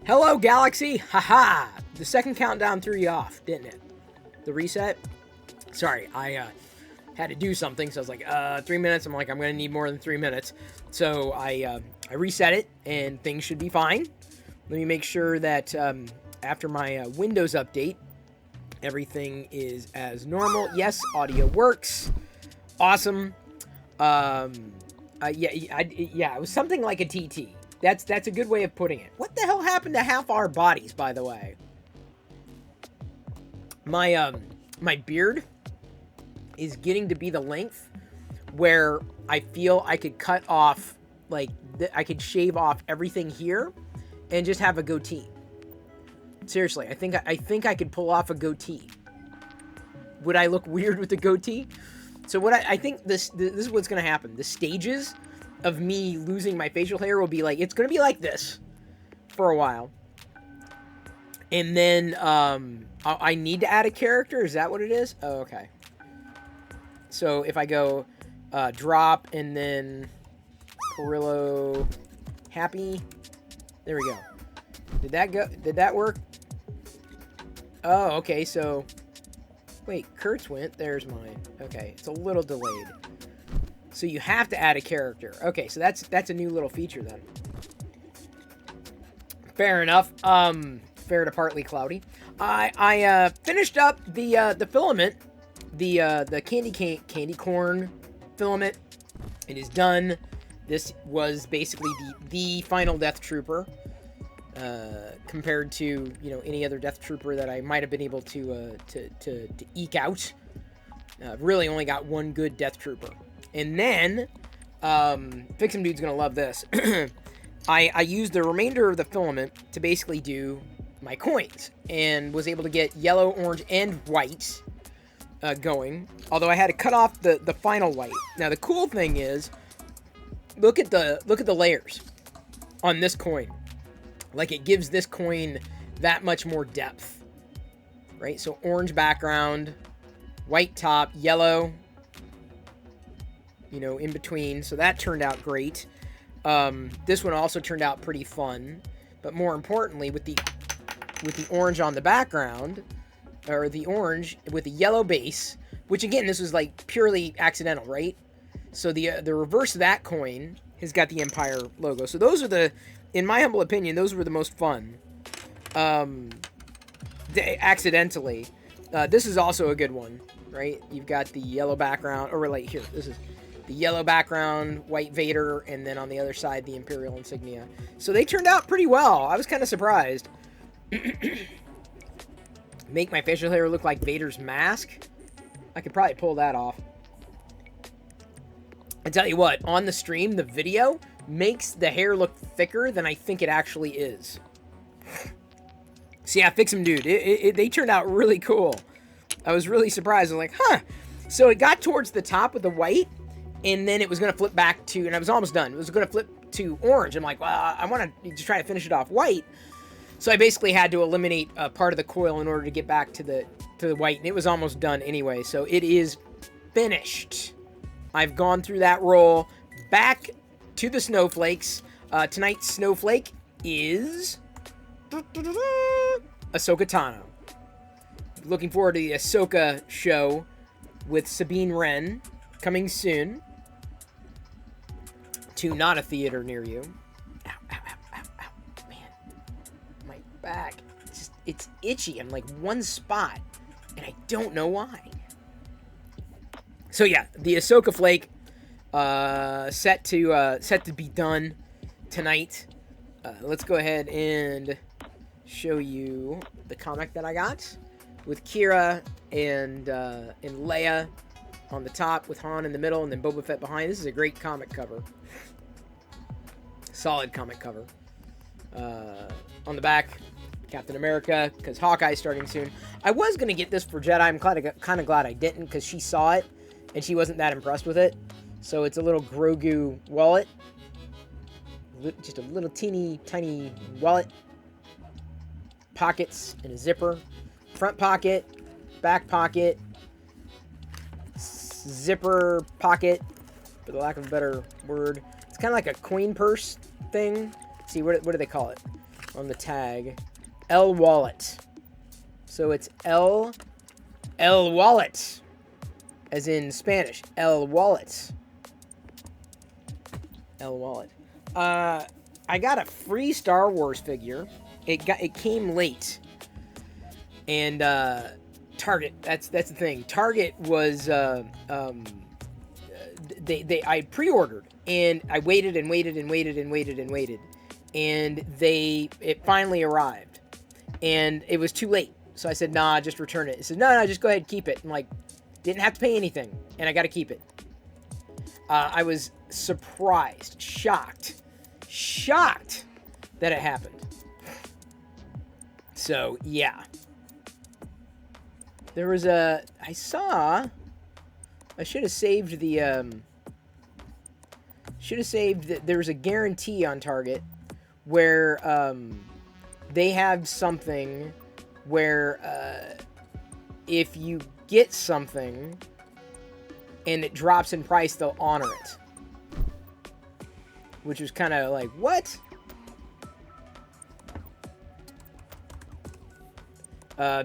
Hello, Galaxy! Haha! The second countdown threw you off, didn't it? The reset? Sorry, I had to do something, so I was like, 3 minutes. I'm like, I'm going to need more than 3 minutes. So I reset it, and things should be fine. Let me make sure that after my Windows update, everything is as normal. Yes, audio works. Awesome. Yeah, it was something like a TT. That's a good way of putting it. What the hell happened to half our bodies, by the way? My beard is getting to be the length where I feel I could cut off, like, I could shave off everything here and just have a goatee. Seriously, I think I could pull off a goatee. Would I look weird with the goatee? So what I think this is what's gonna happen. The stages of me losing my facial hair will be like, it's gonna be like this for a while. And then I need to add a character. Is that what it is? Oh, okay. So if I go drop and then Perillo happy, there we go. Did that work? Oh, okay. So wait, Kurt's went. There's mine. Okay, it's a little delayed. So you have to add a character. Okay, so that's a new little feature then. Fair enough. Fair to partly cloudy. I finished up the filament, the candy corn filament. It is done. This was basically the final Death Trooper, compared to, you know, any other Death Trooper that I might have been able to eke out. Really only got one good Death Trooper. And then, Fix'em Dude's gonna love this. I used the remainder of the filament to basically do my coins, and was able to get yellow, orange, and white going. Although I had to cut off the final white. Now the cool thing is, look at the layers on this coin. Like, it gives this coin that much more depth, right? So orange background, white top, yellow, you know, in between. So that turned out great. This one also turned out pretty fun, but more importantly, with the orange on the background, or the orange with the yellow base, which again, this was like purely accidental, right? So the reverse of that coin has got the Empire logo. So those are in my humble opinion, those were the most fun. Accidentally. This is also a good one, right? You've got the yellow background, or like here, this is the yellow background, white Vader, and then on the other side, the Imperial insignia. So they turned out pretty well. I was kind of surprised. Make my facial hair look like Vader's mask. I could probably pull that off. I tell you what, on the stream, the video makes the hair look thicker than I think it actually is. So yeah, Fix'em Dude, they turned out really cool. I was really surprised. I was like, huh. So it got towards the top with the white, and then it was going to flip back to, and I was almost done. It was going to flip to orange. I'm like, well, I want to just try to finish it off white. So I basically had to eliminate part of the coil in order to get back to the white, and it was almost done anyway. So it is finished. I've gone through that roll. Back to the snowflakes. Tonight's snowflake is Ahsoka Tano. Looking forward to the Ahsoka show with Sabine Wren coming soon to not a theater near you. Ow, ow, ow, ow, ow. Man, my back, it's itchy in like one spot, and I don't know why. So yeah, the Ahsoka flake set to be done tonight. Let's go ahead and show you the comic that I got with Kira and Leia on the top, with Han in the middle, and then Boba Fett behind. This is a great comic cover. Solid comic cover. On the back, Captain America, because Hawkeye's starting soon. I was going to get this for Jedi. I'm kind of glad I didn't, because she saw it, and she wasn't that impressed with it. So it's a little Grogu wallet. Just a little teeny tiny wallet. Pockets and a zipper. Front pocket, back pocket, zipper pocket, for the lack of a better word. It's kind of like a coin purse thing. Let's see, what do they call it? on the tag. L Wallet. So it's L Wallet. As in Spanish. L Wallet. L Wallet. I got a free Star Wars figure. It came late. And Target, that's the thing. Target was I pre-ordered, and I waited and waited and waited and waited and waited, and it finally arrived, and it was too late. So I said, nah, just return it. It said, no, just go ahead and keep it. I'm like, didn't have to pay anything, and I got to keep it. I was surprised, shocked that it happened. So yeah. There was I should have saved there was a guarantee on Target where they have something where if you get something and it drops in price, they'll honor it. Which was kind of like, what?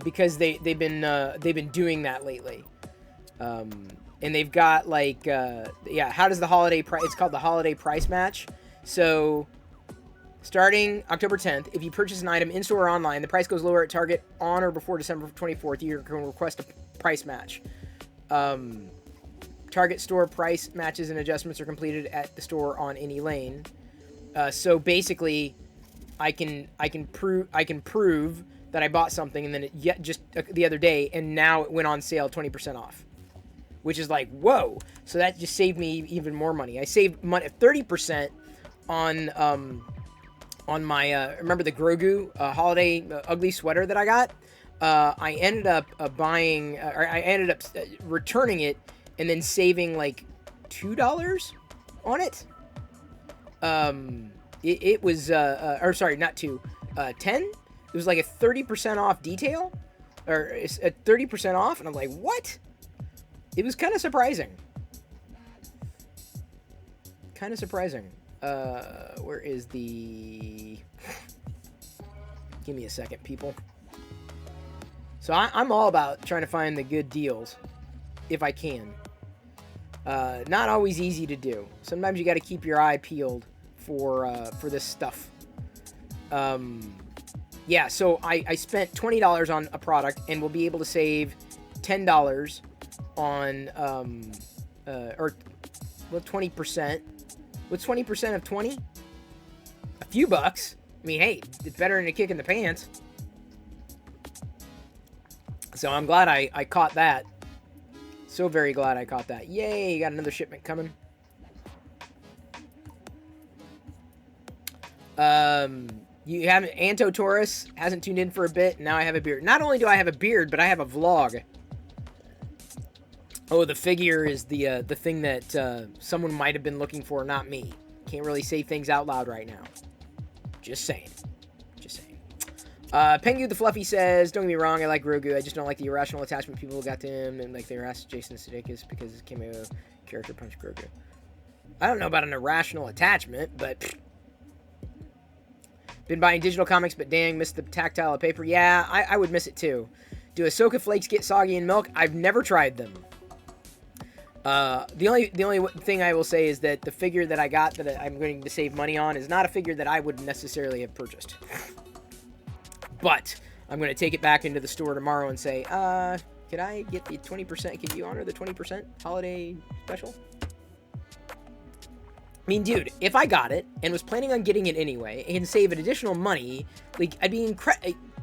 Because they've been doing that lately, and they've got like how does the holiday price? It's called the holiday price match. So starting October 10th, if you purchase an item in store or online, the price goes lower at Target on or before December 24th. You can request a price match. Target store price matches and adjustments are completed at the store on any lane. So basically, I can prove that I bought something, and then just the other day, and now it went on sale 20% off, which is like, whoa. So that just saved me even more money. I saved money 30% on my remember the Grogu holiday ugly sweater that I got. I ended up returning it and then saving like $2 on it. It was or sorry, not 2, 10. It was like a 30% off detail, or a 30% off, and I'm like, what? It was kind of surprising. Where is the... Give me a second, people. So I'm all about trying to find the good deals, if I can. Not always easy to do. Sometimes you got to keep your eye peeled for this stuff. Yeah, so I spent $20 on a product and will be able to save $10 on, or, well, 20%. What's 20% of 20? A few bucks. I mean, hey, it's better than a kick in the pants. So I'm glad I caught that. So very glad I caught that. Yay, got another shipment coming. You haven't... Anto Taurus hasn't tuned in for a bit. Now I have a beard. Not only do I have a beard, but I have a vlog. Oh, the figure is the thing that someone might have been looking for, not me. Can't really say things out loud right now. Just saying. Pengu the Fluffy says, don't get me wrong, I like Grogu. I just don't like the irrational attachment people got to him, and like they harassed Jason Sudeikis because his cameo character punched Grogu. I don't know about an irrational attachment, but... Been buying digital comics, but dang, missed the tactile of paper. Yeah, I would miss it too. Do Ahsoka flakes get soggy in milk? I've never tried them. The only thing I will say is that the figure that I got that I'm going to save money on is not a figure that I would necessarily have purchased. But I'm going to take it back into the store tomorrow and say, can I get the 20%? Can you honor the 20% holiday special? I mean, dude, if I got it and was planning on getting it anyway and save an additional money, like, I'd be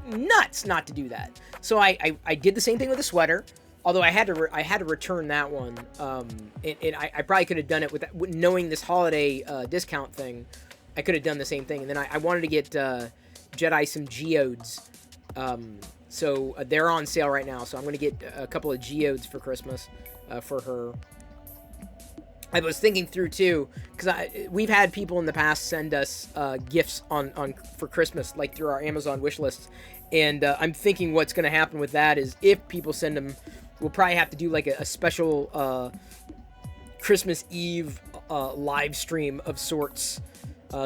nuts not to do that. So I did the same thing with the sweater, although I had to return that one. And I probably could have done it with knowing this holiday discount thing. I could have done the same thing. And then I wanted to get Jedi some geodes. So they're on sale right now. So I'm going to get a couple of geodes for Christmas for her. I was thinking through too, because we've had people in the past send us gifts on for Christmas, like through our Amazon wish lists, and I'm thinking what's going to happen with that is if people send them, we'll probably have to do like a special Christmas Eve live stream of sorts,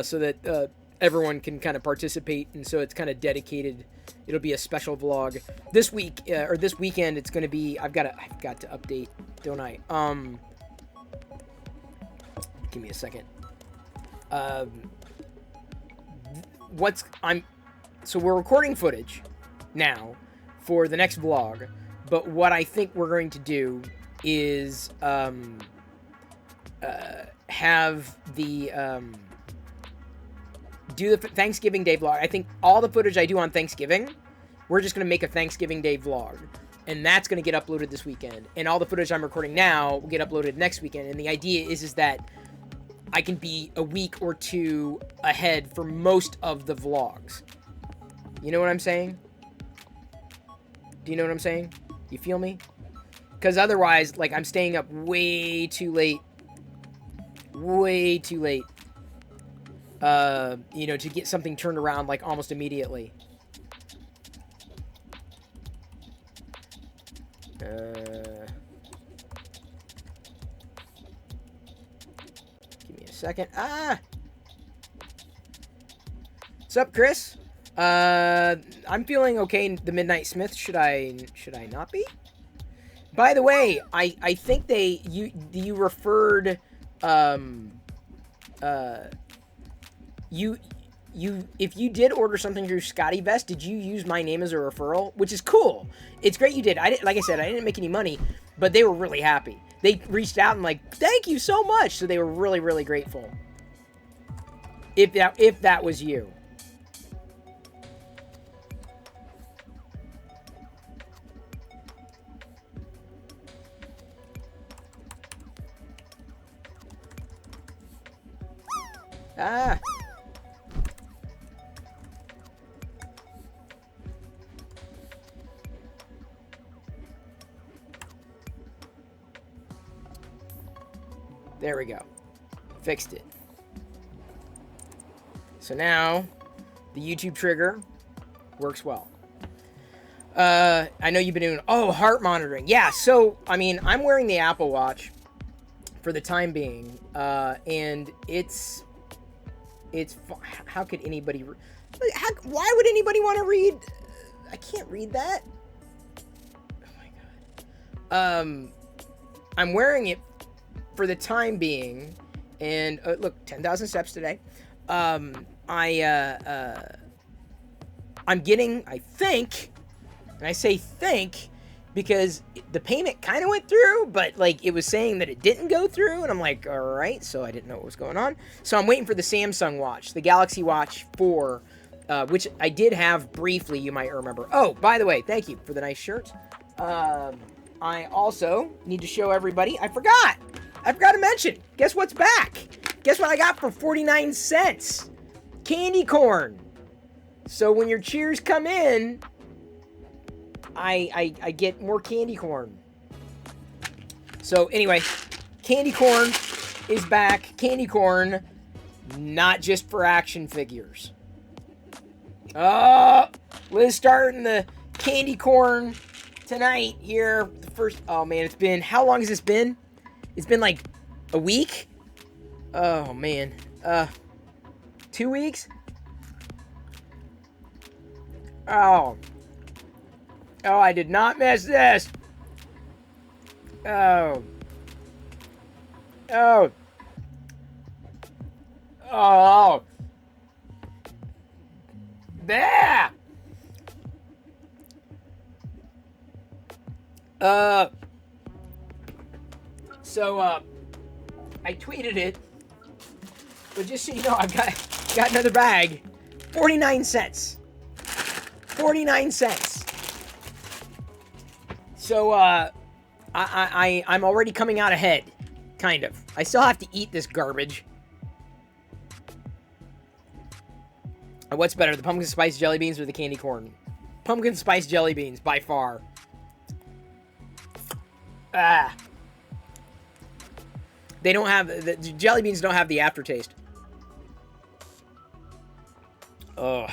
so that everyone can kind of participate, and so it's kind of dedicated. It'll be a special vlog this week or this weekend. It's going to be. I've got to update, don't I? Give me a second. So we're recording footage now for the next vlog, but what I think we're going to do is have the do the Thanksgiving Day vlog. I think all the footage I do on Thanksgiving, we're just going to make a Thanksgiving Day vlog, and that's going to get uploaded this weekend, and all the footage I'm recording now will get uploaded next weekend. And the idea is that I can be a week or two ahead for most of the vlogs. You know what I'm saying? Do you know what I'm saying? You feel me? Because otherwise, like, I'm staying up way too late. Way too late. You know, to get something turned around, like, almost immediately. Give me a second. What's up, Chris? I'm feeling okay. The Midnight Smith. Should I not be? By the way, I think you referred if you did order something through Scotty Vest, did you use my name as a referral? Which is cool. It's great you did. Like I said, I didn't make any money, but they were really happy. They reached out and like, thank you so much. So they were really, really grateful. If that was you. There we go. Fixed it. So now, the YouTube trigger works well. I know you've been doing... Oh, heart monitoring. Yeah, so, I mean, I'm wearing the Apple Watch for the time being. And it's... How could anybody... Why would anybody want to read... I can't read that. Oh, my God. I'm wearing it for the time being, and look, 10,000 steps today. I'm getting, I think, and I say think because the payment kind of went through, but like it was saying that it didn't go through, and I'm like, all right, so I didn't know what was going on. So I'm waiting for the Samsung watch, the Galaxy Watch 4, which I did have briefly, you might remember. Oh, by the way, thank you for the nice shirt. I also need to show everybody, I forgot to mention, guess what's back? Guess what I got for 49 cents? Candy corn. So when your cheers come in, I get more candy corn. So anyway, candy corn is back. Candy corn, not just for action figures. Oh, Liz starting the candy corn tonight here. The first, oh man, it's been, how long has this been? It's been like a week? Oh, man. 2 weeks? Oh. Oh, I did not miss this. Oh. Oh. Oh. There. So, I tweeted it, but just so you know, I've got another bag. 49 cents. 49 cents. So, I'm already coming out ahead, kind of. I still have to eat this garbage. What's better, the pumpkin spice jelly beans or the candy corn? Pumpkin spice jelly beans, by far. They don't have, the jelly beans don't have the aftertaste. Oh.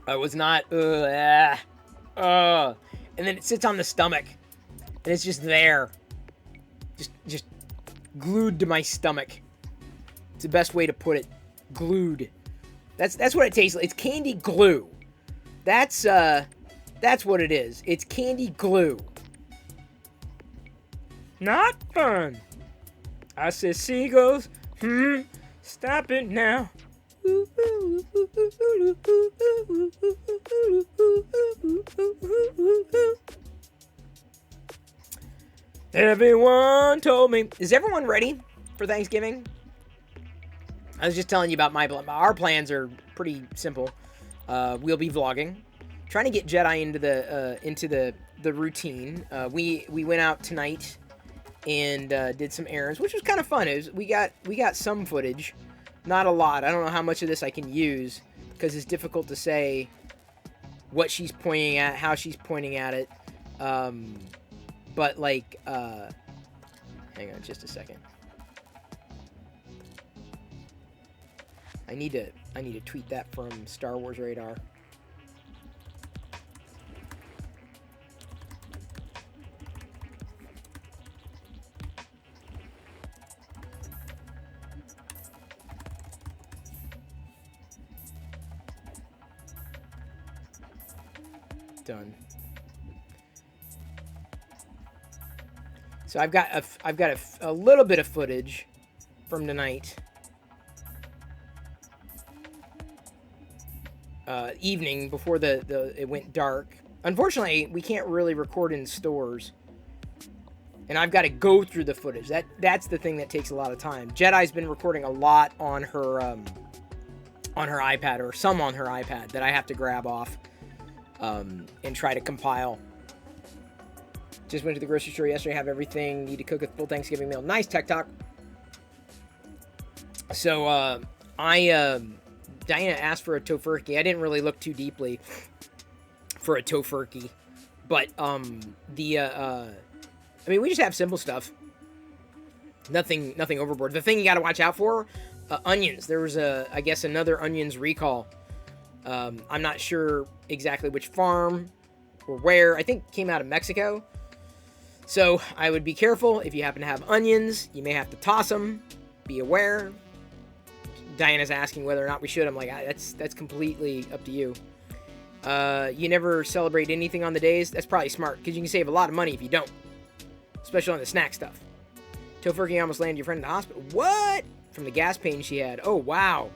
I was not, and then it sits on the stomach, and it's just there. Just glued to my stomach. It's the best way to put it. Glued. That's what it tastes like. It's candy glue. That's what it is. It's candy glue. Not fun. I said seagulls. Stop it now. Everyone told me. Is everyone ready for Thanksgiving? I was just telling you about our plans are pretty simple. We'll be vlogging, trying to get Jedi into the routine. We went out tonight and did some errands, which was kind of fun. We got some footage, not a lot. I don't know how much of this I can use because it's difficult to say what she's pointing at, how she's pointing at it. But like, hang on just a second. I need to tweet that from Star Wars Radar. Done. So I've got a little bit of footage from tonight. Evening before it went dark. Unfortunately, we can't really record in stores, and I've got to go through the footage. That's the thing that takes a lot of time. Jedi's been recording a lot on her iPad, or some on her iPad that I have to grab off and try to compile. Just went to the grocery store yesterday. Have everything. Need to cook a full Thanksgiving meal. Nice, Tech Talk. So Diana asked for a tofurkey. I didn't really look too deeply for a tofurkey, but I mean, we just have simple stuff. Nothing overboard. The thing you got to watch out for, onions. There was I guess another onions recall. I'm not sure exactly which farm or where. I think it came out of Mexico. So I would be careful if you happen to have onions. You may have to toss them. Be aware. Diana's asking whether or not we should. I'm like, that's completely up to you. You never celebrate anything on the days? That's probably smart, because you can save a lot of money if you don't. Especially on the snack stuff. Tofurkey almost landed your friend in the hospital. What? From the gas pain she had. Oh, wow.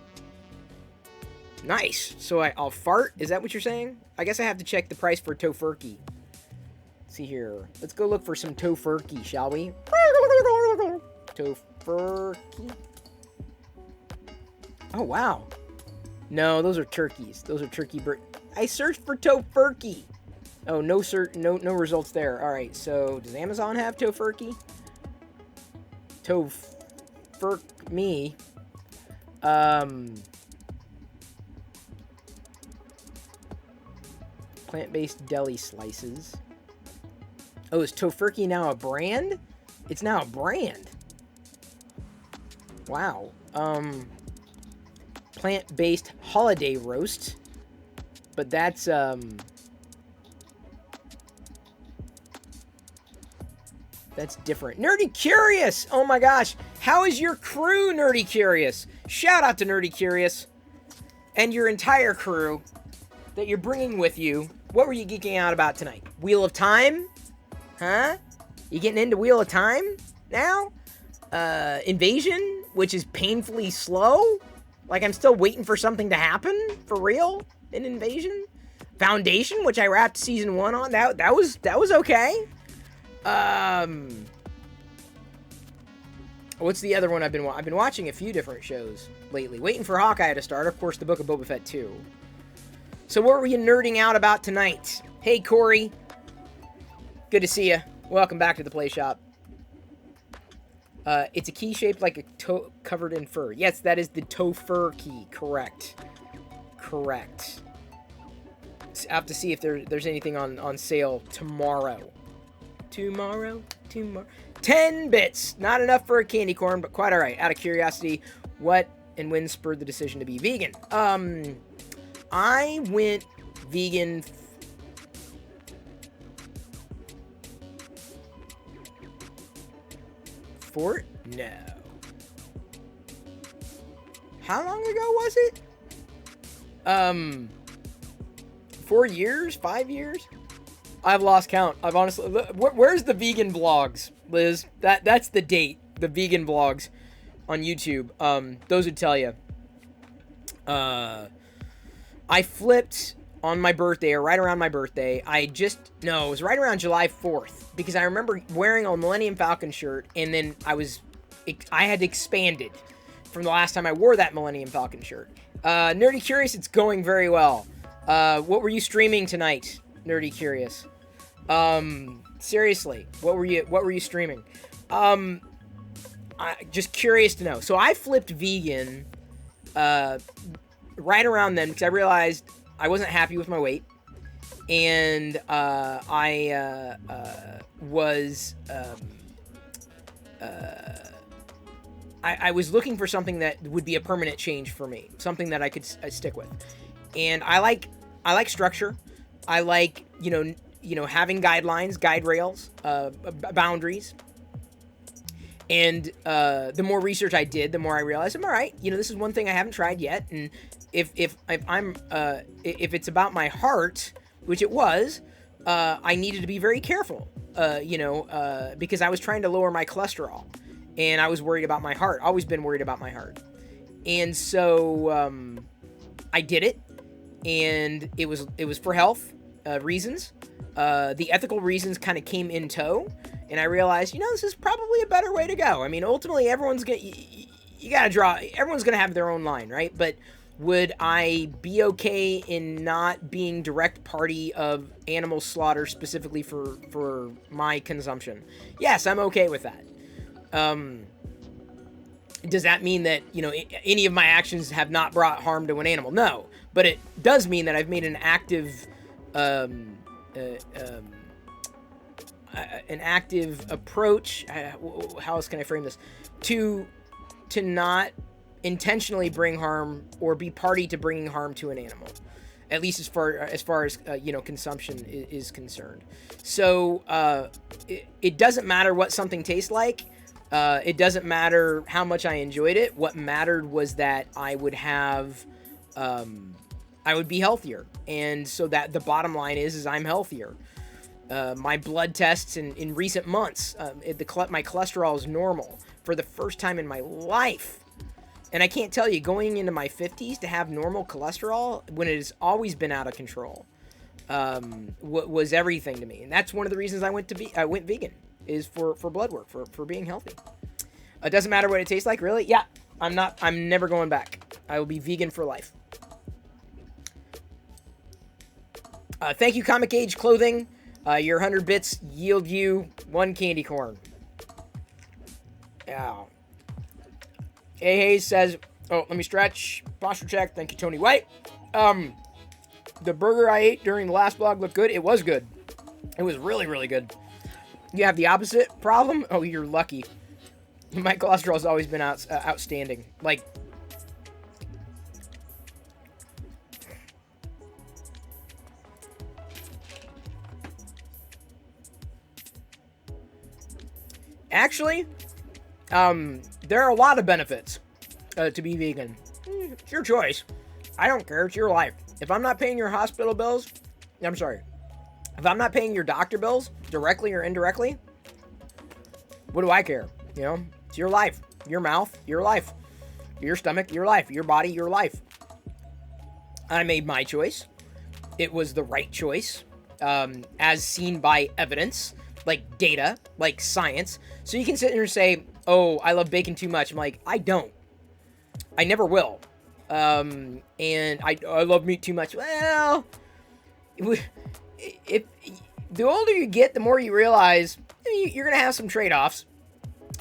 Nice. So I'll fart? Is that what you're saying? I guess I have to check the price for tofurkey. Let's see here. Let's go look for some tofurkey, shall we? Tofurkey. Oh, wow. No, those are turkeys. Those are turkey bird. I searched for tofurkey. Oh, no results there. All right, so does Amazon have tofurkey? Tofurk me. Plant-based deli slices. Oh, is tofurkey now a brand? It's now a brand. Wow. Plant-based holiday roast. But that's different. Nerdy Curious! Oh my gosh. How is your crew, Nerdy Curious? Shout out to Nerdy Curious. And your entire crew that you're bringing with you. What were you geeking out about tonight? Wheel of Time? Huh? You getting into Wheel of Time now? Invasion, which is painfully slow? Like I'm still waiting for something to happen? For real? In Invasion? Foundation, which I wrapped season 1 on. That was okay. What's the other one I've been watching a few different shows lately. Waiting for Hawkeye to start. Of course, the Book of Boba Fett 2. So what were you nerding out about tonight? Hey, Corey. Good to see you. Welcome back to the Play Shop. It's a key shaped like a toe covered in fur. Yes, that is the tofurkey. Correct. I have to see if there's anything on sale tomorrow. 10 bits. Not enough for a candy corn, but quite alright. Out of curiosity, what and when spurred the decision to be vegan? I went vegan no. How long ago was it? 4 years? 5 years? I've lost count. I've honestly... Where's the vegan vlogs, Liz? That's the date. The vegan vlogs on YouTube. Those would tell you. I flipped on my birthday, or right around my birthday. It was right around July 4th, because I remember wearing a Millennium Falcon shirt, and then I had expanded from the last time I wore that Millennium Falcon shirt. Nerdy Curious, it's going very well. What were you streaming tonight, Nerdy Curious? Seriously, what were you streaming? Just curious to know. So I flipped vegan, right around then, because I realized I wasn't happy with my weight, and I was looking for something that would be a permanent change for me, something that I could stick with. And I like structure. I like having guidelines, guide rails, boundaries. And the more research I did, the more I realized I'm all right. This is one thing I haven't tried yet, and if it's about my heart, which it was, I needed to be very careful. Because I was trying to lower my cholesterol, and I was worried about my heart. Always been worried about my heart, and so I did it, and it was for health reasons. The ethical reasons kind of came in tow. And I realized, this is probably a better way to go. I mean, ultimately, everyone's gonna have their own line, right? But would I be okay in not being direct party of animal slaughter specifically for my consumption? Yes, I'm okay with that. Does that mean that, any of my actions have not brought harm to an animal? No. But it does mean that I've made an active approach, how else can I frame this, to not intentionally bring harm or be party to bringing harm to an animal, at least as far as consumption is concerned. So it doesn't matter what something tastes like. It doesn't matter how much I enjoyed it. What mattered was that I would be healthier, and so that the bottom line is I'm healthier. My blood tests in recent months, my cholesterol is normal for the first time in my life. And I can't tell you, going into my 50s to have normal cholesterol when it has always been out of control was everything to me. And that's one of the reasons I went vegan, is for blood work, for being healthy. It doesn't matter what it tastes like, really? Yeah, I'm never going back. I will be vegan for life. Thank you, Comic Age Clothing. Your 100 bits yield you 1 candy corn. Yeah. A. Hayes says, let me stretch. Posture check. Thank you, Tony White. The burger I ate during the last vlog looked good. It was good. It was really, really good. You have the opposite problem? Oh, you're lucky. My cholesterol has always been outstanding. Like, actually, there are a lot of benefits to be vegan. It's your choice. I don't care. It's your life. If I'm not paying your hospital bills, I'm sorry. If I'm not paying your doctor bills, directly or indirectly, what do I care? It's your life. Your mouth, your life. Your stomach, your life. Your body, your life. I made my choice. It was the right choice, as seen by evidence, like data, like science. So you can sit here and say, oh, I love bacon too much. I'm like, I don't. I never will. And I love meat too much. Well, if the older you get, the more you realize you're going to have some trade-offs.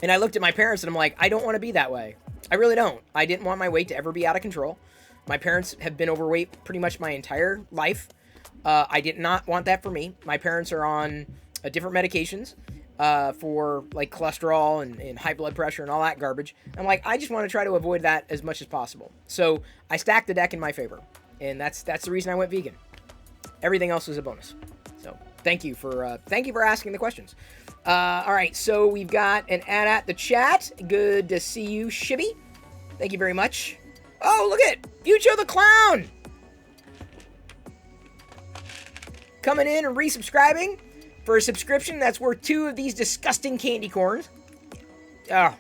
And I looked at my parents and I'm like, I don't want to be that way. I really don't. I didn't want my weight to ever be out of control. My parents have been overweight pretty much my entire life. I did not want that for me. My parents are on different medications for like cholesterol and high blood pressure and all that garbage. I'm like, I just want to try to avoid that as much as possible. So I stacked the deck in my favor. And that's the reason I went vegan. Everything else was a bonus. So thank you for asking the questions. All right, so we've got an ad at the chat. Good to see you, Shibby. Thank you very much. Oh, look at Fucho the Clown! Coming in and resubscribing for a subscription that's worth 2 of these disgusting candy corns. Oh,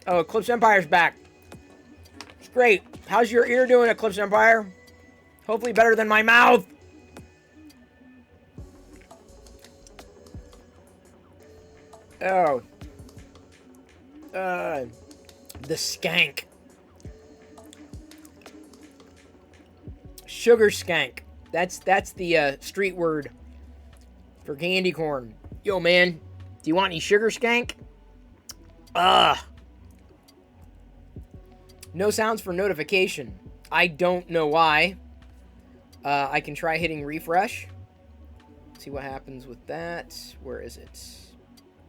Eclipse Empire's back. It's great. How's your ear doing, Eclipse Empire? Hopefully better than my mouth. Oh. The skank. Sugar skank. That's the street word for candy corn. Yo, man, do you want any sugar skank? No sounds for notification. I don't know why. I can try hitting refresh. See what happens with that. Where is it?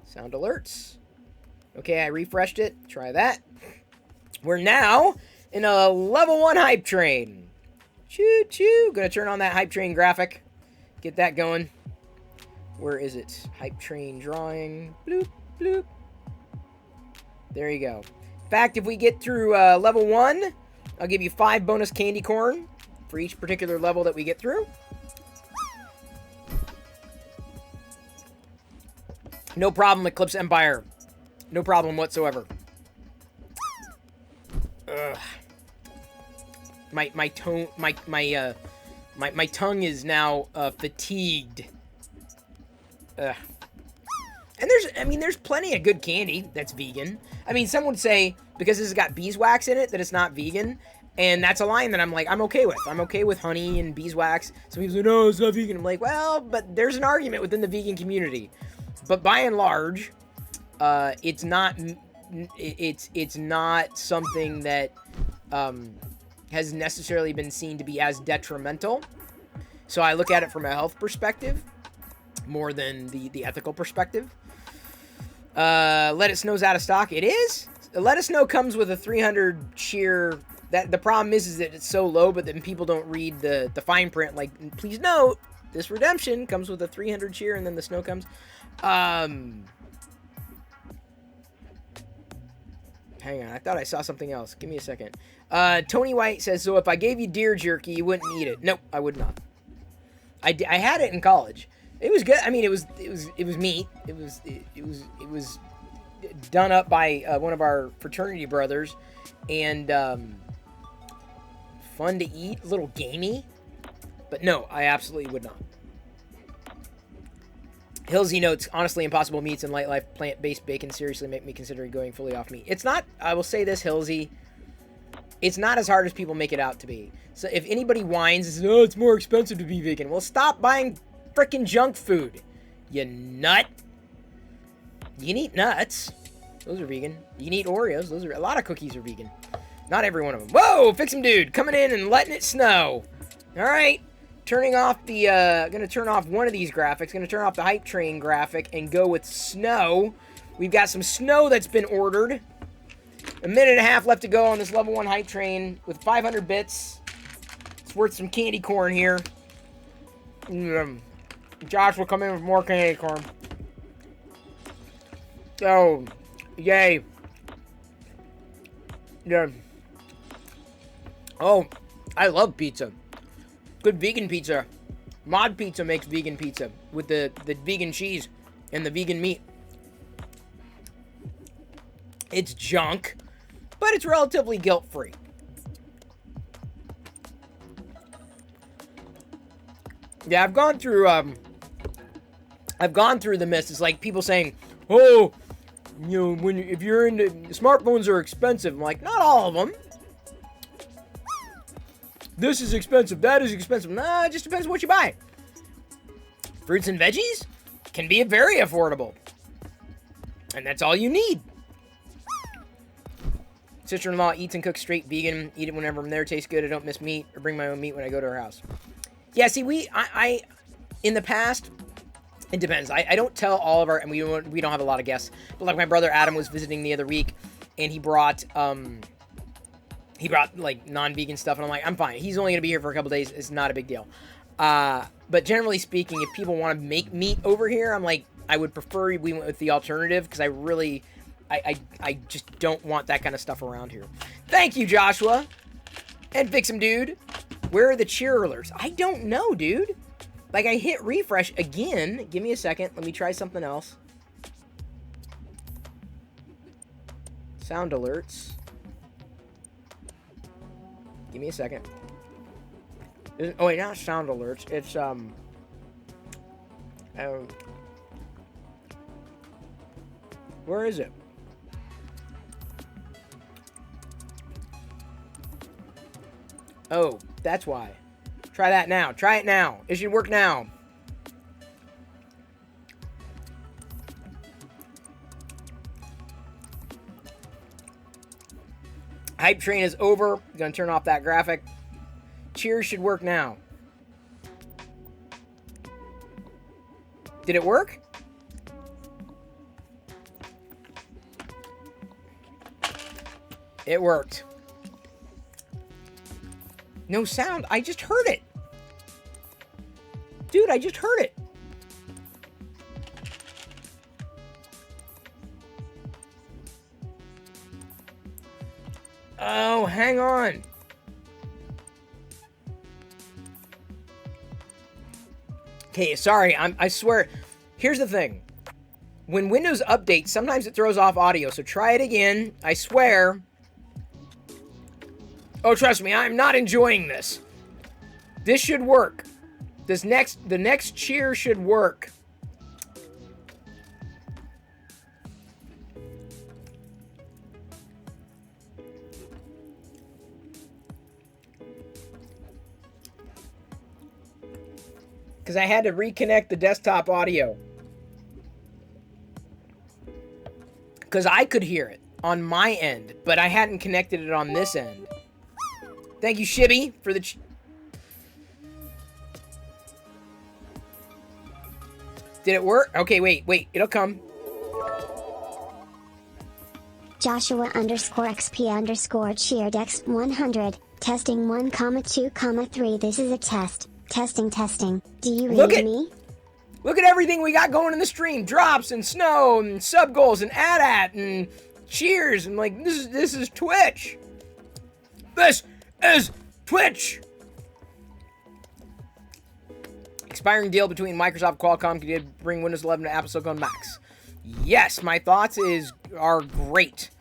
Sound alerts. Okay, I refreshed it. Try that. We're now in a level 1 hype train. Choo choo. Gonna turn on that hype train graphic. Get that going. Where is it? Hype train drawing. Bloop, bloop. There you go. In fact, if we get through level 1, I'll give you 5 bonus candy corn for each particular level that we get through. No problem, Eclipse Empire. No problem whatsoever. Ugh. My tongue is now fatigued. Ugh. And there's plenty of good candy that's vegan. I mean, some would say because this has got beeswax in it that it's not vegan, and that's a line that I'm like, I'm okay with. I'm okay with honey and beeswax. Some people say, no, it's not vegan. I'm like, well, but there's an argument within the vegan community. But by and large, it's not something that has necessarily been seen to be as detrimental. So I look at it from a health perspective more than the ethical perspective. Let It Snow's out of stock. It is. Let It Snow comes with a 300 cheer. That the problem is that it's so low, but then people don't read the fine print. Like, please note, this redemption comes with a 300 cheer, and then the snow comes. Hang on, I thought I saw something else. Give me a second. Tony White says, so if I gave you deer jerky, you wouldn't eat it. Nope, I would not. I had it in college. It was good. I mean, it was meat. It was done up by one of our fraternity brothers, and fun to eat, a little gamey. But no, I absolutely would not. Hillsy notes, honestly, Impossible Meats and Light Life plant-based bacon seriously make me consider going fully off meat. It's not, I will say this, Hillsy, it's not as hard as people make it out to be. So if anybody whines and says, oh, it's more expensive to be vegan, well, stop buying frickin' junk food, you nut. You can eat nuts. Those are vegan. You can eat Oreos. Those are, a lot of cookies are vegan. Not every one of them. Whoa, Fix 'em Dude, coming in and letting it snow. All right. Turning off the, gonna turn off one of these graphics. Gonna turn off the hype train graphic and go with snow. We've got some snow that's been ordered. A minute and a half left to go on this level 1 hype train with 500 bits. It's worth some candy corn here. Josh will come in with more candy corn. Oh, yay. Yeah. Oh, I love pizza. Good vegan pizza. Mod Pizza makes vegan pizza with the vegan cheese and the vegan meat. It's junk, but it's relatively guilt-free. Yeah, I've gone through the mist. It's like people saying, "Oh, you know, if you're into smartphones are expensive." I'm like, not all of them. This is expensive. That is expensive. Nah, it just depends on what you buy. Fruits and veggies can be very affordable, and that's all you need. Sister-in-law eats and cooks straight vegan. Eat it whenever I'm there. Tastes good. I don't miss meat or bring my own meat when I go to her house. Yeah, see, I in the past, it depends. I don't tell all of our, and we don't have a lot of guests, but like my brother Adam was visiting the other week, and he brought like non-vegan stuff, and I'm like, I'm fine. He's only gonna be here for a couple days. It's not a big deal. But generally speaking, if people want to make meat over here, I'm like, I would prefer we went with the alternative, because I just don't want that kind of stuff around here. Thank you, Joshua. And fix him, dude. Where are the cheer alerts? I don't know, dude. Like, I hit refresh again. Give me a second. Let me try something else. Sound alerts. Give me a second. Oh, wait, not sound alerts. It's, where is it? Oh, that's why. Try that now. Try it now. It should work now. Hype train is over. Gonna turn off that graphic. Cheers should work now. Did it work? It worked. No sound. I just heard it. Dude, I just heard it. Oh, hang on. Okay, sorry. I swear. Here's the thing. When Windows updates, sometimes it throws off audio. So try it again. I swear. Oh, trust me, I'm not enjoying this. This should work. The next cheer should work. Because I had to reconnect the desktop audio. Because I could hear it on my end, but I hadn't connected it on this end. Thank you, Shibby, for the... Did it work? Okay, wait. It'll come. Joshua _XP cheered X 100. Testing 1,2,3. This is a test. Testing. Do you read me? Look at everything we got going in the stream. Drops and snow and sub goals and AT-AT and cheers and like this is Twitch. This is Twitch. Expiring deal between Microsoft and Qualcomm could bring Windows 11 to Apple Silicon Max. Yes, my thoughts are great.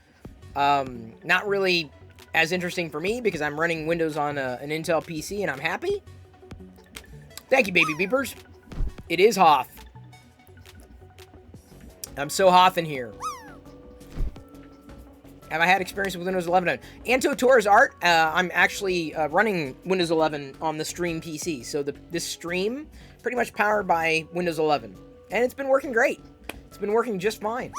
Not really as interesting for me because I'm running Windows on an Intel PC and I'm happy. Thank you, baby beepers. It is Hoth. I'm so Hoth in here. Have I had experience with Windows 11? Anto Torres Art, I'm actually running Windows 11 on the Stream PC. So this stream pretty much powered by Windows 11. And it's been working great. It's been working just fine.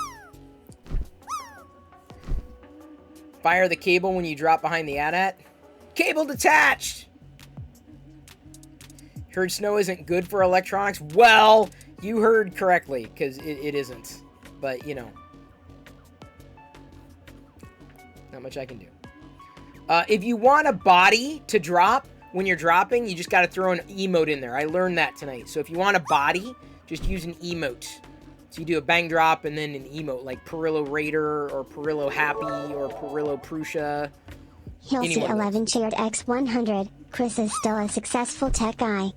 Fire the cable when you drop behind the AT-AT. Cable detached! Heard snow isn't good for electronics. Well, you heard correctly, because it isn't. But, you know. Not much I can do. If you want a body to drop when you're dropping, you just got to throw an emote in there. I learned that tonight. So if you want a body, just use an emote. So you do a bang drop and then an emote, like Perillo Raider or Perillo Happy or Perillo Prussia. Hilsey 11 cheered X 100. Chris is still a successful tech guy.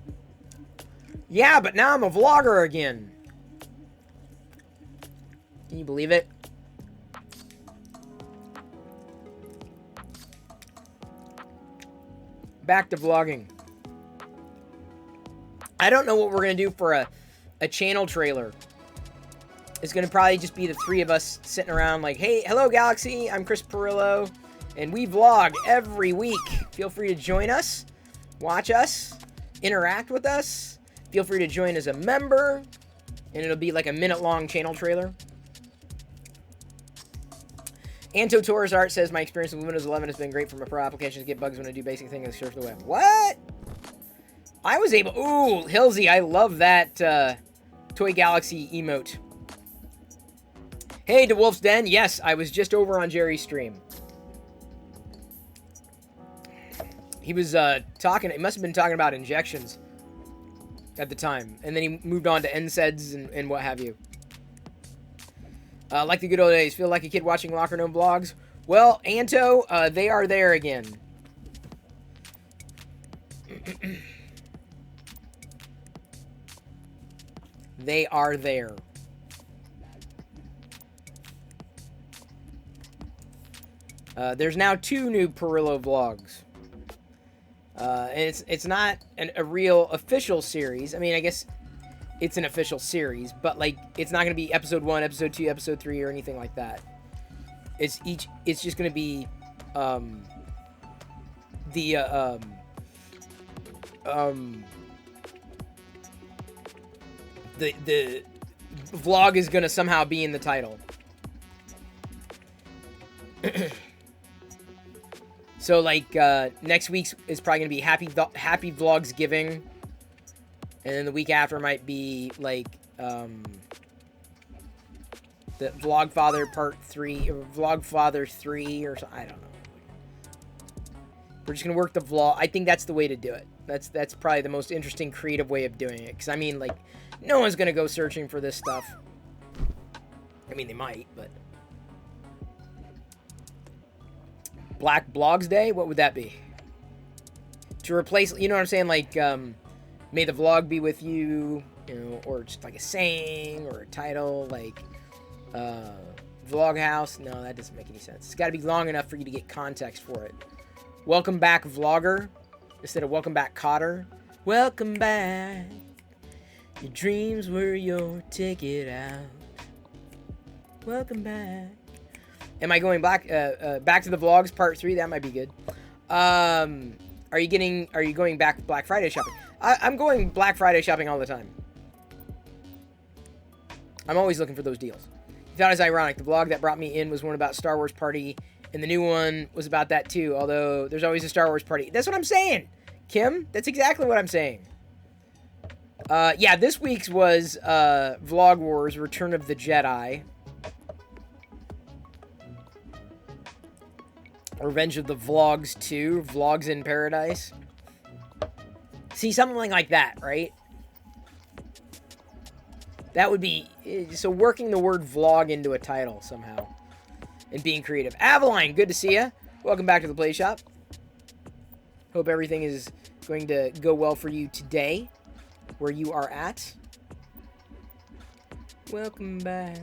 Yeah, but now I'm a vlogger again. Can you believe it? Back to vlogging. I don't know what we're going to do for a channel trailer. It's going to probably just be the three of us sitting around like, hey, hello, Galaxy. I'm Chris Perillo. And we vlog every week. Feel free to join us, watch us, interact with us. Feel free to join as a member, and it'll be like a minute-long channel trailer. Anto Torres Art says, my experience with Windows 11 has been great for my pro applications to get bugs when I do basic things and surf the web. What? I was able... Ooh, Hilsey, I love that Toy Galaxy emote. Hey, DeWolf's Den. Yes, I was just over on Jerry's stream. He was talking, it must have been talking about injections at the time. And then he moved on to NSAIDs and what have you. Like the good old days, feel like a kid watching Locker Room vlogs. Well, Anto, they are there again. They are there. There's now 2 new Perillo vlogs. And it's not a real official series. I mean, I guess it's an official series, but like it's not going to be episode 1, episode 2, episode 3 or anything like that. It's just going to be the vlog is going to somehow be in the title. So like next week's is probably gonna be happy vlogs giving, and then the week after might be like the Vlogfather Part 3 or Vlogfather 3 or something. I don't know. We're just gonna work the vlog. I think that's the way to do it. That's probably the most interesting, creative way of doing it. Because I mean, like, no one's gonna go searching for this stuff. I mean, they might, but. Black Blogs Day? What would that be? To replace, you know what I'm saying? Like, may the vlog be with you, you know, or just like a saying or a title, like, Vlog House. No, that doesn't make any sense. It's got to be long enough for you to get context for it. Welcome back, Vlogger, instead of welcome back, Cotter. Welcome back. Your dreams were your ticket out. Welcome back. Am I going back to the vlogs part 3? That might be good. Are you going back Black Friday shopping? I'm going Black Friday shopping all the time. I'm always looking for those deals. You thought it was ironic. The vlog that brought me in was one about Star Wars Party, and the new one was about that too, although there's always a Star Wars Party. That's what I'm saying, Kim. That's exactly what I'm saying. Yeah, this week's was Vlog Wars Return of the Jedi. Revenge of the Vlogs 2, Vlogs in Paradise. See, something like that, right? That would be... So working the word vlog into a title somehow. And being creative. Aveline, good to see ya. Welcome back to the Play Shop. Hope everything is going to go well for you today. Where you are at. Welcome back.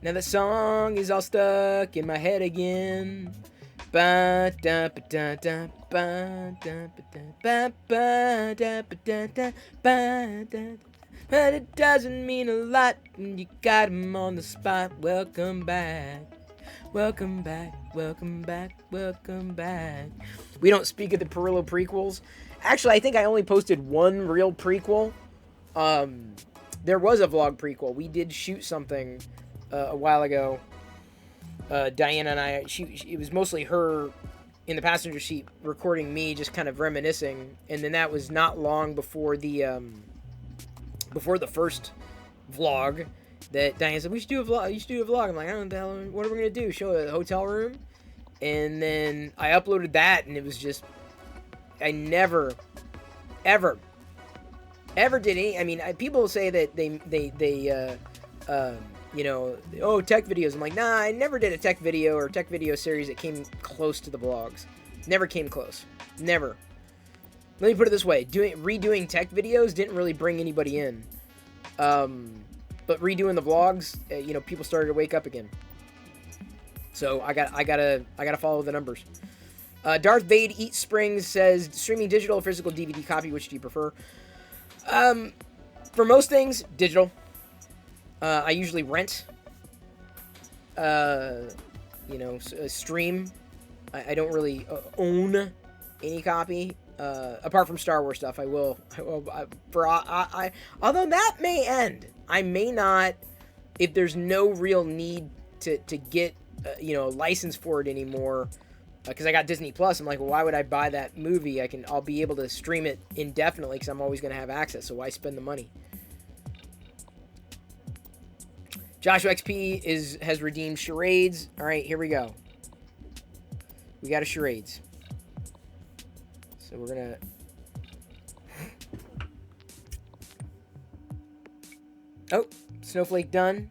Now the song is all stuck in my head again. But it doesn't mean a lot when you got him on the spot. Welcome back. Welcome back, welcome back, welcome back. We don't speak of the Perillo prequels. Actually, I think I only posted one real prequel. There was a vlog prequel. We did shoot something a while ago. Diana and I, it was mostly her in the passenger seat recording me just kind of reminiscing. And then that was not long before the first vlog. That Diane said, we should do a vlog. You should do a vlog. I'm like, I don't know what the hell. What are we going to do? Show a hotel room? And then I uploaded that, and it was just... I never, ever did any... I mean, people say that they you know, oh, tech videos. I'm like, nah, I never did a tech video or tech video series that came close to the vlogs. Never came close. Never. Let me put it this way. Redoing tech videos didn't really bring anybody in. But redoing the vlogs, you know, people started to wake up again. So I gotta follow the numbers. Darth Vade Eat Springs says, streaming digital or physical DVD copy, which do you prefer? For most things, digital. I usually rent. You know, stream. I don't really own any copy. Apart from Star Wars stuff, I will although that may end. I may not, if there's no real need to get, you know, a license for it anymore, because I got Disney Plus. I'm like, well, why would I buy that movie? I'll be able to stream it indefinitely because I'm always going to have access, so why spend the money? Joshua XP has redeemed charades. All right, here we go. We got a charades. So we're going to... Oh, Snowflake done.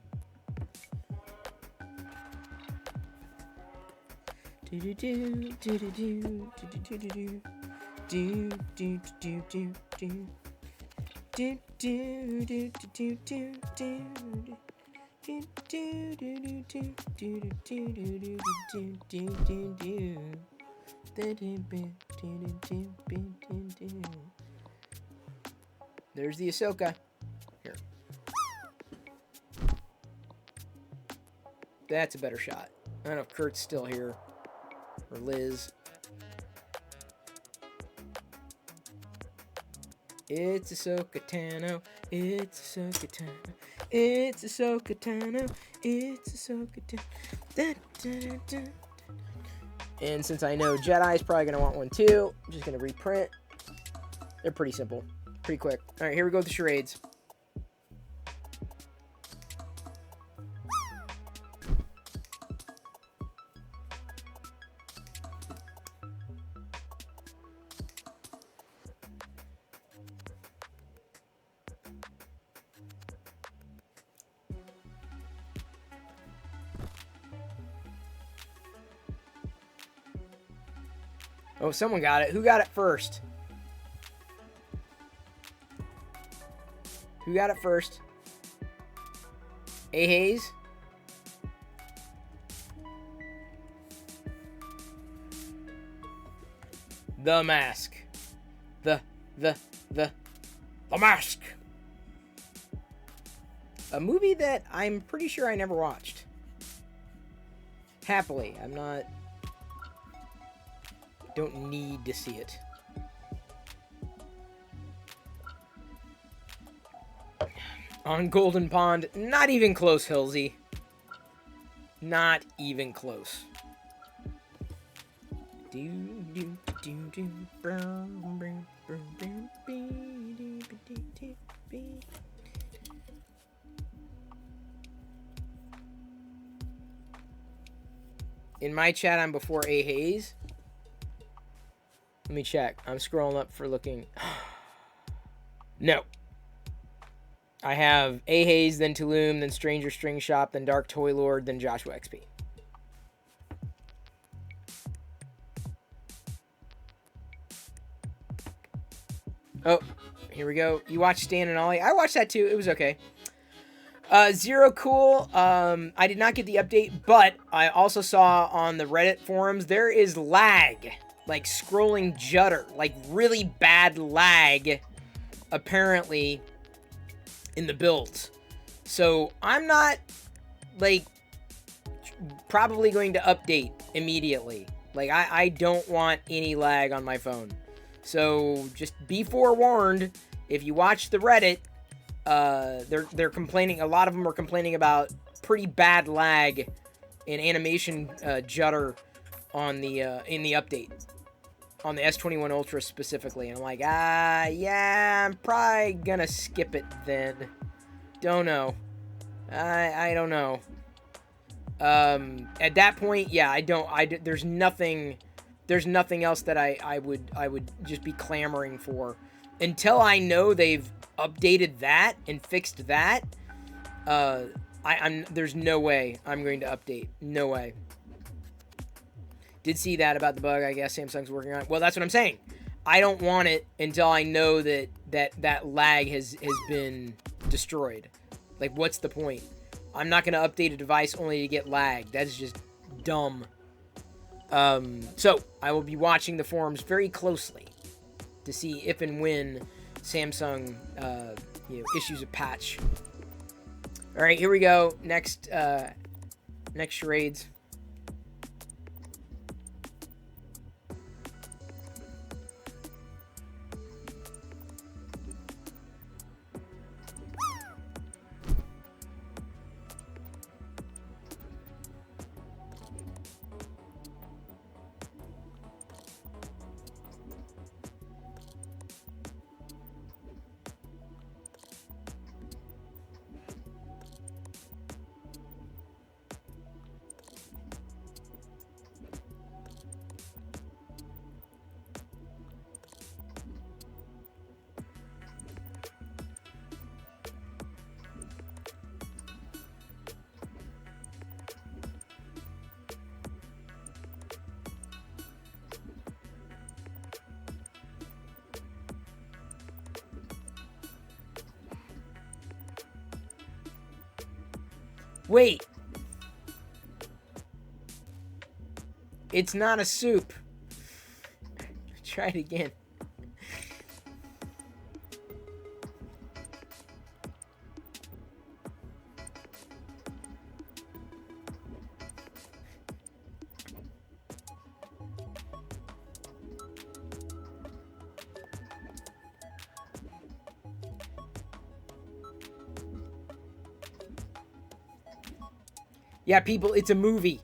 There's the Ahsoka. Here. That's a better shot. I don't know if Kurt's still here. Or Liz. It's Ahsoka Tano. It's Ahsoka Tano. It's Ahsoka Tano. It's Ahsoka Tano. And since I know Jedi's probably going to want one too, I'm just going to reprint. They're pretty simple. Pretty quick. Alright, here we go with the charades. Oh, someone got it. Who got it first? Who got it first? A. Hayes? The Mask. The Mask. A movie that I'm pretty sure I never watched. Happily, I'm not... Don't need to see it. On Golden Pond, not even close, Hilsey. Not even close. In my chat, I'm before A. Hayes. Let me check. I'm scrolling up for looking. No. I have A. Hayes, then Tulum, then Stranger String Shop, then Dark Toy Lord, then Joshua XP. Oh, here we go. You watched Stan and Ollie? I watched that too. It was okay. Zero Cool. I did not get the update, but I also saw on the Reddit forums there is lag. Like scrolling judder. Like really bad lag, apparently, in the builds. So I'm not, like, probably going to update immediately. Like, I don't want any lag on my phone. So just be forewarned, if you watch the Reddit, they're complaining, a lot of them are complaining about pretty bad lag and animation judder on the in the update. On the S21 Ultra specifically. And I'm like, yeah, I'm probably gonna skip it then. Don't know. I don't know. At that point, yeah, there's nothing else that I would just be clamoring for. Until I know they've updated that and fixed that, there's no way I'm going to update. No way. Did see that about the bug, I guess Samsung's working on it. Well, that's what I'm saying. I don't want it until I know that lag has been destroyed. Like, what's the point? I'm not going to update a device only to get lag. That's just dumb. So, I will be watching the forums very closely to see if and when Samsung issues a patch. All right, here we go. Next charades. Wait. It's not a soup. Try it again. Yeah, people, it's a movie.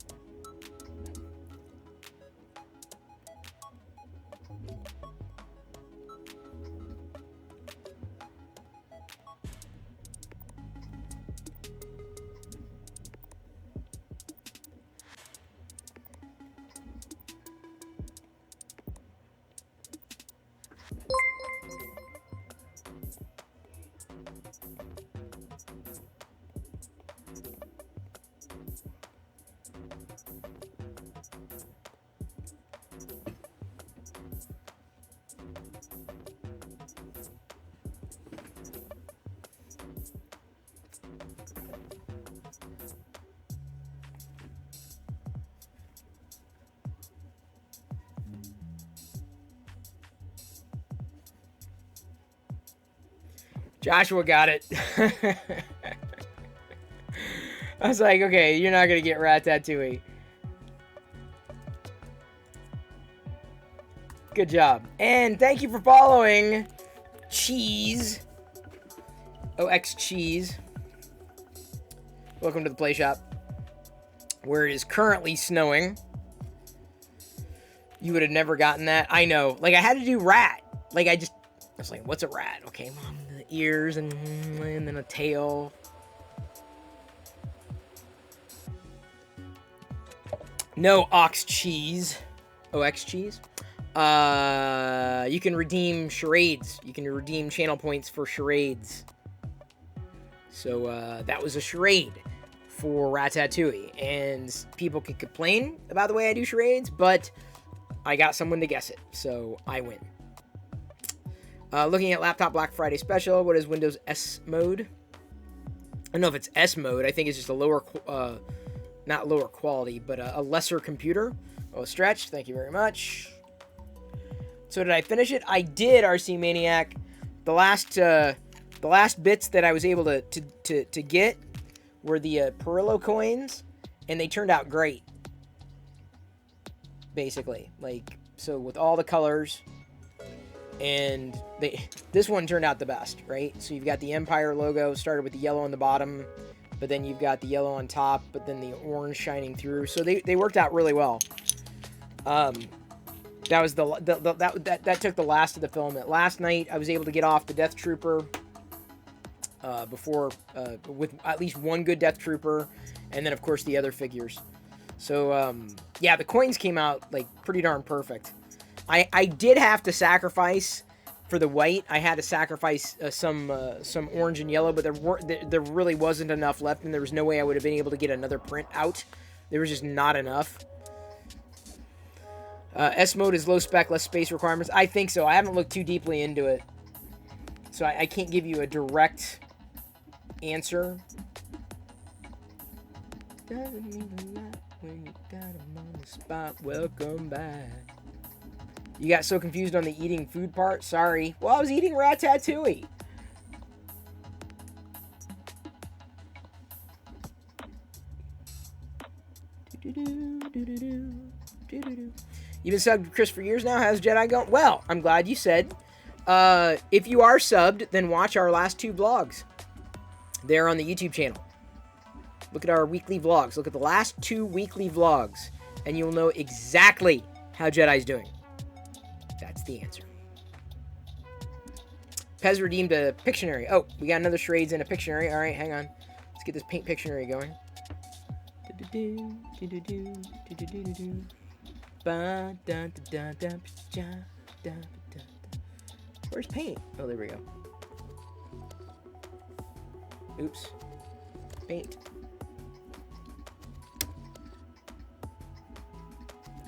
Joshua got it. I was like, okay, you're not gonna get Ratatouille. Good job. And thank you for following Cheese. OX Cheese. Welcome to the Play Shop, where it is currently snowing. You would have never gotten that. I know. Like, I had to do rat. Like, I was like, what's a rat? Okay, mom, the ears and then a tail. No ox cheese. OX cheese. You can redeem charades. You can redeem channel points for charades. So, that was a charade for Ratatouille. And people can complain about the way I do charades, but I got someone to guess it, so I win. Looking at laptop Black Friday special, what is Windows S mode? I don't know if it's S mode. I think it's just a lower, not lower quality, but a lesser computer. Oh, Stretch, thank you very much. So did I finish it? I did, RC Maniac. The last bits that I was able to get were the Perillo Coins, and they turned out great. Basically, like, so with all the colors, and this one turned out the best, right? So you've got the Empire logo, started with the yellow on the bottom, but then you've got the yellow on top, but then the orange shining through. So they worked out really well. That was that took the last of the filament. Last night I was able to get off the Death Trooper before with at least one good Death Trooper, and then of course the other figures. So yeah, the coins came out like pretty darn perfect. I did have to sacrifice for the white. I had to sacrifice some orange and yellow, but there really wasn't enough left, and there was no way I would have been able to get another print out. There was just not enough. S mode is low spec, less space requirements. I think so. I haven't looked too deeply into it, so I can't give you a direct answer. Doesn't mean a lot when you got him on the spot. Welcome back. You got so confused on the eating food part? Sorry. Well, I was eating Ratatouille. You've been subbed to Chris for years now. How's Jedi going? Well, I'm glad you said. If you are subbed, then watch our last two vlogs. They're on the YouTube channel. Look at our weekly vlogs. Look at the last two weekly vlogs, and you'll know exactly how Jedi's doing. That's the answer. Pez redeemed a Pictionary. Oh, we got another charades in a Pictionary. All right, hang on. Let's get this paint Pictionary going. Where's paint? Oh, there we go. Oops. Paint.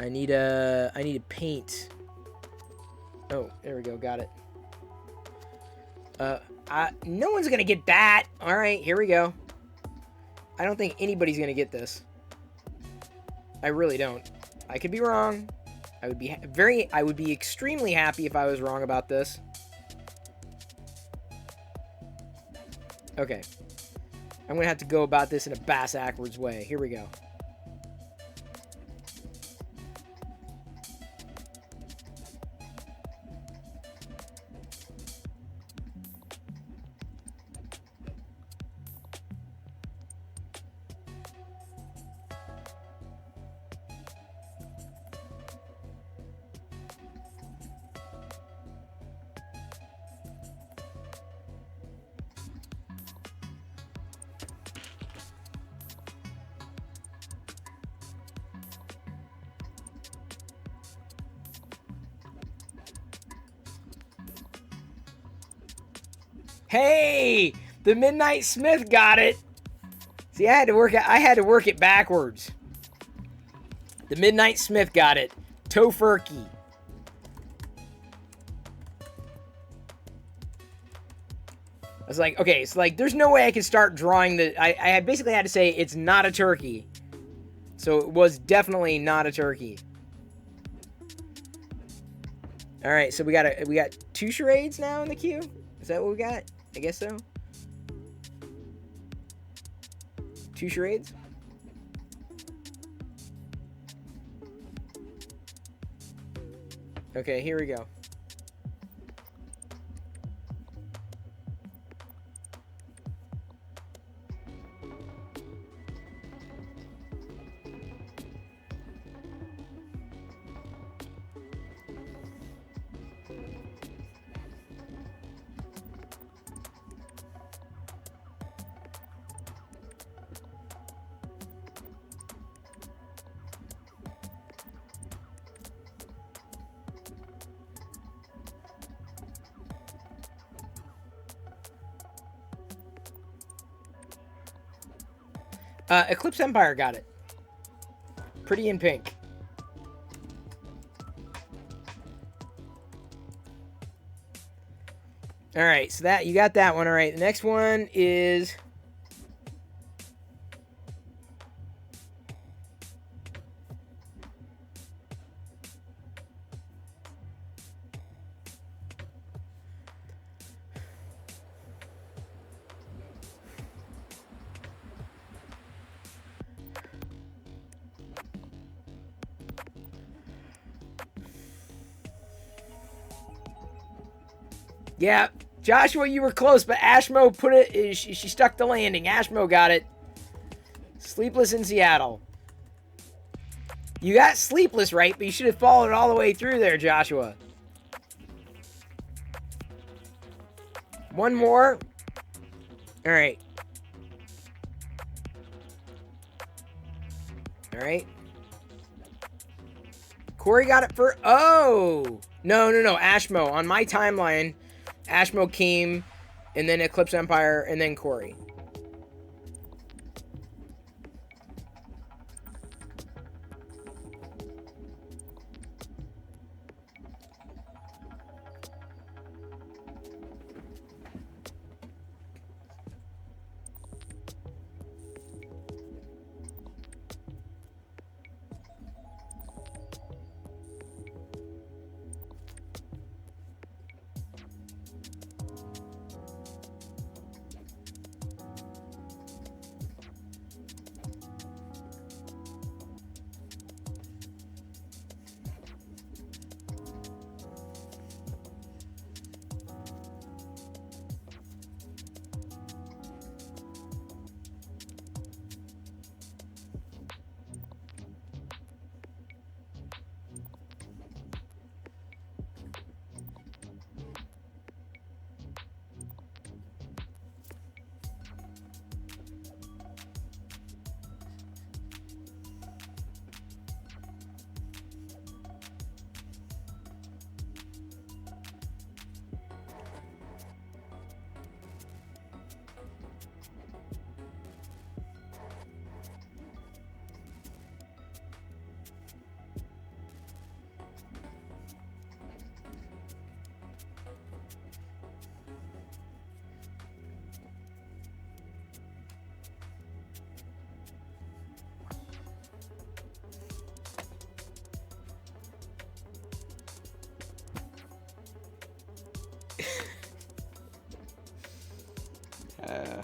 I need a paint. Oh, there we go. Got it. No one's gonna get that. All right, here we go. I don't think anybody's gonna get this. I really don't. I could be wrong. I would be extremely happy if I was wrong about this. Okay. I'm gonna have to go about this in a bass-ackwards way. Here we go. Hey, the Midnight Smith got it. See, I had to work it backwards. The Midnight Smith got it. Tofurkey. I was like, okay, it's like there's no way I can start drawing the. I basically had to say it's not a turkey. So it was definitely not a turkey. All right, so we got 2 charades now in the queue. Is that what we got? I guess so. 2 charades. Okay, here we go. Eclipse Empire got it. Pretty in pink. All right, so that you got that one. All right, the next one is yeah, Joshua, you were close, but Ashmo put it. She stuck the landing. Ashmo got it. Sleepless in Seattle. You got Sleepless right, but you should have followed it all the way through there, Joshua. One more. All right. All right. Corey got it for... Oh! No. Ashmo. On my timeline, Ashmo came, and then Eclipse Empire, and then Corey.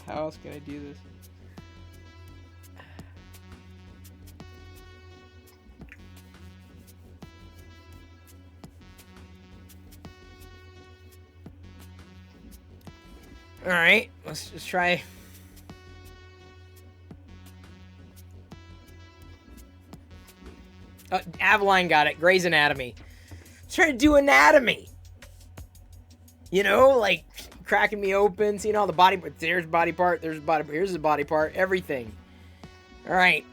How else can I do this? All right, let's just try. Aveline got it. Grey's Anatomy. Let's try to do anatomy. You know, like cracking me open, seeing all the body parts. There's body part. There's body. Here's the body part. Everything. All right.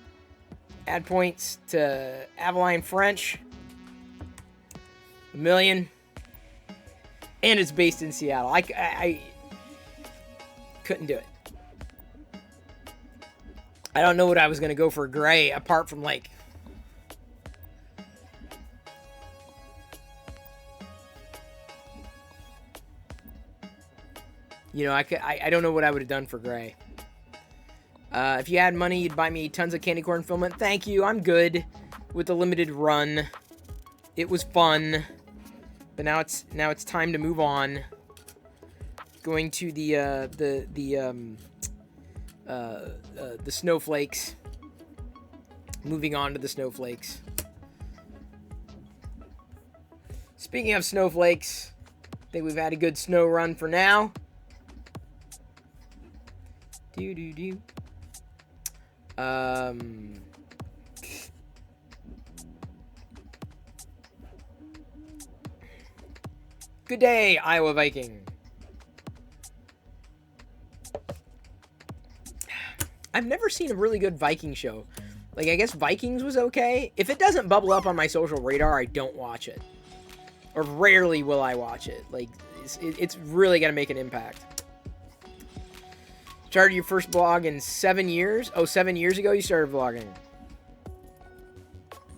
Add points to Aveline French. 1,000,000. And it's based in Seattle. I couldn't do it. I don't know what I was going to go for Grey, apart from, like... You know, I don't know what I would have done for Grey. If you had money, you'd buy me tons of candy corn filament. Thank you, I'm good with the limited run. It was fun. But now it's time to move on. Going to the snowflakes. Moving on to the snowflakes. Speaking of snowflakes, I think we've had a good snow run for now. Good day, Iowa Viking. I've never seen a really good Viking show. Like, I guess Vikings was okay. If it doesn't bubble up on my social radar, I don't watch it. Or rarely will I watch it. Like, it's really got to make an impact. Started your first blog in 7 years? Oh, 7 years ago you started vlogging.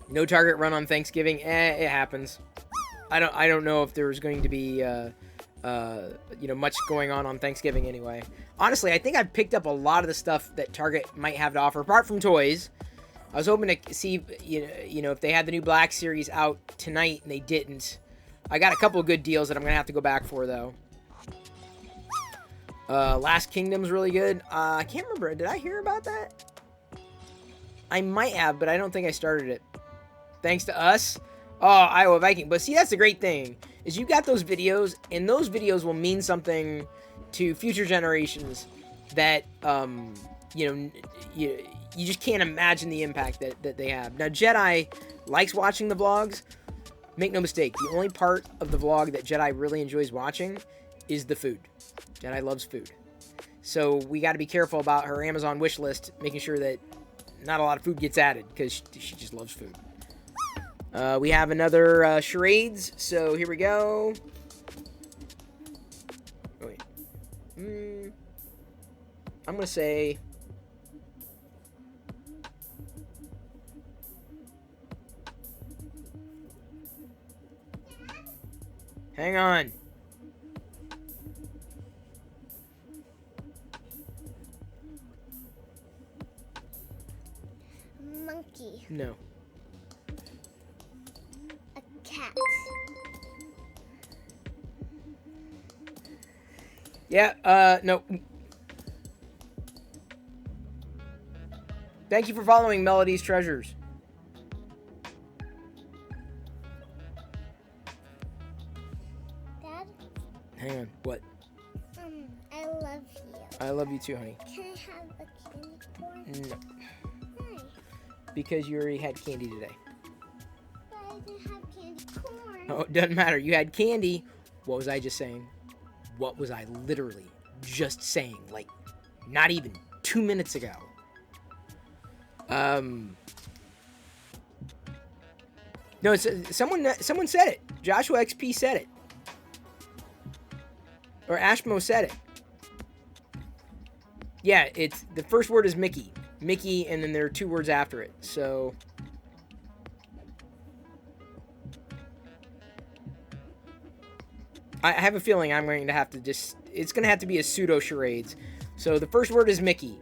No target run on Thanksgiving? It happens. I don't know if there's going to be, you know, much going on Thanksgiving anyway. Honestly, I think I've picked up a lot of the stuff that Target might have to offer, apart from toys. I was hoping to see, you know, if they had the new Black Series out tonight, and they didn't. I got a couple of good deals that I'm going to have to go back for, though. Last Kingdom's really good. I can't remember. Did I hear about that? I might have, but I don't think I started it. Thanks to us. Oh, Iowa Viking. But see, that's the great thing, is you got those videos, and those videos will mean something to future generations that, you know, you just can't imagine the impact that they have. Now, Jedi likes watching the vlogs. Make no mistake, the only part of the vlog that Jedi really enjoys watching is the food. Jedi loves food. So we got to be careful about her Amazon wish list, making sure that not a lot of food gets added, because she just loves food. We have another charades, so here we go. Wait. I'm going to say... Hang on. Monkey. No. A cat. Yeah, no. Thank you for following Melody's Treasures. Dad? Hang on, what? I love you. I love you too, honey. Can I have a candy corn? No. Why? Because you already had candy today. But I didn't have candy corn. Oh, it doesn't matter. You had candy. What was I just saying? What was I literally just saying? Like, not even 2 minutes ago. No, it's, someone said it. Joshua XP said it. Or Ashmo said it. Yeah, it's the first word is Mickey. Mickey, and then there are 2 words after it. So I have a feeling I'm going to have to just... It's going to have to be a pseudo charades. So the first word is Mickey.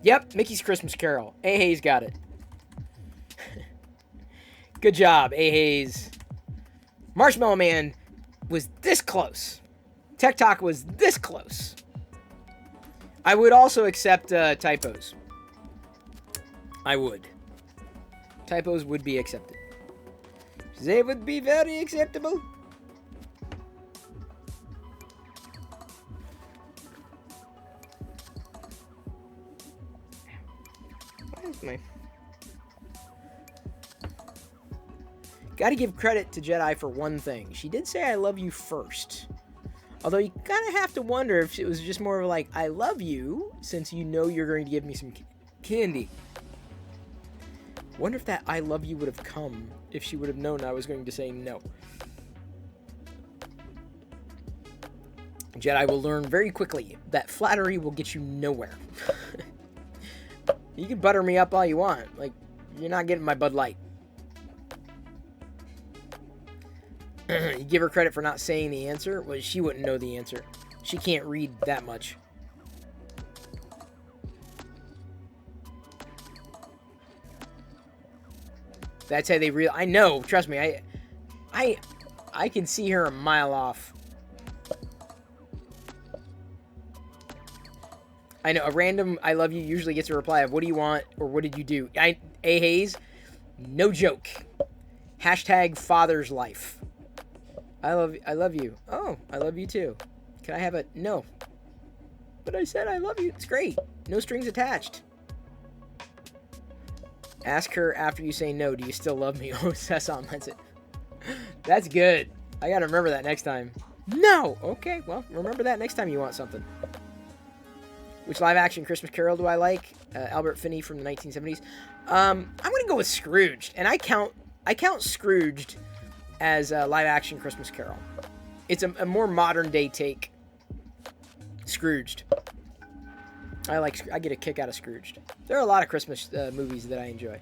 Yep, Mickey's Christmas Carol. A. Hayes got it. Good job, A. Hayes. Marshmallow Man was this close. Tech Talk was this close. I would also accept typos. I would. Typos would be accepted. They would be very acceptable. What is my... Gotta give credit to Jedi for one thing. She did say I love you first. Although you kind of have to wonder if it was just more of like, I love you, since you know you're going to give me some candy. Wonder if that I love you would have come if she would have known I was going to say no. Jedi will learn very quickly that flattery will get you nowhere. You can butter me up all you want. Like, you're not getting my Bud Light. You give her credit for not saying the answer? Well, she wouldn't know the answer. She can't read that much. That's how they real. I know. Trust me. I can see her a mile off. I know. A random "I love you" usually gets a reply of "What do you want?" or "What did you do?" A. Hayes, no joke. Hashtag father's life. I love you. Oh, I love you too. Can I have a... No. But I said I love you. It's great. No strings attached. Ask her after you say no, do you still love me? Oh, Sesam, that's it. That's good. I gotta remember that next time. No! Okay, well, remember that next time you want something. Which live-action Christmas Carol do I like? Albert Finney from the 1970s. I'm gonna go with Scrooged. And I count Scrooged as a live-action Christmas Carol. It's a more modern-day take. Scrooged. I get a kick out of Scrooged. There are a lot of Christmas movies that I enjoy.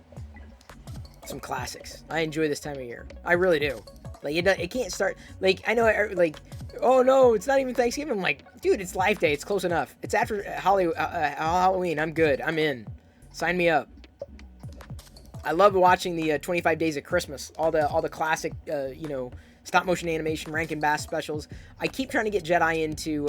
Some classics. I enjoy this time of year. I really do. Like, it can't start... Like, I know, like, oh no, it's not even Thanksgiving. I'm like, dude, it's Life Day. It's close enough. It's after Halloween. I'm good. I'm in. Sign me up. I love watching the 25 Days of Christmas. All the classic, stop motion animation, Rankin Bass specials. I keep trying to get Jedi into,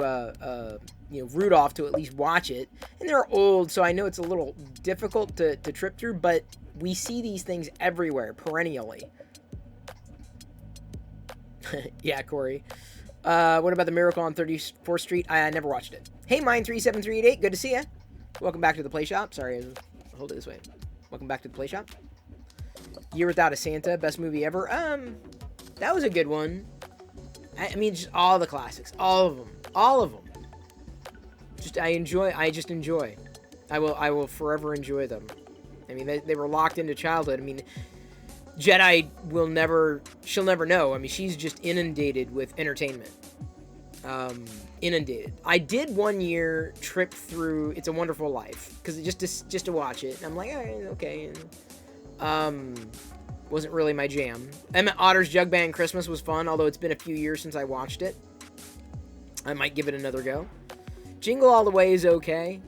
Rudolph to at least watch it. And they're old, so I know it's a little difficult to trip through, but we see these things everywhere, perennially. Yeah, Corey. What about the Miracle on 34th Street? I never watched it. Hey, Mine37388, good to see ya. Welcome back to the Play Shop. Sorry, hold it this way. Welcome back to the Play Shop. Year Without a Santa, best movie ever. That was a good one. I mean, just all the classics, all of them. I just enjoy. I will forever enjoy them. I mean, they were locked into childhood. I mean, Jedi she'll never know. I mean, she's just inundated with entertainment. Inundated. I did one year trip through It's a Wonderful Life because just to watch it. And I'm like, all right, okay. And, wasn't really my jam. Emmett Otter's Jug Band Christmas was fun, although it's been a few years since I watched it. I might give it another go. Jingle All the Way is okay.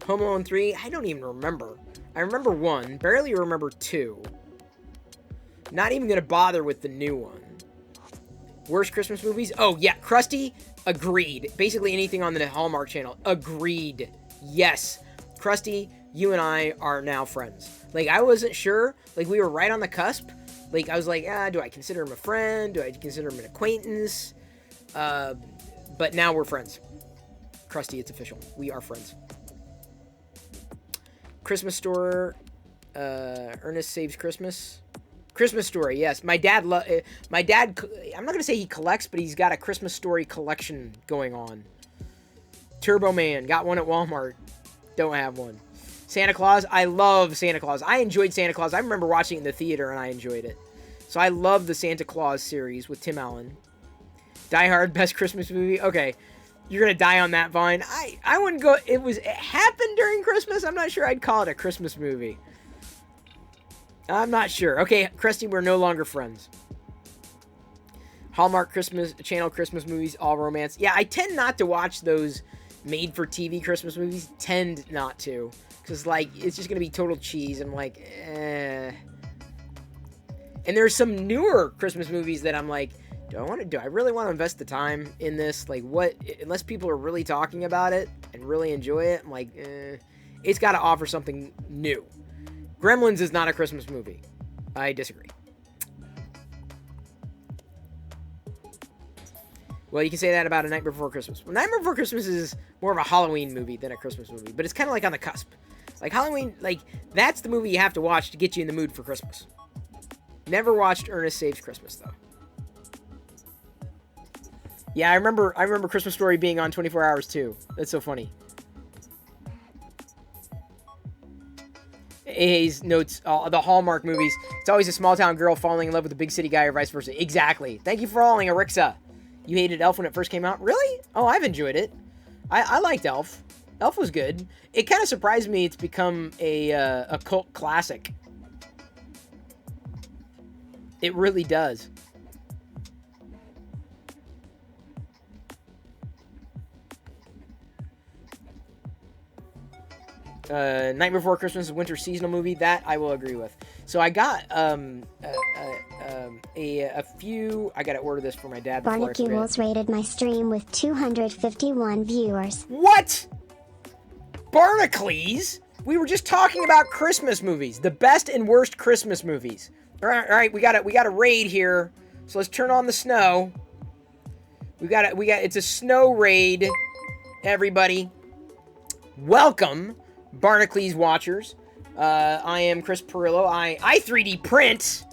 Home Alone 3, I don't even remember. I remember 1, barely remember 2. Not even gonna bother with the new one. Worst Christmas movies? Oh, yeah, Krusty, agreed. Basically anything on the Hallmark Channel, agreed. Yes, Krusty, you and I are now friends. Like, I wasn't sure. Like, we were right on the cusp. Like, I was like, do I consider him a friend? Do I consider him an acquaintance? But now we're friends. Krusty, it's official. We are friends. Christmas Store. Ernest Saves Christmas. Christmas Story, yes. My dad, I'm not going to say he collects, but he's got a Christmas Story collection going on. Turbo Man, got one at Walmart. Don't have one. Santa Claus, I love Santa Claus. I enjoyed Santa Claus. I remember watching it in the theater, and I enjoyed it. So I love the Santa Claus series with Tim Allen. Die Hard, best Christmas movie. Okay, you're going to die on that vine. I wouldn't go... It happened during Christmas. I'm not sure I'd call it a Christmas movie. I'm not sure. Okay, Krusty, we're no longer friends. Hallmark Christmas Channel Christmas movies, all romance. Yeah, I tend not to watch those made-for-TV Christmas movies tend not to. Because, like, it's just going to be total cheese. I'm like, eh. And there's some newer Christmas movies that I'm like, do I really want to invest the time in this? Like, what? Unless people are really talking about it and really enjoy it, I'm like, eh. It's got to offer something new. Gremlins is not a Christmas movie. I disagree. Well, you can say that about A Nightmare Before Christmas. Well, Nightmare Before Christmas is more of a Halloween movie than a Christmas movie, but it's kind of like on the cusp. Like Halloween, like that's the movie you have to watch to get you in the mood for Christmas. Never watched Ernest Saves Christmas though. Yeah, I remember Christmas Story being on 24 Hours too. That's so funny. Hayes notes the Hallmark movies. It's always a small town girl falling in love with a big city guy or vice versa. Exactly. Thank you for following, Arixa. You hated Elf when it first came out? Really? Oh, I've enjoyed it. I liked Elf. Elf was good. It kind of surprised me it's become a cult classic. It really does. Night Before Christmas is a winter seasonal movie. That I will agree with. So I got a few. I got to order this for my dad. Barnacules rated my stream with 251 viewers. What? Barnacles? We were just talking about Christmas movies, the best and worst Christmas movies. All right. We got a raid here. So let's turn on the snow. It's a snow raid. Everybody, welcome. Barnacles watchers. I am Chris Perillo. I 3D print.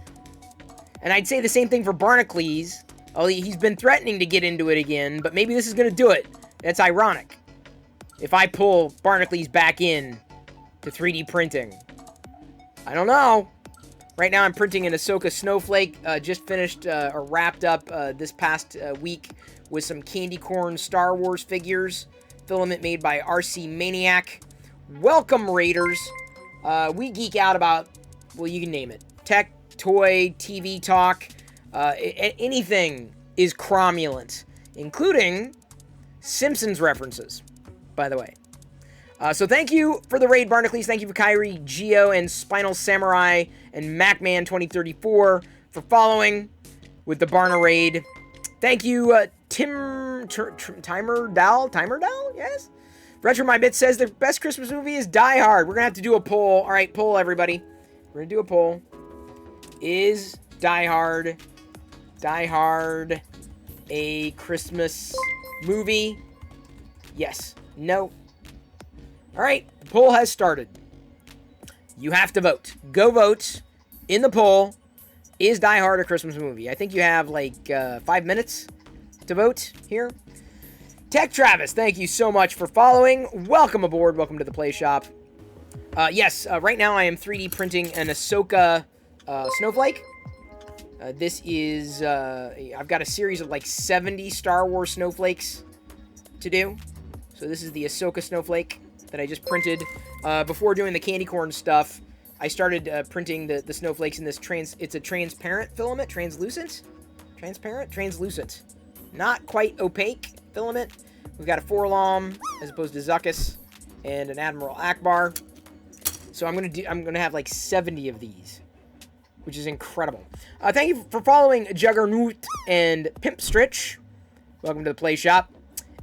And I'd say the same thing for Barnacles. Oh, he's been threatening to get into it again, but maybe this is going to do it. That's ironic. If I pull Barnacles back in to 3D printing. I don't know. Right now I'm printing an Ahsoka Snowflake. Just finished or wrapped up this past week with some candy corn Star Wars figures. Filament made by RC Maniac. Welcome, Raiders. We geek out about, well, you can name it. Tech, toy, TV talk. Anything is cromulent, including Simpsons references, by the way. So thank you for the raid, Barnacles. Thank you for Kyrie, Geo, and Spinal Samurai, and MacMan2034 for following with the Barna raid. Thank you, Timer Dal, yes? Retro My Bit says the best Christmas movie is Die Hard. We're going to have to do a poll. All right, poll, everybody. We're going to do a poll. Is Die Hard a Christmas movie? Yes. No. All right, the poll has started. You have to vote. Go vote in the poll. Is Die Hard a Christmas movie? I think you have like 5 minutes to vote here. Tech Travis, thank you so much for following. Welcome aboard. Welcome to the Play Shop. Yes, right now I am 3D printing an Ahsoka Snowflake. This is, I've got a series of like 70 Star Wars snowflakes to do. So this is the Ahsoka Snowflake that I just printed. Before doing the candy corn stuff, I started printing the snowflakes in this it's a transparent filament, translucent, not quite opaque filament. We've got a Forlom as opposed to Zuckus and an Admiral Akbar. So I'm gonna have like 70 of these, which is incredible. Thank you for following Juggernaut and Pimp Stritch. Welcome to the Play Shop.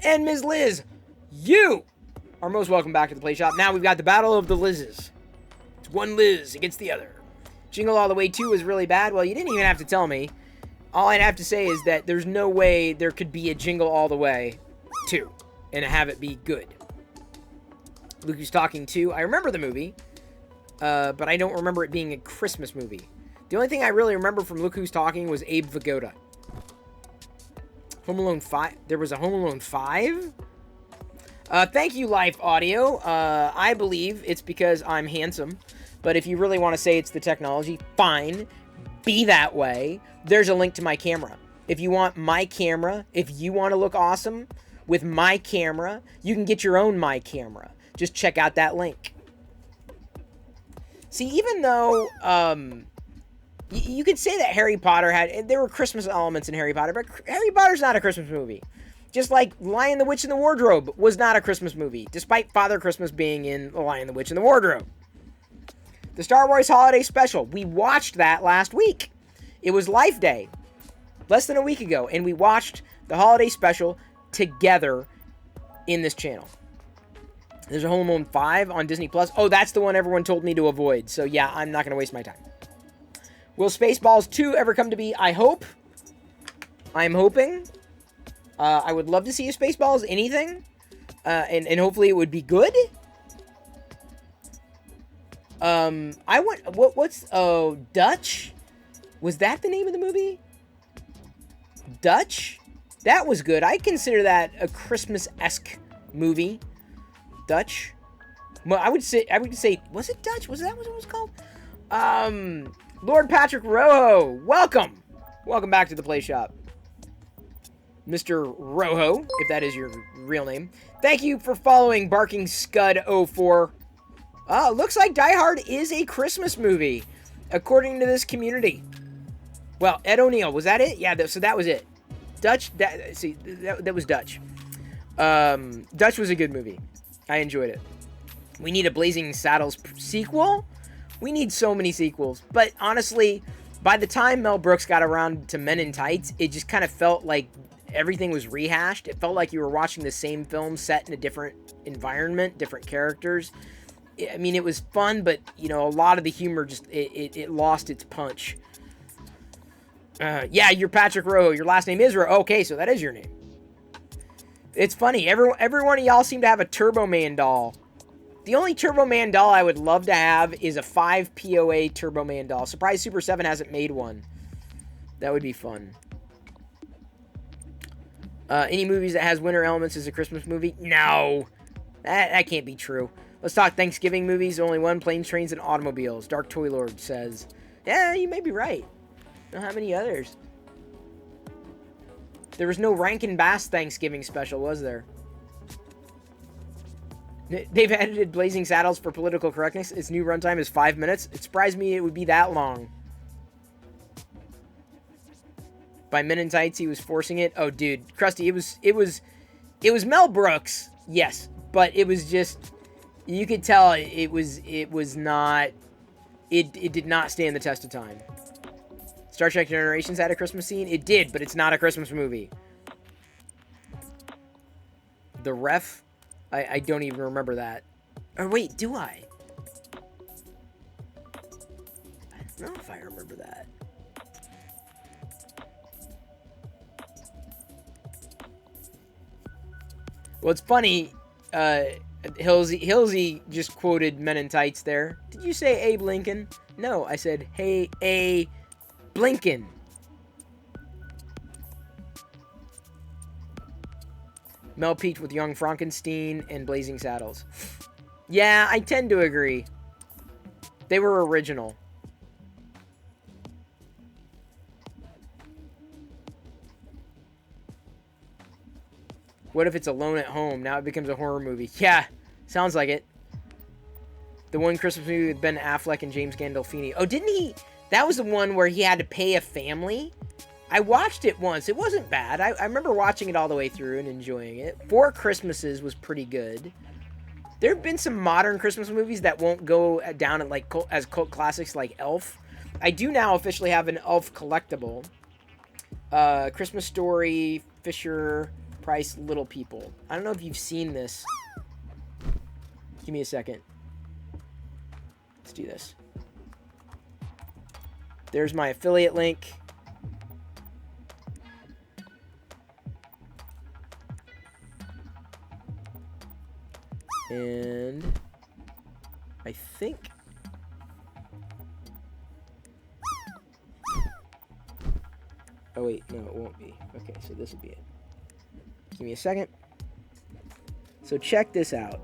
And Ms. Liz, you are most welcome back to the Play Shop. Now we've got the Battle of the Lizzes. It's one Liz against the other. Jingle All the Way 2 is really bad. Well, you didn't even have to tell me. All I'd have to say is that there's no way there could be a Jingle All the Way 2 and have it be good. Luke Who's Talking 2. I remember the movie, but I don't remember it being a Christmas movie. The only thing I really remember from Look Who's Talking was Abe Vigoda. Home Alone 5. There was a Home Alone 5? Thank you, Life Audio. I believe it's because I'm handsome. But if you really want to say it's the technology, fine. Be that way. There's a link to my camera. If you want my camera, if you want to look awesome with my camera, you can get your own my camera. Just check out that link. See, even though you could say that Harry Potter there were Christmas elements in Harry Potter, but Harry Potter's not a Christmas movie. Just like Lion, the Witch, and the Wardrobe was not a Christmas movie, despite Father Christmas being in The Lion, the Witch, and the Wardrobe. The Star Wars Holiday Special, we watched that last week. It was Life Day, less than a week ago, and we watched the Holiday Special together in this channel. There's a Home Alone 5 on Disney+. Oh, that's the one everyone told me to avoid, so yeah, I'm not going to waste my time. Will Spaceballs 2 ever come to be? I hope. I'm hoping. I would love to see a Spaceballs anything. And hopefully it would be good. Oh, Dutch? Was that the name of the movie? Dutch? That was good. I consider that a Christmas-esque movie. Dutch? Well, I would say, was it Dutch? Was that what it was called? Lord Patrick Rojo, welcome. Welcome back to the Play Shop. Mr. Rojo, if that is your real name. Thank you for following Barking Scud 04. Looks like Die Hard is a Christmas movie, according to this community. Well, Ed O'Neill, was that it? Yeah, so that was it. Dutch, that was Dutch. Dutch was a good movie. I enjoyed it. We need a Blazing Saddles sequel? We need so many sequels. But honestly, by the time Mel Brooks got around to Men in Tights, it just kind of felt like everything was rehashed. It felt like you were watching the same film set in a different environment, different characters. I mean, it was fun, but, you know, a lot of the humor just, it lost its punch. Yeah, you're Patrick Rojo. Your last name is Rojo. Okay, so that is your name. It's funny. Every one of y'all seem to have a Turbo Man doll. The only Turbo Man doll I would love to have is a 5 POA Turbo Man doll. Surprised Super 7 hasn't made one. That would be fun. Any movies that has winter elements is a Christmas movie? No. That can't be true. Let's talk Thanksgiving movies. Only one, Planes, Trains, and Automobiles. Dark Toy Lord says. Yeah, you may be right. Don't have any others. There was no Rankin Bass Thanksgiving special, was there? They've edited Blazing Saddles for political correctness. Its new runtime is 5 minutes. It surprised me it would be that long. By Men in Tights, he was forcing it. Oh, dude, Krusty, it was Mel Brooks, yes, but it was just, you could tell it was not, it did not stand the test of time. Star Trek Generations had a Christmas scene. It did, but it's not a Christmas movie. The Ref, I don't even remember that. Or wait, do I? I don't know if I remember that. Well, it's funny, Hilsey just quoted Men in Tights there. Did you say Abe Lincoln? No, I said, hey, A. Blinken. Mel peaked with Young Frankenstein and Blazing Saddles. Yeah, I tend to agree. They were original. What if it's Alone at Home? Now it becomes a horror movie. Yeah, sounds like it. The one Christmas movie with Ben Affleck and James Gandolfini. Oh, didn't he? That was the one where he had to pay a family. I watched it once. It wasn't bad. I remember watching it all the way through and enjoying it. Four Christmases was pretty good. There have been some modern Christmas movies that won't go down as cult classics like Elf. I do now officially have an Elf collectible. Christmas Story, Fisher Price, Little People. I don't know if you've seen this. Give me a second. Let's do this. There's my affiliate link. And I think oh wait, no, it won't be. Okay, so this will be it. Give me a second. So check this out.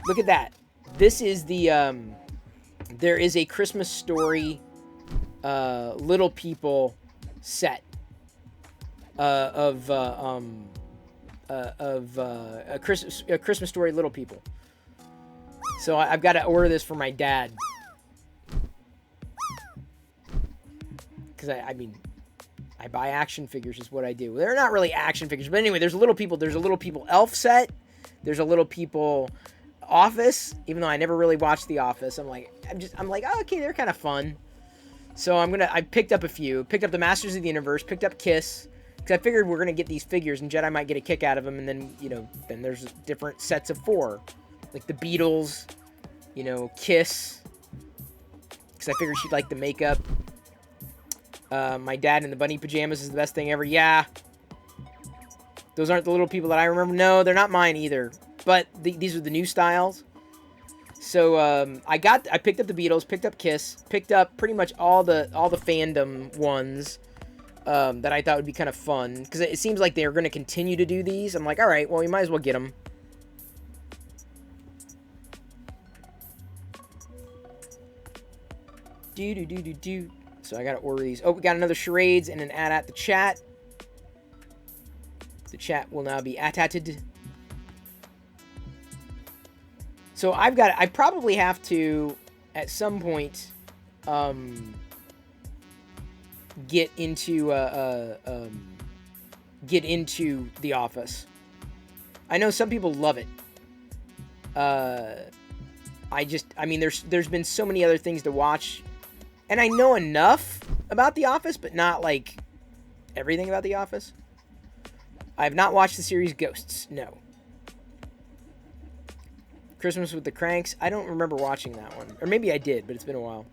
Look at that. This is the there is a Christmas Story Little People set of a Christmas Story Little People. So I've got to order this for my dad. Because I mean, I buy action figures is what I do. They're not really action figures, but anyway, there's a Little People Elf set. There's a Little People Office, even though I never really watched The Office. I'm like, oh, okay, they're kind of fun. So I picked up a few. Picked up the Masters of the Universe, picked up Kiss, because I figured we're going to get these figures and Jedi might get a kick out of them, and then, then there's different sets of 4. Like the Beatles, Kiss, because I figured she'd like the makeup. My dad in the bunny pajamas is the best thing ever. Yeah. Those aren't the Little People that I remember. No, they're not mine either. But these are the new styles. So I picked up the Beatles, picked up Kiss, picked up pretty much all the fandom ones that I thought would be kind of fun, because it seems like they're going to continue to do these. I'm like, all right, well, we might as well get them. So I got to order these. Oh, we got another charades and an ad at the chat. The chat will now be attated. So I probably have to, at some point, get into The Office. I know some people love it. There's been so many other things to watch, and I know enough about The Office, but not like everything about The Office. I have not watched the series Ghosts. No. Christmas with the Cranks. I don't remember watching that one. Or maybe I did, but it's been a while.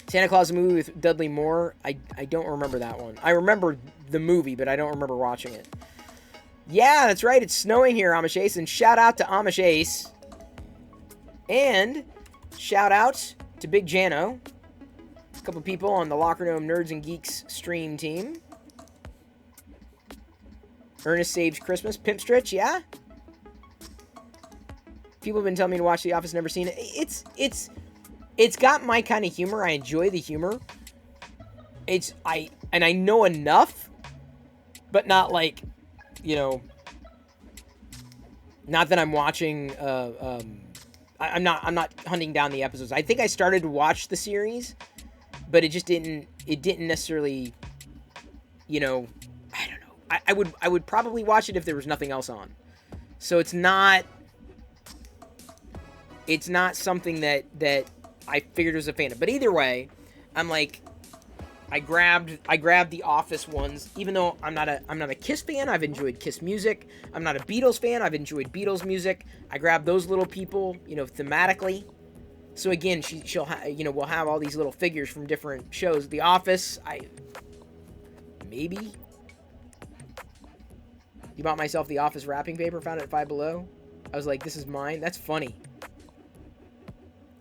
Santa Claus, the movie with Dudley Moore. I don't remember that one. I remember the movie, but I don't remember watching it. Yeah, that's right. It's snowing here, Amish Ace. And shout out to Amish Ace. And shout out to Big Jano. A couple people on the Locker Room Nerds and Geeks stream team. Ernest Saves Christmas. Pimp Stretch, yeah? People have been telling me to watch The Office, never seen it. It's got my kind of humor. I enjoy the humor. I know enough, but not like, not that I'm watching. I'm not hunting down the episodes. I think I started to watch the series, but it just didn't. It didn't necessarily, I don't know. I would probably watch it if there was nothing else on. So it's not something that I figured was a fan of. But either way, I'm like, I grabbed the Office ones, even though I'm not a Kiss fan. I've enjoyed Kiss music. I'm not a Beatles fan. I've enjoyed Beatles music. I grabbed those Little People, thematically. So again, we'll have all these little figures from different shows. The Office, maybe. You bought myself the Office wrapping paper, found it at Five Below. I was like, this is mine. That's funny.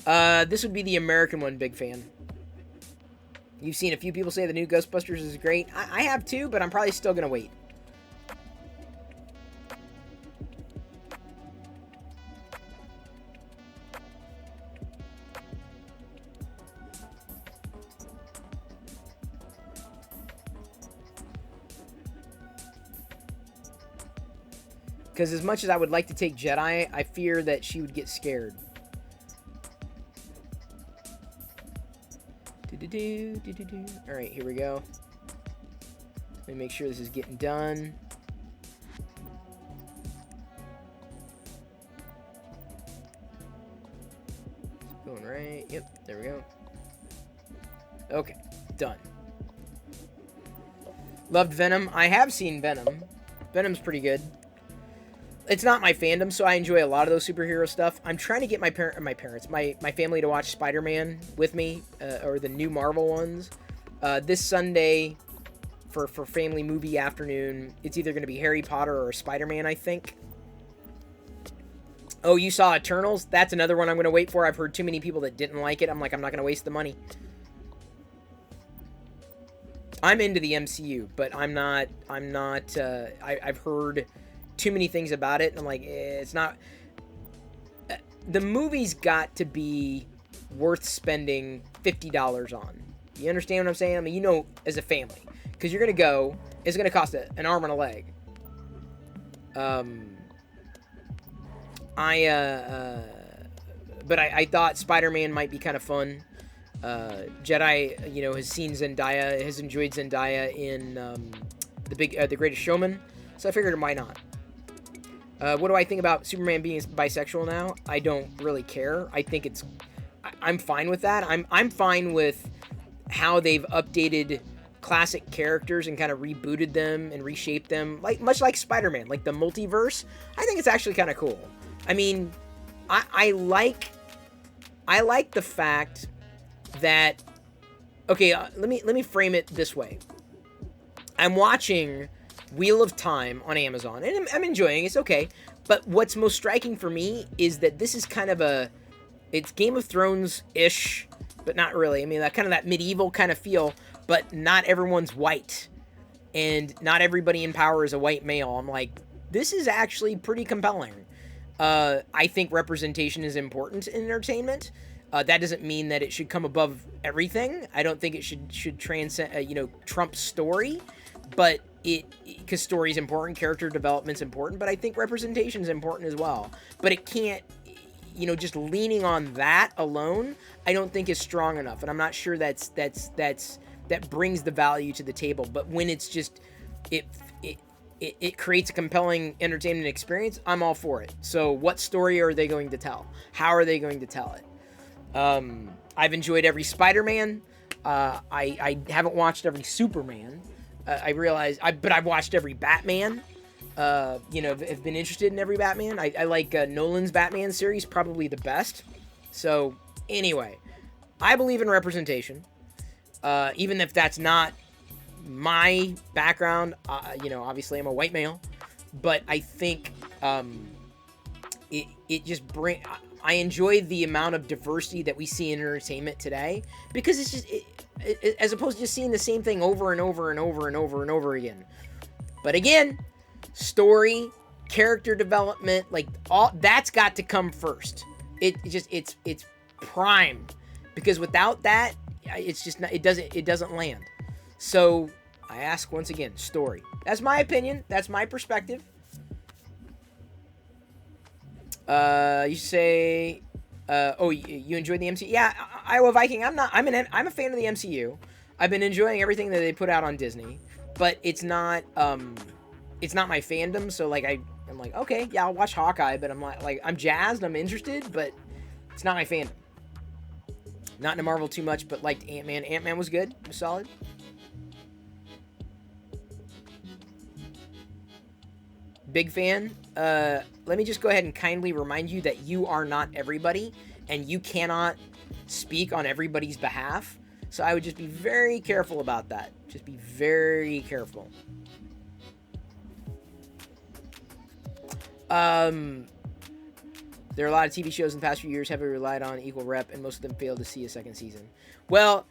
This would be the American one, big fan. You've seen a few people say the new Ghostbusters is great. I have too, but I'm probably still gonna wait. Because as much as I would like to take Jedi, I fear that she would get scared. Alright, here we go. Let me make sure this is getting done. Going right. Yep, there we go. Okay, done. Loved Venom. I have seen Venom. Venom's pretty good. It's not my fandom, so I enjoy a lot of those superhero stuff. I'm trying to get my family to watch Spider-Man with me, or the new Marvel ones. This Sunday, for family movie afternoon, it's either going to be Harry Potter or Spider-Man, I think. Oh, you saw Eternals? That's another one I'm going to wait for. I've heard too many people that didn't like it. I'm like, I'm not going to waste the money. I'm into the MCU, but I'm not, I've heard too many things about it, and I'm like, it's not. The movie's got to be worth spending $50 on. You understand what I'm saying? I mean, as a family, because you're gonna go, it's gonna cost an arm and a leg. But I thought Spider-Man might be kind of fun. Jedi, has seen Zendaya, has enjoyed Zendaya in the Greatest Showman, so I figured why not. What do I think about Superman being bisexual now? I don't really care. I think I'm fine with that. I'm fine with how they've updated classic characters and kind of rebooted them and reshaped them, much like Spider-Man, like the multiverse. I think it's actually kind of cool. I mean, I like the fact that, okay, let me frame it this way. I'm watching Wheel of Time on Amazon, and I'm enjoying it. It's okay. But what's most striking for me is that this is kind of it's Game of Thrones-ish, but not really. I mean, that medieval kind of feel, but not everyone's white, and not everybody in power is a white male. I'm like, this is actually pretty compelling. I think representation is important in entertainment. That doesn't mean that it should come above everything. I don't think it should transcend, trump story, but because story is important, character development's important, but I think representation is important as well. But it can't, just leaning on that alone, I don't think is strong enough, and I'm not sure that brings the value to the table. But when it's just it creates a compelling entertainment experience, I'm all for it. So what story are they going to tell? How are they going to tell it? I've enjoyed every Spider-Man. I haven't watched every Superman. I realize, but I've watched every Batman. Have been interested in every Batman. I like Nolan's Batman series, probably the best. So anyway, I believe in representation, even if that's not my background. Obviously I'm a white male, but I think it just I enjoy the amount of diversity that we see in entertainment today, because it's just as opposed to just seeing the same thing over and over and over and over and over again. But again, story, character development, all that's got to come first. It's prime, because without that, it's just not, it doesn't land. So I ask once again, story. That's my opinion. That's my perspective. You say, you enjoyed the MCU? Yeah, Iowa Viking. I'm a fan of the MCU. I've been enjoying everything that they put out on Disney, but it's not my fandom. So I'm like, okay, yeah, I'll watch Hawkeye, but I'm I'm jazzed, I'm interested, but it's not my fandom. Not into Marvel too much, but liked Ant-Man. Ant-Man was good. It was solid. Big fan. Let me just go ahead and kindly remind you that you are not everybody, and you cannot speak on everybody's behalf. So I would just be very careful about that. Just be very careful. There are a lot of TV shows in the past few years heavily relied on equal rep, and most of them failed to see a second season. Well,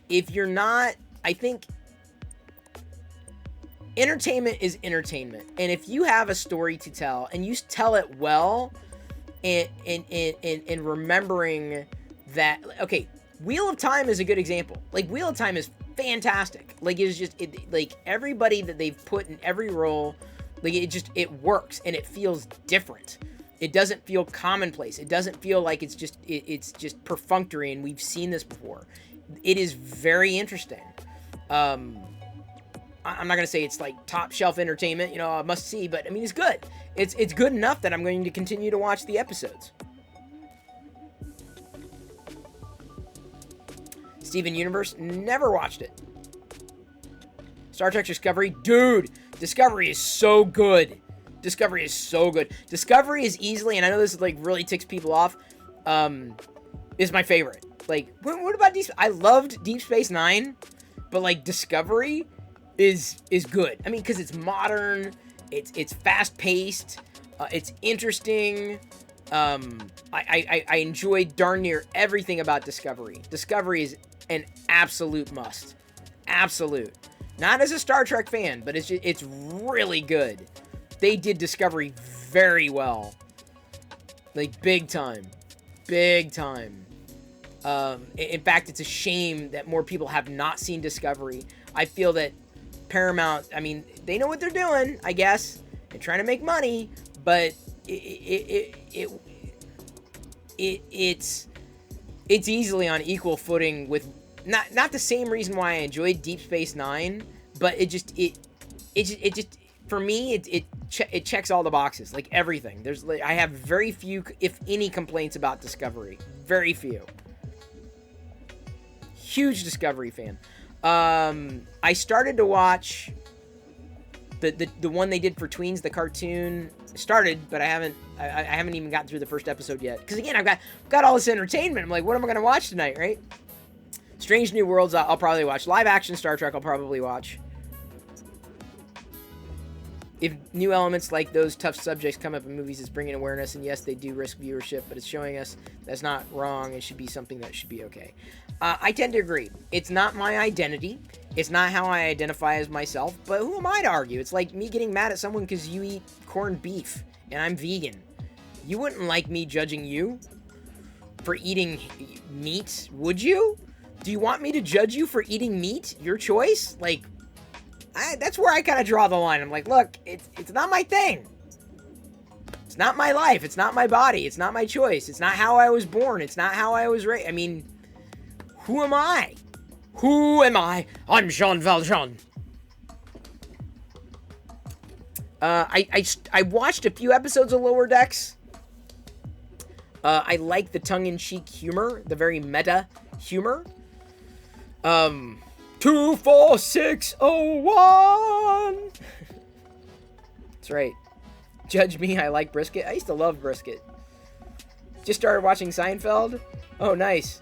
if you're not, I think entertainment is entertainment, and if you have a story to tell and you tell it well, and remembering that, okay, Wheel of Time is a good example. Wheel of Time is fantastic. It's just everybody that they've put in every role, it works, and it feels different. It doesn't feel commonplace. It doesn't feel like it's just perfunctory, and we've seen this before. It is very interesting. I'm not going to say it's top shelf entertainment, a must see, but I mean, it's good. It's good enough that I'm going to continue to watch the episodes. Steven Universe, never watched it. Star Trek Discovery, dude, Discovery is so good. Discovery is so good. Discovery is easily, and I know this really ticks people off, is my favorite. What about Deep Space? I loved Deep Space Nine, but Discovery is good. I mean, because it's modern, it's fast paced, it's interesting. I enjoyed darn near everything about Discovery. Discovery is an absolute must. Absolute. Not as a Star Trek fan, but it's really good. They did Discovery very well. Big time. Big time. In fact, it's a shame that more people have not seen Discovery. I feel that Paramount, I mean, they know what they're doing, I guess. They're trying to make money, it's it's easily on equal footing with not the same reason why I enjoyed Deep Space Nine, but it just for me it checks all the boxes, like everything. There's like, I have very few, if any, complaints about Discovery. Very few. Huge Discovery fan. I started to watch the one they did for tweens, the cartoon. Started, but I haven't even gotten through the first episode yet. Because again, I've got all this entertainment. I'm like, what am I gonna watch tonight, right? Strange New Worlds, I'll probably watch. Live action Star Trek, I'll probably watch. If new elements like those tough subjects come up in movies, it's bringing awareness, and yes, they do risk viewership, but it's showing us that's not wrong. It should be something that should be okay. I tend to agree. It's not my identity. It's not how I identify as myself, but who am I to argue? It's like me getting mad at someone because you eat corned beef and I'm vegan. You wouldn't like me judging you for eating meat, would you? Do you want me to judge you for eating meat? Your choice? Like, that's where I kind of draw the line. I'm like, look, it's not my thing. It's not my life. It's not my body. It's not my choice. It's not how I was born. It's not how I was raised. I mean, who am I? Who am I? I'm Jean Valjean. I watched a few episodes of Lower Decks. I like the tongue-in-cheek humor, the very meta humor. 24601. That's right. Judge me, I like brisket. I used to love brisket. Just started watching Seinfeld. Oh, nice.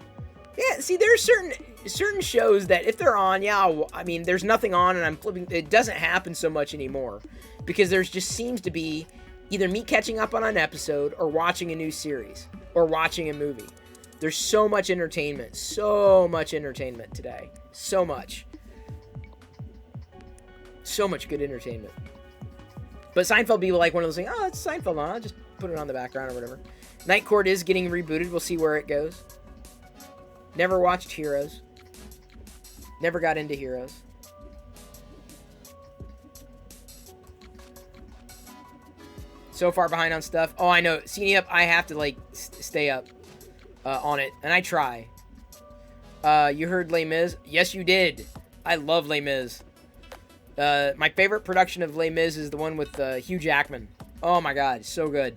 Yeah, see, there's certain shows that if they're on, yeah, I mean, there's nothing on and I'm flipping. It doesn't happen so much anymore because there's just seems to be either me catching up on an episode or watching a new series or watching a movie. There's so much entertainment today. So much good entertainment. But Seinfeld be like one of those things, oh, it's Seinfeld on, I'll just put it on the background or whatever. Night Court is getting rebooted. We'll see where it goes. Never watched Heroes. Never got into Heroes. So far behind on stuff. Oh, I know. Senior up, I have to, like, stay up on it. And I try. You heard Les Mis? Yes, you did. I love Les Mis. My favorite production of Les Mis is the one with Hugh Jackman. Oh, my God. So good.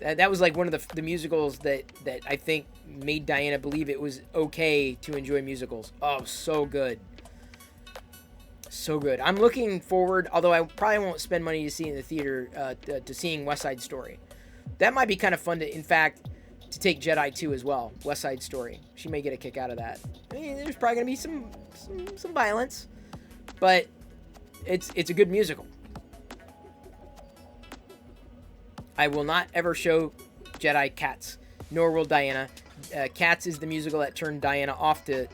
That was, like, one of the musicals that I think made Diana believe it was okay to enjoy musicals. Oh, so good. So good. I'm looking forward, although I probably won't spend money to see in the theater, to seeing West Side Story. That might be kind of fun to, in fact, to take Jedi 2 as well. West Side Story. She may get a kick out of that. I mean, there's probably going to be some violence, but it's a good musical. I will not ever show Jedi Cats, nor will Diana. Cats is the musical that turned Diana off to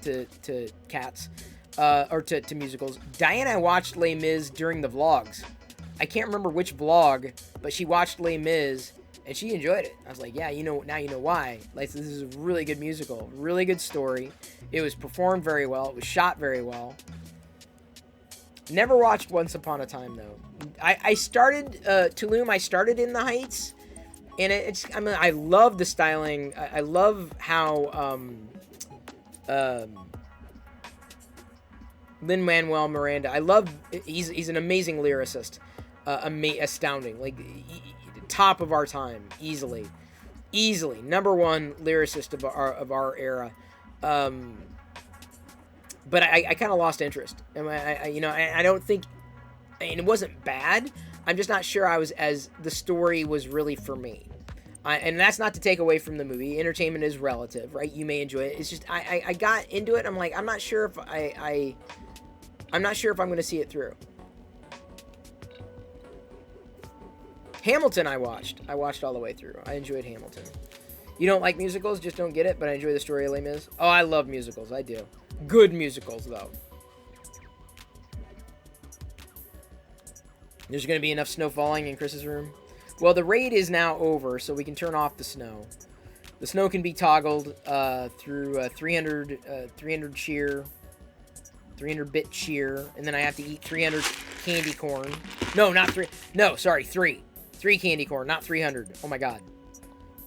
Cats, or to musicals. Diana watched Les Mis during the vlogs. I can't remember which vlog, but she watched Les Mis, and she enjoyed it. I was like, yeah, now you know why. Like, this is a really good musical, really good story. It was performed very well. It was shot very well. Never watched Once Upon a Time, though. I started, Tulum, I started in the Heights, and I love the styling. I love how, Lin-Manuel Miranda, he's an amazing lyricist. Astounding. Like, top of our time, easily. Number one lyricist of our era. But I kind of lost interest. And I don't think, and it wasn't bad. I'm just not sure the story was really for me. And that's not to take away from the movie. Entertainment is relative, right? You may enjoy it. It's just, I got into it. I'm like, I'm not sure if I'm not sure if I'm going to see it through. Hamilton I watched all the way through. I enjoyed Hamilton. You don't like musicals, just don't get it, but I enjoy the story of Les Mis. Oh, I love musicals, I do. Good musicals, though. There's going to be enough snow falling in Chris's room. Well, the raid is now over, so we can turn off the snow. The snow can be toggled through 300 cheer, 300-bit cheer, and then I have to eat 300 candy corn. No, not 3. No, sorry, 3. 3 candy corn, not 300. Oh my god.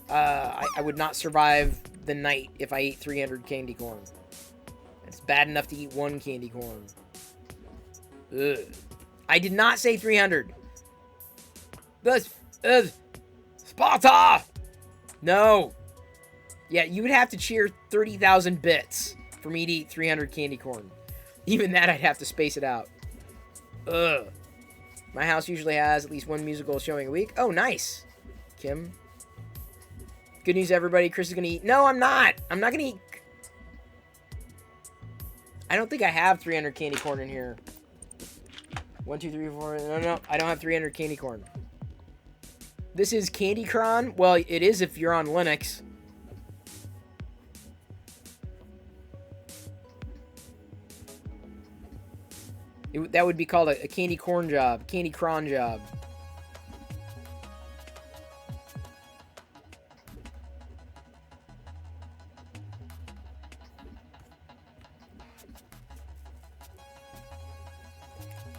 I would not survive the night if I ate 300 candy corn. It's bad enough to eat one candy corn. Ugh. I did not say 300. This is Sparta! No. Yeah, you would have to cheer 30,000 bits for me to eat 300 candy corn. Even that, I'd have to space it out. Ugh. My house usually has at least one musical showing a week. Oh, nice. Kim. Good news, everybody. Chris is going to eat. No, I'm not. I'm not going to eat. I don't think I have 300 candy corn in here. 1, 2, 3, 4. No. I don't have 300 candy corn. This is Candy Cron. Well, it is if you're on Linux. That would be called a candy corn job. Candy cron job.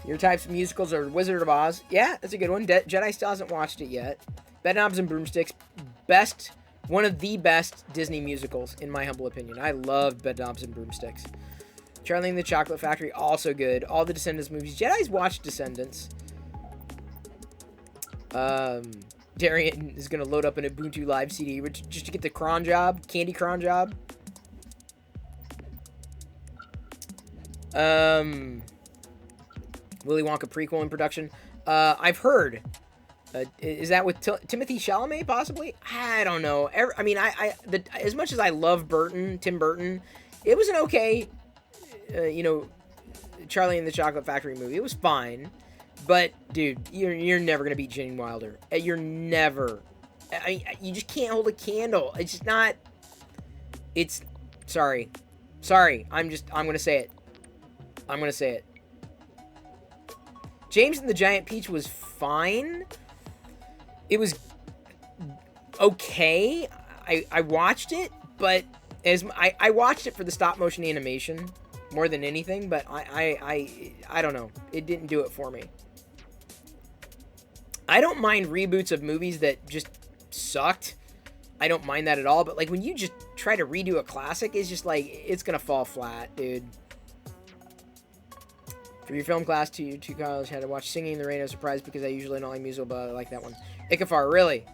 Your types of musicals are Wizard of Oz. Yeah, that's a good one. Jedi still hasn't watched it yet. Bedknobs and Broomsticks. One of the best Disney musicals, in my humble opinion. I love Bedknobs and Broomsticks. Charlie and the Chocolate Factory, also good. All the Descendants movies. Jedi's watched Descendants. Darian is going to load up an Ubuntu Live CD just to get the cron job. Candy cron job. Willy Wonka prequel in production. I've heard. Is that with Timothy Chalamet, possibly? I don't know. As much as I love Tim Burton, it was an okay... Charlie and the Chocolate Factory movie. It was fine, but dude, you're never gonna beat Gene Wilder. You're never. I mean, you just can't hold a candle. It's just not. It's sorry. I'm gonna say it. James and the Giant Peach was fine. It was okay. I watched it, but I watched it for the stop motion animation more than anything, but I don't know. It didn't do it for me. I don't mind reboots of movies that just sucked. I don't mind that at all, but like when you just try to redo a classic, it's just like, it's gonna fall flat, dude. For your film class to college, had to watch Singing in the Rain. I was surprised because I usually don't like musical, but I like that one. Ikafar, really?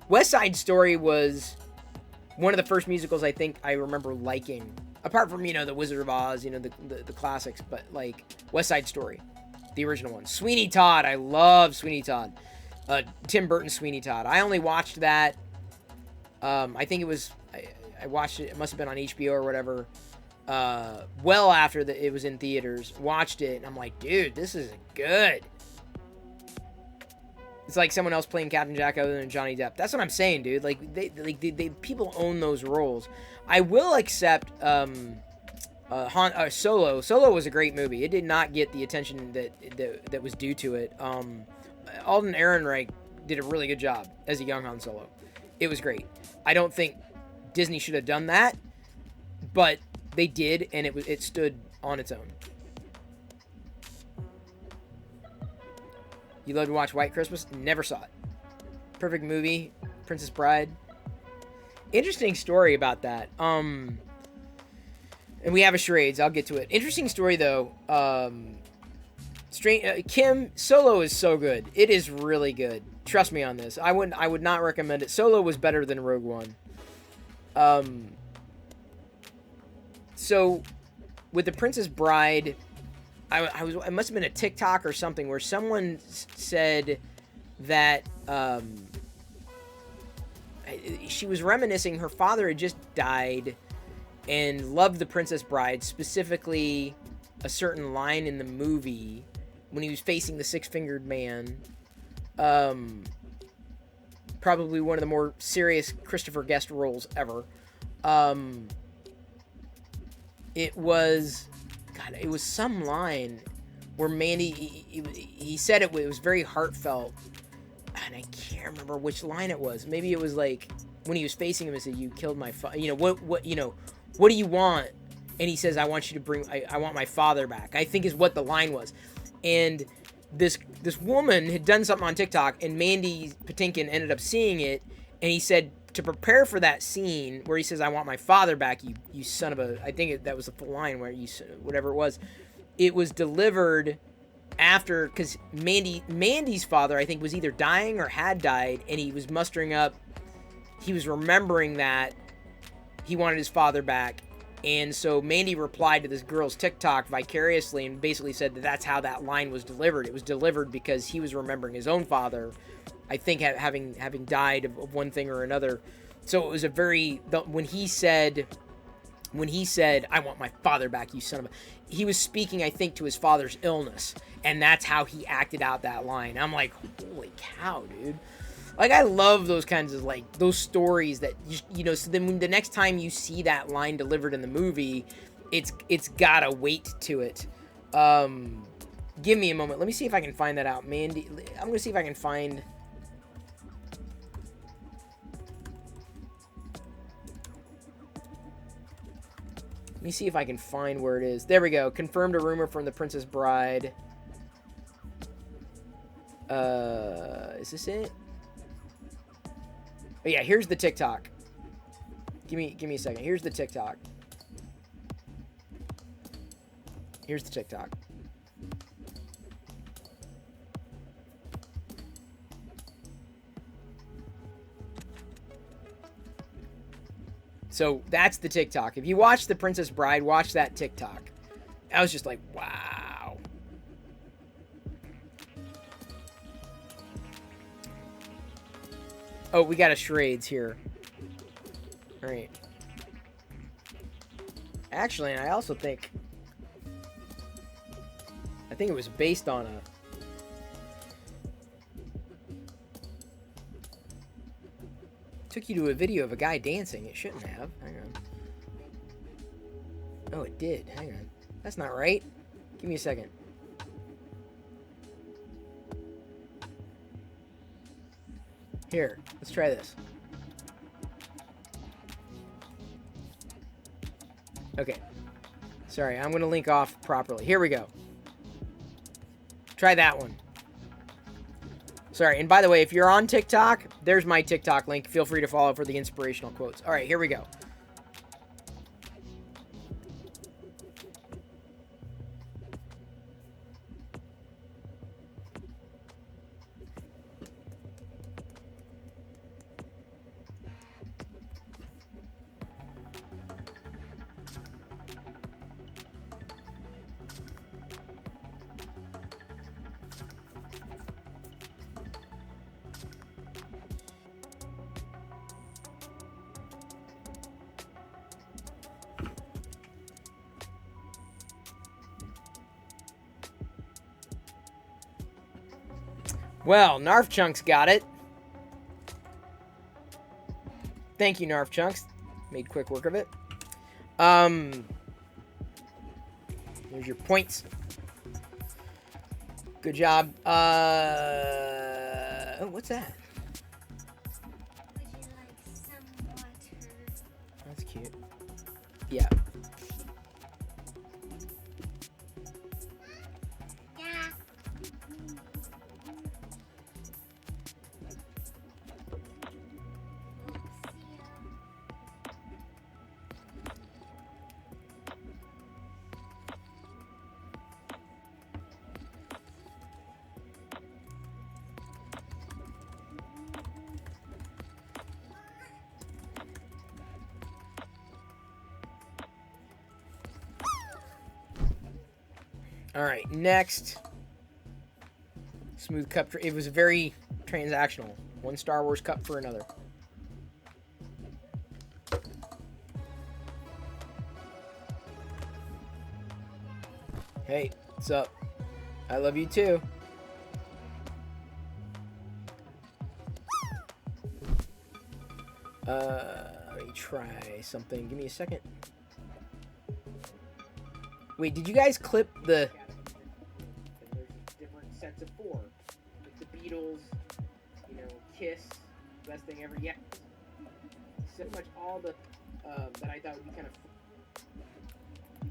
West Side Story was one of the first musicals I think I remember liking. Apart from, the Wizard of Oz, the classics, but like West Side Story, the original one. Sweeney Todd, I love Sweeney Todd. Tim Burton Sweeney Todd. I only watched that. I think it was, I watched it. It must have been on HBO or whatever. Well after it was in theaters. Watched it, and I'm like, dude, this is good. It's like someone else playing Captain Jack other than Johnny Depp. That's what I'm saying, dude. Like they people own those roles. I will accept Solo. Solo was a great movie. It did not get the attention that was due to it. Alden Ehrenreich did a really good job as a young Han Solo. It was great. I don't think Disney should have done that, but they did, and it stood on its own. You love to watch White Christmas? Never saw it. Perfect movie. Princess Bride. Interesting story about that. And we have a charades. I'll get to it. Interesting story, though. Kim, Solo is so good. It is really good. Trust me on this. I would not recommend it. Solo was better than Rogue One. So, with the Princess Bride... it must have been a TikTok or something where someone said that she was reminiscing. Her father had just died and loved the Princess Bride, specifically a certain line in the movie when he was facing the six-fingered man. Probably one of the more serious Christopher Guest roles ever. It was some line where Mandy, he said it was very heartfelt, and I can't remember which line it was. Maybe it was like when he was facing him and said, "You killed my father. What do you want?" And he says, "I want you to bring. I want my father back." I think is what the line was. And this woman had done something on TikTok, and Mandy Patinkin ended up seeing it, and he said, to prepare for that scene where he says, "I want my father back, you son of a," I think that was the full line where whatever it was delivered after, because Mandy's father, I think, was either dying or had died, and he was mustering up, he was remembering that he wanted his father back. And so Mandy replied to this girl's TikTok vicariously and basically said that that's how that line was delivered. It was delivered because he was remembering his own father, I think, having died of one thing or another. So it was a very, when he said, "I want my father back, you son of a," he was speaking, I think, to his father's illness, and that's how he acted out that line. I'm like, holy cow, dude. Like, I love those kinds of, like, those stories that, you know, so then when the next time you see that line delivered in the movie, it's got a weight to it. Give me a moment. Let me see if I can find that out. Mandy, I'm going to see if I can find... Let me see if I can find where it is. There we go. Confirmed a rumor from the Princess Bride. Is this it? Oh yeah, here's the TikTok. Give me a second. Here's the TikTok. Here's the TikTok. So that's the TikTok. If you watch The Princess Bride, watch that TikTok. I was just like, wow. Oh, we got a charades here. All right. Actually, I also think... I think it was based on a... Took you to a video of a guy dancing. It shouldn't have. Hang on. Oh, it did. Hang on. That's not right. Give me a second. Here, let's try this. Okay. Sorry, I'm going to link off properly. Here we go. Try that one. Sorry, and by the way, if you're on TikTok, there's my TikTok link. Feel free to follow for the inspirational quotes. All right, here we go. Well, Narf Chunks got it. Thank you, Narf Chunks. Made quick work of it. Here's your points. Good job. Oh, what's that? Would you like some water? That's cute. Yeah. Yeah. All right, next. Smooth cup. It was very transactional. One Star Wars cup for another. Hey, what's up? I love you too. Let me try something. Give me a second. Wait, did you guys clip the... There's different sets of four. Like the Beatles, you know, Kiss, best thing ever. Yeah. So much all the, that I thought would be kind of...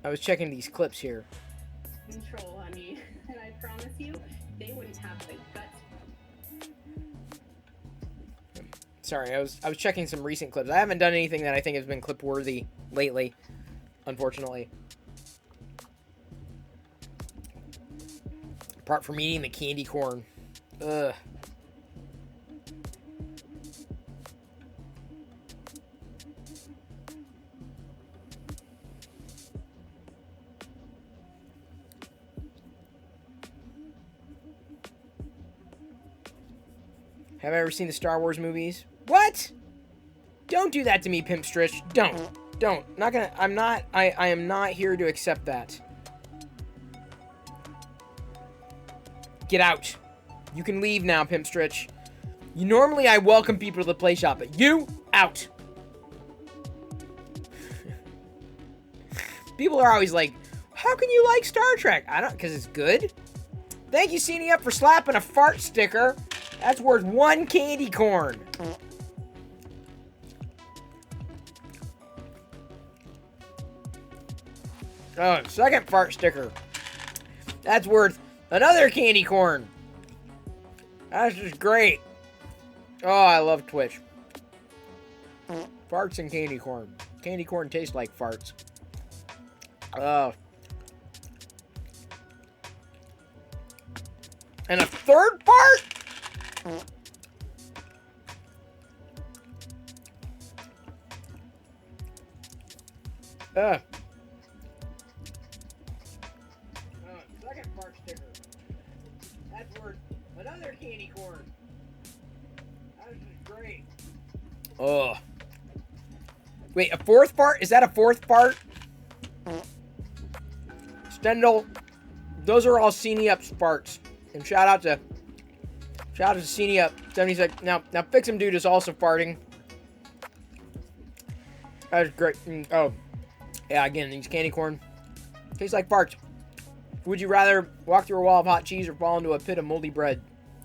I was checking these clips here. Control, honey. And I promise you, they wouldn't have the guts. Sorry, I was checking some recent clips. I haven't done anything that I think has been clip worthy lately, unfortunately. Apart from eating the candy corn. Ugh. Have I ever seen the Star Wars movies? What? Don't do that to me, Pimp Stritch. Don't. I am not here to accept that. Get out. You can leave now, Pimp Stritch. Normally I welcome people to the play shop, but you, out. People are always like, how can you like Star Trek? I don't, because it's good. Thank you, Ceenie Up, for slapping a fart sticker. That's worth 1 candy corn. Oh, second fart sticker. That's worth another candy corn. That's just great. Oh, I love Twitch. Farts and candy corn. Candy corn tastes like farts. Oh. And a third fart? Second fart sticker. That's worth another candy corn. That is just great. Oh. Wait, a fourth fart? Is that a fourth fart? Stendhal, those are all Ceenie Up's farts. And shout out to Ceenie Up. 76. Now Fix 'em Dude is also farting. That is great. Oh. Yeah, again, these candy corn tastes like farts. Would you rather walk through a wall of hot cheese or fall into a pit of moldy bread?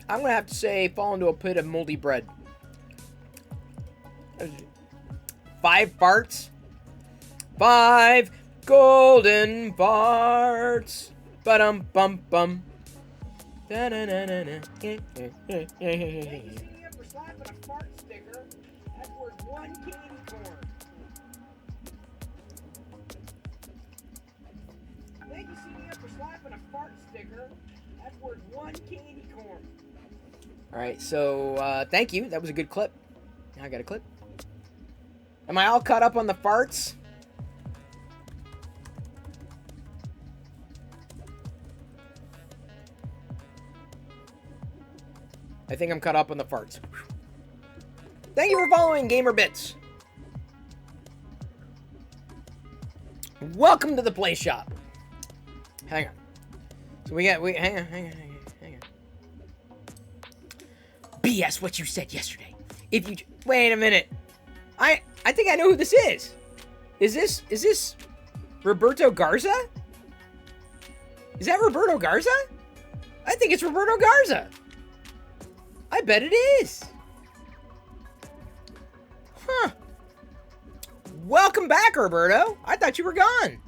I'm going to have to say fall into a pit of moldy bread. 5 farts? 5 golden farts. Ba-dum-bum-bum. Da-na-na-na-na. Thank you, Ceenie Up, for slapping a fart sticker. That's worth 1 candy corn. Thank you, Ceenie Up, for slapping a fart sticker. That's worth 1 candy corn. Alright, so, thank you. That was a good clip. Now I got a clip. Am I all caught up on the farts? I think I'm caught up on the farts. Thank you for following GamerBits. Welcome to the play shop. Hang on. So hang on. BS what you said yesterday. If you wait a minute. I think I know who this is. Is this Roberto Garza? Is that Roberto Garza? I think it's Roberto Garza. I bet it is. Huh. Welcome back, Roberto. I thought you were gone.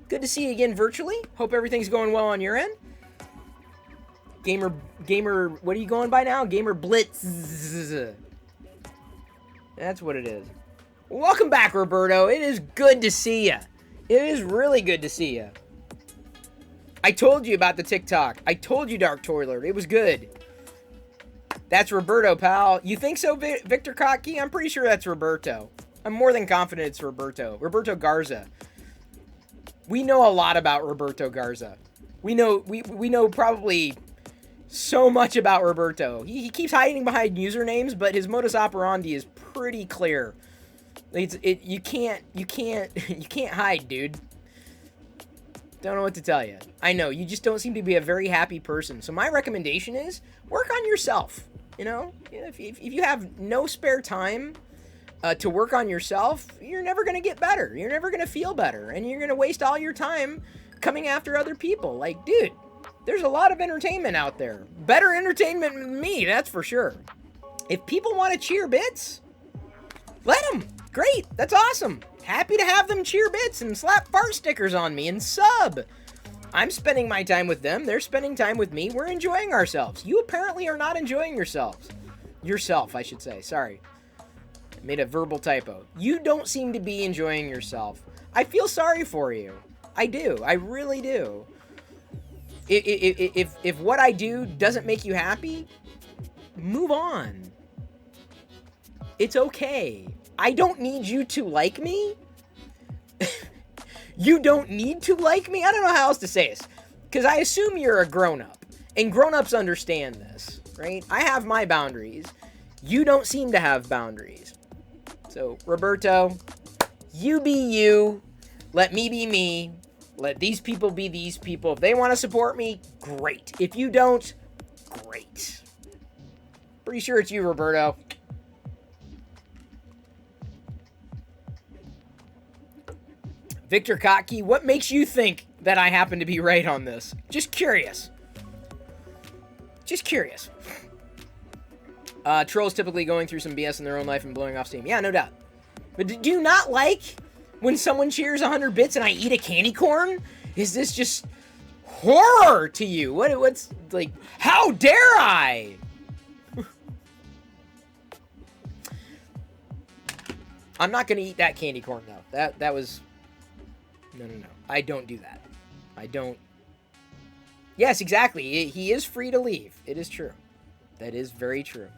Good to see you again virtually. Hope everything's going well on your end. Gamer, what are you going by now? Gamer Blitz. That's what it is. Welcome back, Roberto. It is good to see you. It is really good to see you. I told you about the TikTok. I told you, Dark Toiler. It was good. That's Roberto, pal. You think so, Victor Kotke? I'm pretty sure that's Roberto. I'm more than confident it's Roberto. Roberto Garza. We know a lot about Roberto Garza. We know probably so much about Roberto. He keeps hiding behind usernames, but his modus operandi is pretty clear. You can't hide, dude. Don't know what to tell you. I know, you just don't seem to be a very happy person. So my recommendation is, work on yourself. You know? If you have no spare time to work on yourself, you're never going to get better. You're never going to feel better. And you're going to waste all your time coming after other people. Like, dude, there's a lot of entertainment out there. Better entertainment than me, that's for sure. If people want to cheer bits, let them. Great. That's awesome. Happy to have them cheer bits and slap fart stickers on me and sub. I'm spending my time with them. They're spending time with me. We're enjoying ourselves. You apparently are not enjoying yourselves. Yourself, I should say. Sorry. I made a verbal typo. You don't seem to be enjoying yourself. I feel sorry for you. I do. I really do. If what I do doesn't make you happy, move on. It's okay. I don't need you to like me. You don't need to like me? I don't know how else to say this. Because I assume you're a grown-up. And grown-ups understand this, right? I have my boundaries. You don't seem to have boundaries. So, Roberto, you be you. Let me be me. Let these people be these people. If they want to support me, great. If you don't, great. Pretty sure it's you, Roberto. Victor Kotke, what makes you think that I happen to be right on this? Just curious. Just curious. Trolls typically going through some BS in their own life and blowing off steam. Yeah, no doubt. But do you not like when someone cheers 100 bits and I eat a candy corn? Is this just horror to you? What's like, how dare I? I'm not going to eat that candy corn, though. That was... No. I don't do that. I don't... Yes, exactly. He is free to leave. It is true. That is very true.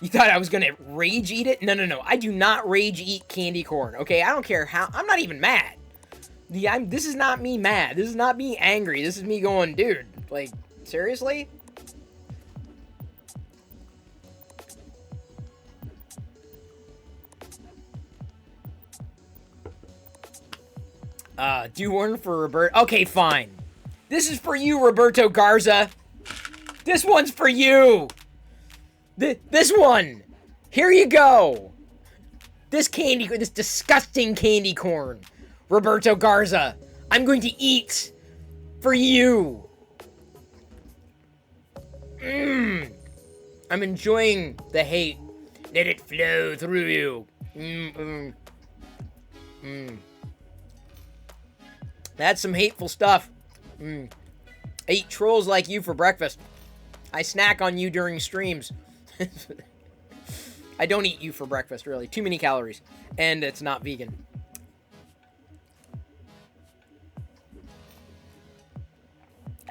You thought I was going to rage eat it? No. I do not rage eat candy corn, okay? I don't care how... I'm not even mad. This is not me mad. This is not me angry. This is me going, dude, like, seriously? Do one for Roberto. Okay, fine. This is for you, Roberto Garza. This one's for you. This one. Here you go. This disgusting candy corn. Roberto Garza. I'm going to eat for you. I'm enjoying the hate. Let it flow through you. That's some hateful stuff. I eat trolls like you for breakfast. I snack on you during streams. I don't eat you for breakfast, really. Too many calories. And it's not vegan.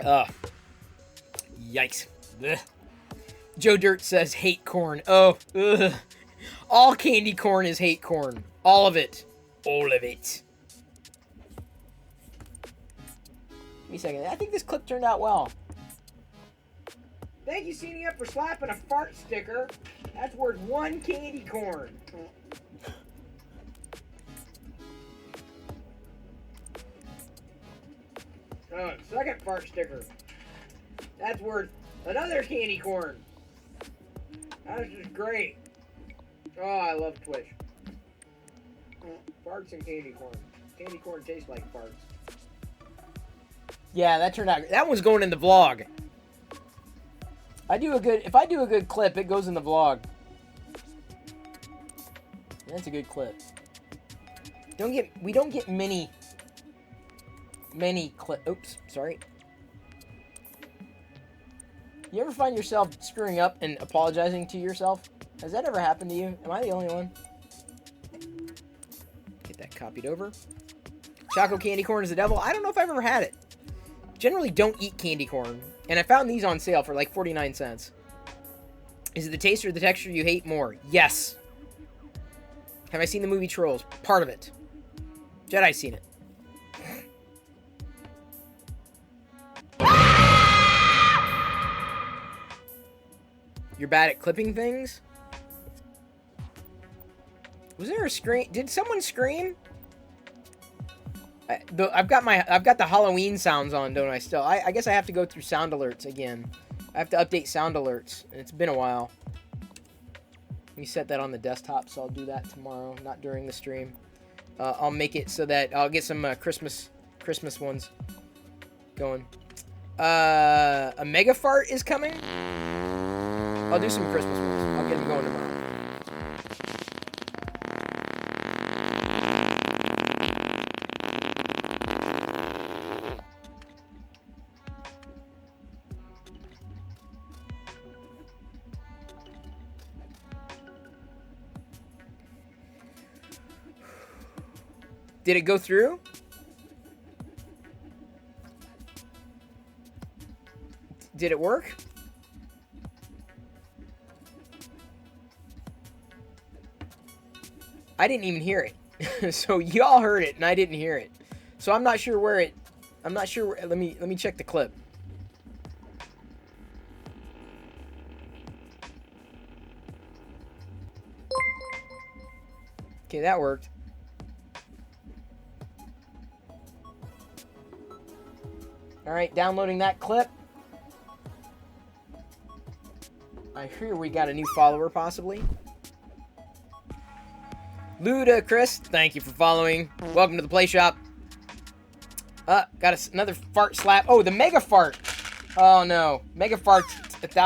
Yikes. Ugh. Joe Dirt says hate corn. Oh, ugh. All candy corn is hate corn. All of it. All of it. Give me a second. I think this clip turned out well. Thank you, Cenia, up for slapping a fart sticker. That's worth one candy corn. Second fart sticker. That's worth another candy corn. That's just great. Oh, I love Twitch. Farts and candy corn. Candy corn tastes like farts. Yeah, that turned out. That one's going in the vlog. If I do a good clip, it goes in the vlog. That's a good clip. We don't get many clip. Oops, sorry. You ever find yourself screwing up and apologizing to yourself? Has that ever happened to you? Am I the only one? Get that copied over. Choco candy corn is the devil. I don't know if I've ever had it. Generally don't eat candy corn. And I found these on sale for like 49 cents. Is it the taste or the texture you hate more? Yes. Have I seen the movie Trolls? Part of it. Jedi's seen it. You're bad at clipping things? Was there a scream? Did someone scream? I've got the Halloween sounds on, don't I? Still, I guess I have to go through sound alerts again. I have to update sound alerts, and it's been a while. Let me set that on the desktop, so I'll do that tomorrow, not during the stream. I'll make it so that I'll get some Christmas ones going. A mega fart is coming. I'll do some Christmas ones. I'll get them going tomorrow. Did it go through? Did it work? I didn't even hear it. So y'all heard it and I didn't hear it. So I'm not sure where it... I'm not sure where... Let me check the clip. Okay, that worked. Alright, downloading that clip. I hear we got a new follower, possibly. Ludacris, thank you for following. Welcome to the Play Shop. Got another fart slap. Oh, the mega fart. Oh, no. Mega fart.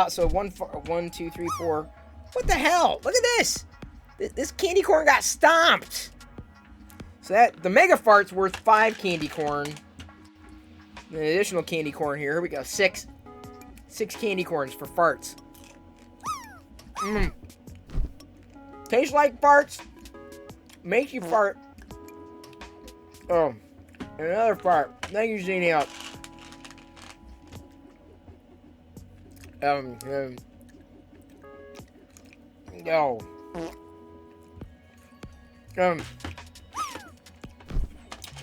So 1, 2, 3, 4. What the hell? Look at this. This candy corn got stomped. So the mega fart's worth 5 candy corn. An additional candy corn here. Here we go. 6 candy corns for farts. Tastes like farts. Makes you fart. Oh, another fart. Thank you, Xenia. No.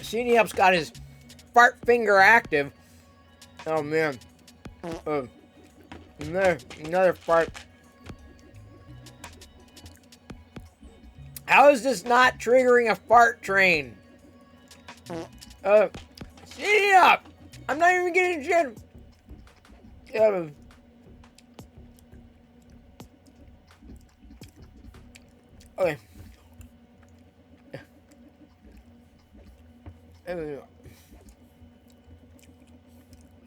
Xenia's got his fart finger active. Oh man. Another fart. How is this not triggering a fart train? Xenia! I'm not even getting shit. Okay.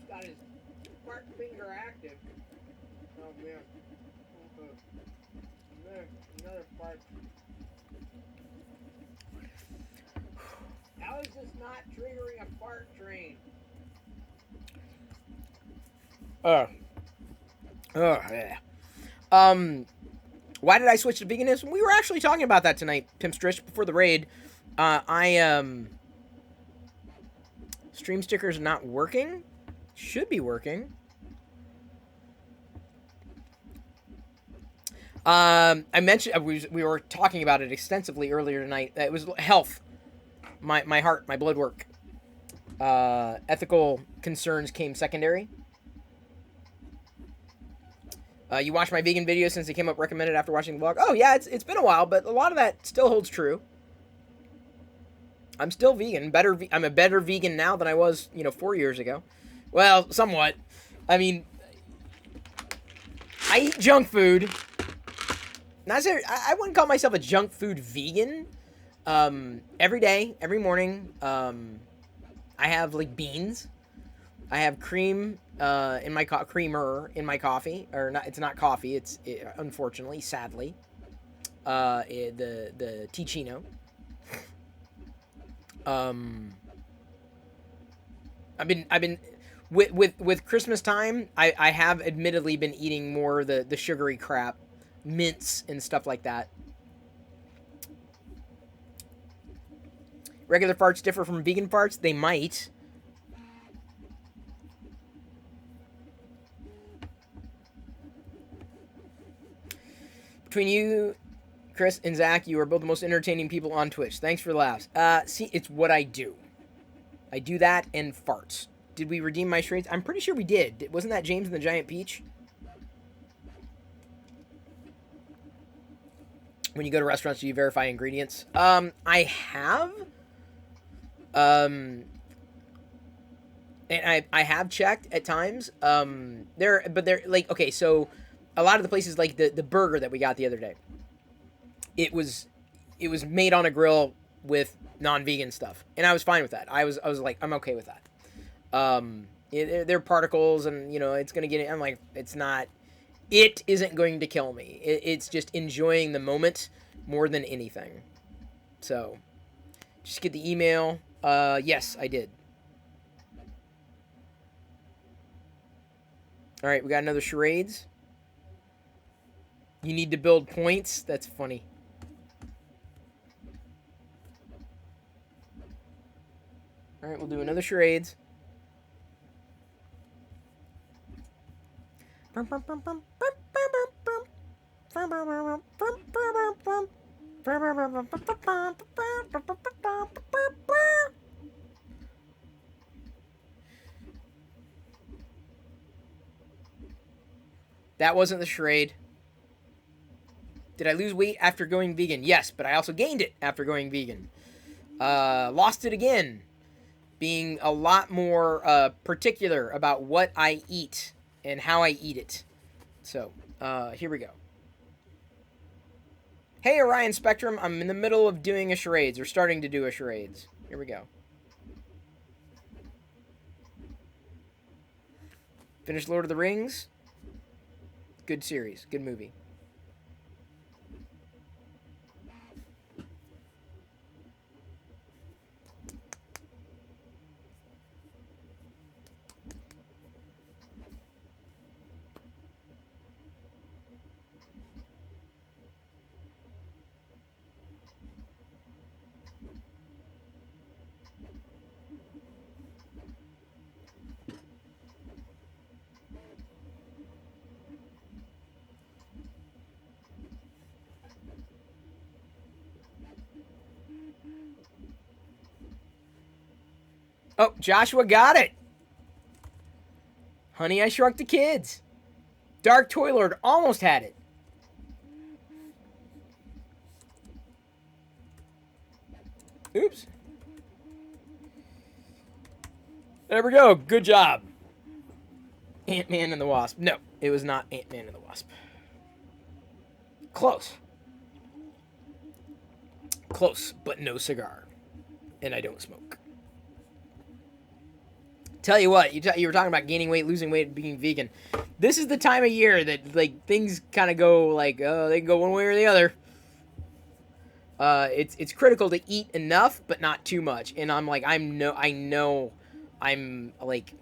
Got his fart finger active. Oh man. Another fart. How is this not triggering a fart train? Yeah. Why did I switch to veganism? We were actually talking about that tonight, Pimp Strish, before the raid. Stream stickers not working? Should be working. I mentioned, we were talking about it extensively earlier tonight. It was health. My heart, my blood work. Ethical concerns came secondary. You watched my vegan video since it came up recommended after watching the vlog. Oh yeah, it's been a while, but a lot of that still holds true. I'm still vegan. I'm a better vegan now than I was, 4 years ago. Well, somewhat. I mean, I eat junk food. I wouldn't call myself a junk food vegan. Every day, every morning, I have like beans. I have cream creamer in my coffee, or not. It's not coffee. It's unfortunately, sadly, the Ticino. I've been with Christmas time. I have admittedly been eating more the sugary crap, mints and stuff like that. Regular farts differ from vegan farts? They might. Between you, Chris, and Zach, you are both the most entertaining people on Twitch. Thanks for the laughs. See, it's what I do. I do that and farts. Did we redeem my shreds? I'm pretty sure we did. Wasn't that James and the Giant Peach? When you go to restaurants, do you verify ingredients? I have. And I have checked at times. They're like, okay, so a lot of the places, like the burger that we got the other day, it was made on a grill with non-vegan stuff, and I was fine with that. I was like, I'm okay with that. They're particles, and it's gonna get. I'm like, it's not. It isn't going to kill me. It's just enjoying the moment more than anything. So, just get the email. Yes, I did. All right, we got another charades. You need to build points. That's funny. right, we'll do another charades. That wasn't the charade. Did I lose weight after going vegan? Yes, but I also gained it after going vegan. Lost it again. Being a lot more particular about what I eat and how I eat it. So, here we go. Hey, Orion Spectrum, I'm in the middle of doing a charades, or starting to do a charades. Here we go. Finished Lord of the Rings. Good series, good movie. Oh, Joshua got it. Honey, I Shrunk the Kids. Dark Toy Lord almost had it. Oops. There we go. Good job. Ant-Man and the Wasp. No, it was not Ant-Man and the Wasp. Close. Close, but no cigar. And I don't smoke. Tell you what, you were talking about gaining weight, losing weight, being vegan. This is the time of year that, like, things kind of go, like, they can go one way or the other. It's critical to eat enough, but not too much. And I'm like, I know I'm, like,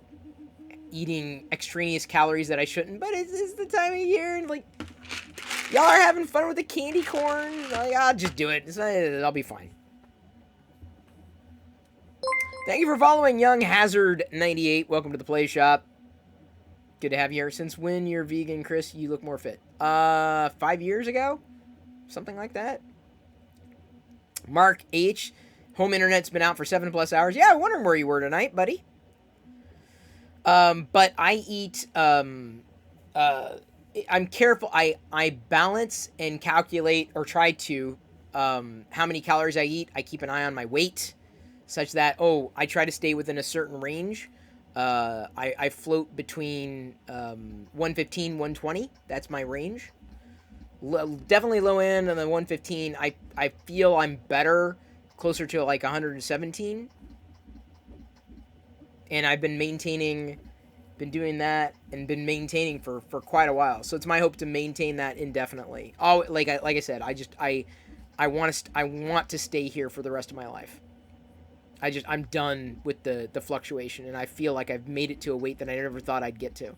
eating extraneous calories that I shouldn't, but it's the time of year, and, like, y'all are having fun with the candy corn. Like, I'll just do it. I'll be fine. Thank you for following Young Hazard 98. Welcome to the Play Shop. Good to have you here. Since when you're vegan, Chris? You look more fit. 5 years ago? Something like that. Mark H. Home internet's been out for 7+ hours. Yeah, I wondering where you were tonight, buddy. But I eat, I'm careful. I balance and calculate, or try to, how many calories I eat. I keep an eye on my weight, such that, I try to stay within a certain range. I float between 115, 120. That's my range. Definitely low end, and then 115. I feel I'm better, closer to like 117. And I've been doing that and been maintaining for quite a while. So it's my hope to maintain that indefinitely. Oh, like I said, I want to stay here for the rest of my life. I'm done with the fluctuation, and I feel like I've made it to a weight that I never thought I'd get to.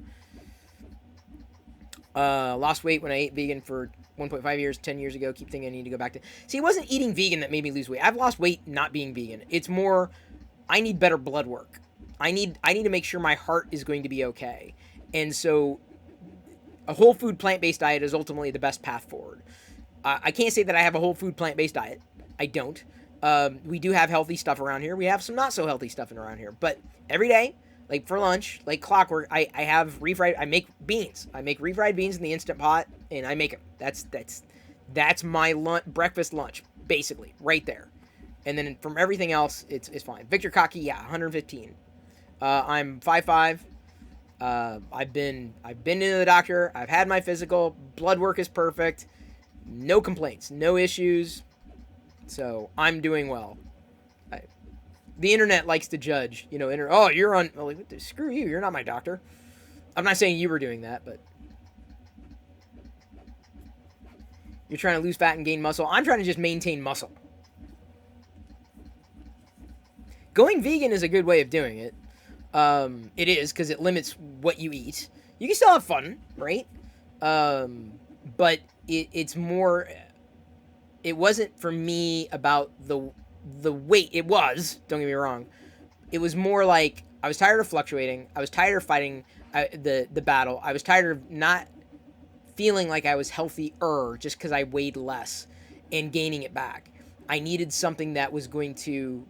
Lost weight when I ate vegan for 1.5 years, 10 years ago. Keep thinking I need to go back to... See, it wasn't eating vegan that made me lose weight. I've lost weight not being vegan. It's more, I need better blood work. I need to make sure my heart is going to be okay. And so a whole food plant-based diet is ultimately the best path forward. I can't say that I have a whole food plant-based diet. I don't. We do have healthy stuff around here. We have some not so healthy stuff around here. But every day, like for lunch, like clockwork, I have refried. I make beans. I make refried beans in the Instant Pot, and I make them. That's my breakfast lunch, basically, right there. And then from everything else, it's fine. Victor Cocky, yeah, 115. I'm 5'5". I've been to the doctor. I've had my physical. Blood work is perfect. No complaints. No issues. So I'm doing well. The internet likes to judge. You know, you're on... Like, screw you. You're not my doctor. I'm not saying you were doing that, but... You're trying to lose fat and gain muscle. I'm trying to just maintain muscle. Going vegan is a good way of doing it. It is, because it limits what you eat. You can still have fun, right? But it's more... It wasn't for me about the weight. It was, don't get me wrong. It was more like I was tired of fluctuating. I was tired of fighting the battle. I was tired of not feeling like I was healthier just because I weighed less and gaining it back. I needed something that was going to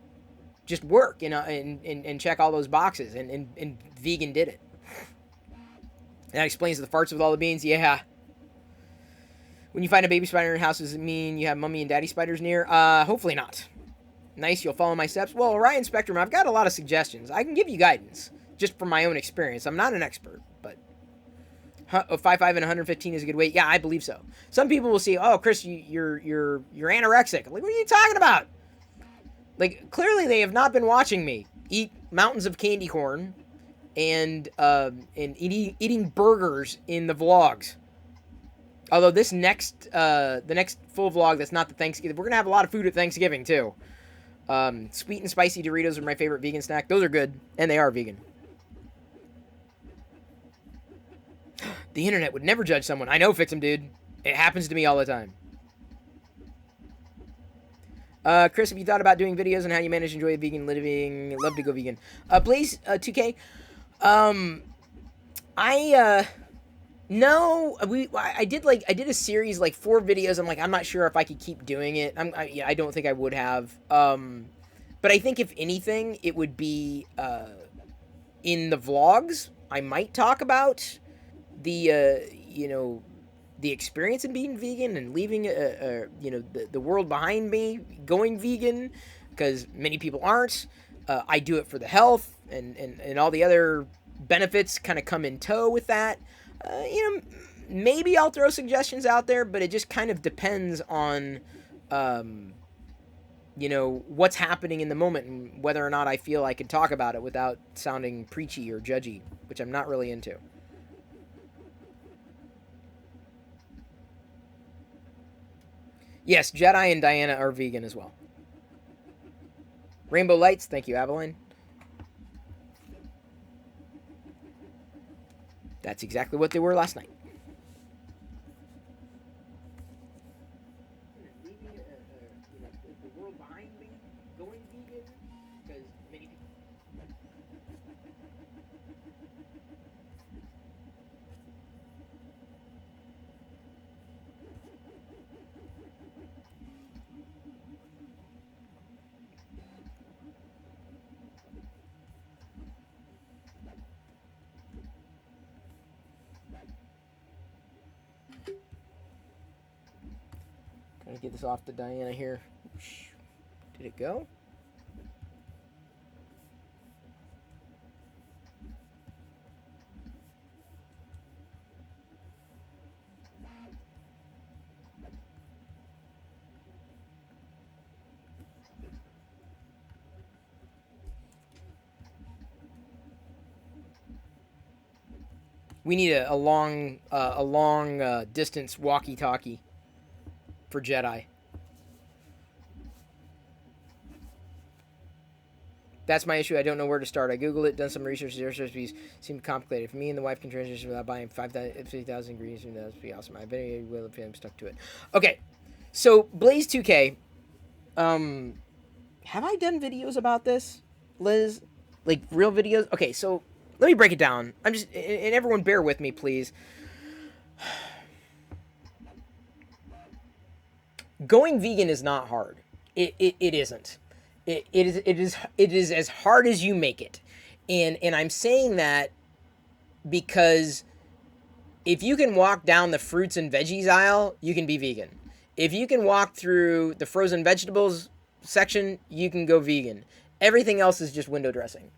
just work, you know, and check all those boxes. And vegan did it. And that explains the farts with all the beans. Yeah. When you find a baby spider in your house, does it mean you have mommy and daddy spiders near? Hopefully not. Nice, you'll follow my steps. Well, Orion Spectrum, I've got a lot of suggestions. I can give you guidance, just from my own experience. I'm not an expert, but 5'5" and 115 is a good weight. Yeah, I believe so. Some people will say, "Oh, Chris, you're anorexic." Like, what are you talking about? Like, clearly they have not been watching me eat mountains of candy corn and eating burgers in the vlogs. Although the next full vlog that's not the Thanksgiving, we're gonna have a lot of food at Thanksgiving too. Sweet and spicy Doritos are my favorite vegan snack. Those are good, and they are vegan. The internet would never judge someone. I know, Fix 'em, dude. It happens to me all the time. Chris, have you thought about doing videos on how you manage to enjoy vegan living? Love to go vegan. Blaze 2K. No, I did a series, like 4 videos. I'm not sure if I could keep doing it. I don't think I would have. But I think if anything, it would be in the vlogs. I might talk about the the experience in being vegan and leaving the world behind me, going vegan, because many people aren't. I do it for the health and all the other benefits kind of come in tow with that. Maybe I'll throw suggestions out there, but it just kind of depends on, what's happening in the moment and whether or not I feel I can talk about it without sounding preachy or judgy, which I'm not really into. Yes, Jedi and Diana are vegan as well. Rainbow Lights, thank you, Aveline. That's exactly what they were last night. The world behind me going vegan, because many people. Trying to get this off to Diana here. Did it go? We need a long distance walkie-talkie for Jedi. That's my issue. I don't know where to start. I Googled it, done some research. Their recipes seem complicated. For me and the wife can transition without buying 50,000 ingredients. That would be awesome. I bet you will if I'm stuck to it. Okay, so Blaze 2K. Have I done videos about this, Liz? Like real videos? Okay, so let me break it down. And everyone bear with me, please. Going vegan is not hard. It isn't. It is as hard as you make it. And I'm saying that because if you can walk down the fruits and veggies aisle, you can be vegan. If you can walk through the frozen vegetables section, you can go vegan. Everything else is just window dressing.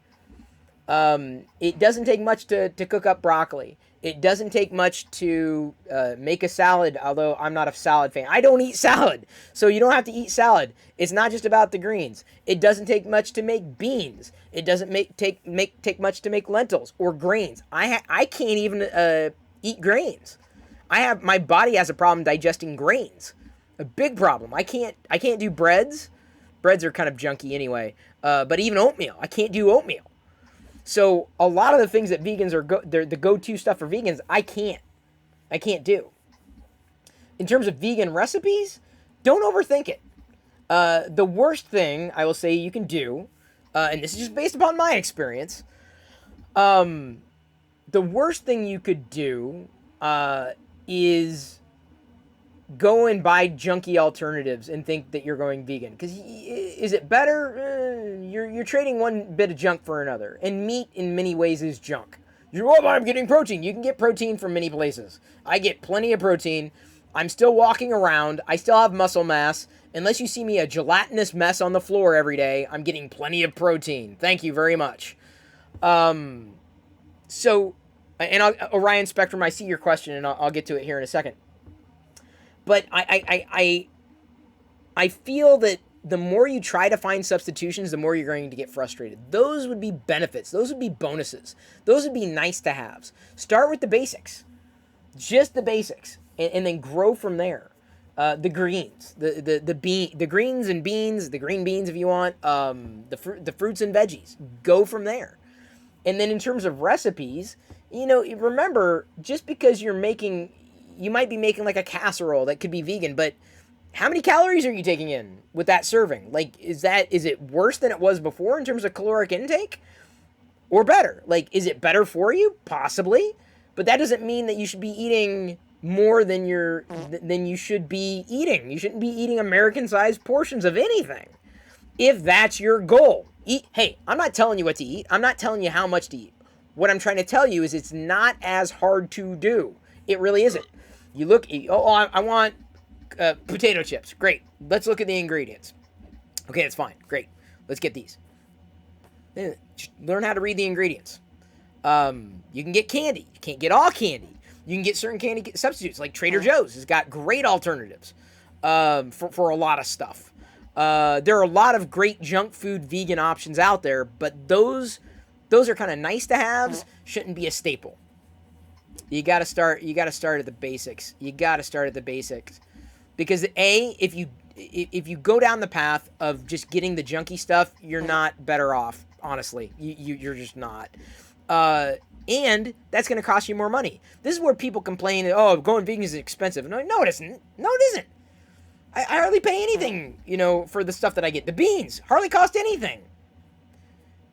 It doesn't take much to cook up broccoli. It doesn't take much to make a salad, although I'm not a salad fan. I don't eat salad, so you don't have to eat salad. It's not just about the greens. It doesn't take much to make beans. It doesn't take much to make lentils or grains. I can't even eat grains. My body has a problem digesting grains, a big problem. I can't do breads. Breads are kind of junky anyway. But even oatmeal, I can't do oatmeal. So a lot of the things that vegans are the go-to stuff for vegans, I can't do. In terms of vegan recipes, don't overthink it. The worst thing I will say you can do and this is just based upon my experience, the worst thing you could do is go and buy junky alternatives and think that you're going vegan. Because is it better? You're trading one bit of junk for another. And meat, in many ways, is junk. I'm getting protein. You can get protein from many places. I get plenty of protein. I'm still walking around. I still have muscle mass. Unless you see me a gelatinous mess on the floor every day, I'm getting plenty of protein. Thank you very much. So, and Orion Spectrum, I see your question, and I'll get to it here in a second. But I feel that the more you try to find substitutions, the more you're going to get frustrated. Those would be benefits. Those would be bonuses. Those would be nice to haves. Start with the basics. Just the basics. And then grow from there. The greens. The greens and beans, the green beans if you want. The fruits and veggies. Go from there. And then in terms of recipes, remember, just because you might be making like a casserole that could be vegan, but how many calories are you taking in with that serving? Like, is it worse than it was before in terms of caloric intake? Or better? Like, is it better for you? Possibly. But that doesn't mean that you should be eating more than you should be eating. You shouldn't be eating American-sized portions of anything. If that's your goal. Hey, I'm not telling you what to eat. I'm not telling you how much to eat. What I'm trying to tell you is it's not as hard to do. It really isn't. You look, I want potato chips. Great. Let's look at the ingredients. Okay, that's fine. Great. Let's get these. Just learn how to read the ingredients. You can get candy. You can't get all candy. You can get certain candy substitutes, like Trader Joe's has got great alternatives for a lot of stuff. There are a lot of great junk food vegan options out there, but those are kind of nice to haves, shouldn't be a staple. You got to start at the basics. You got to start at the basics. Because if you go down the path of just getting the junky stuff, you're not better off, honestly. You're just not. And that's going to cost you more money. This is where people complain, going vegan is expensive. No, it isn't. No, it isn't. I hardly pay anything, for the stuff that I get. The beans hardly cost anything.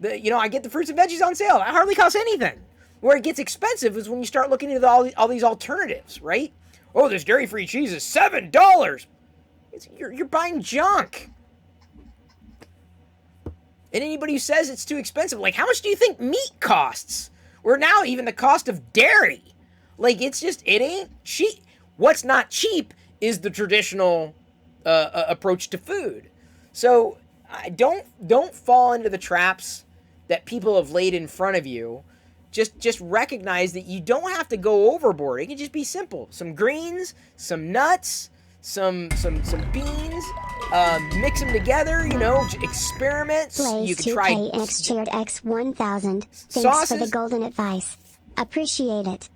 I get the fruits and veggies on sale. That hardly costs anything. Where it gets expensive is when you start looking into all these alternatives, right? Oh, this dairy-free cheese is $7. You're buying junk. And anybody who says it's too expensive, like, how much do you think meat costs? Or now even the cost of dairy. Like, it ain't cheap. What's not cheap is the traditional approach to food. So don't fall into the traps that people have laid in front of you. Just recognize that you don't have to go overboard. It can just be simple. Some greens, some nuts, some beans. Mix them together. Experiment. Blaze You can try X cheered X1000. Thanks sauces. for the golden advice. Appreciate it.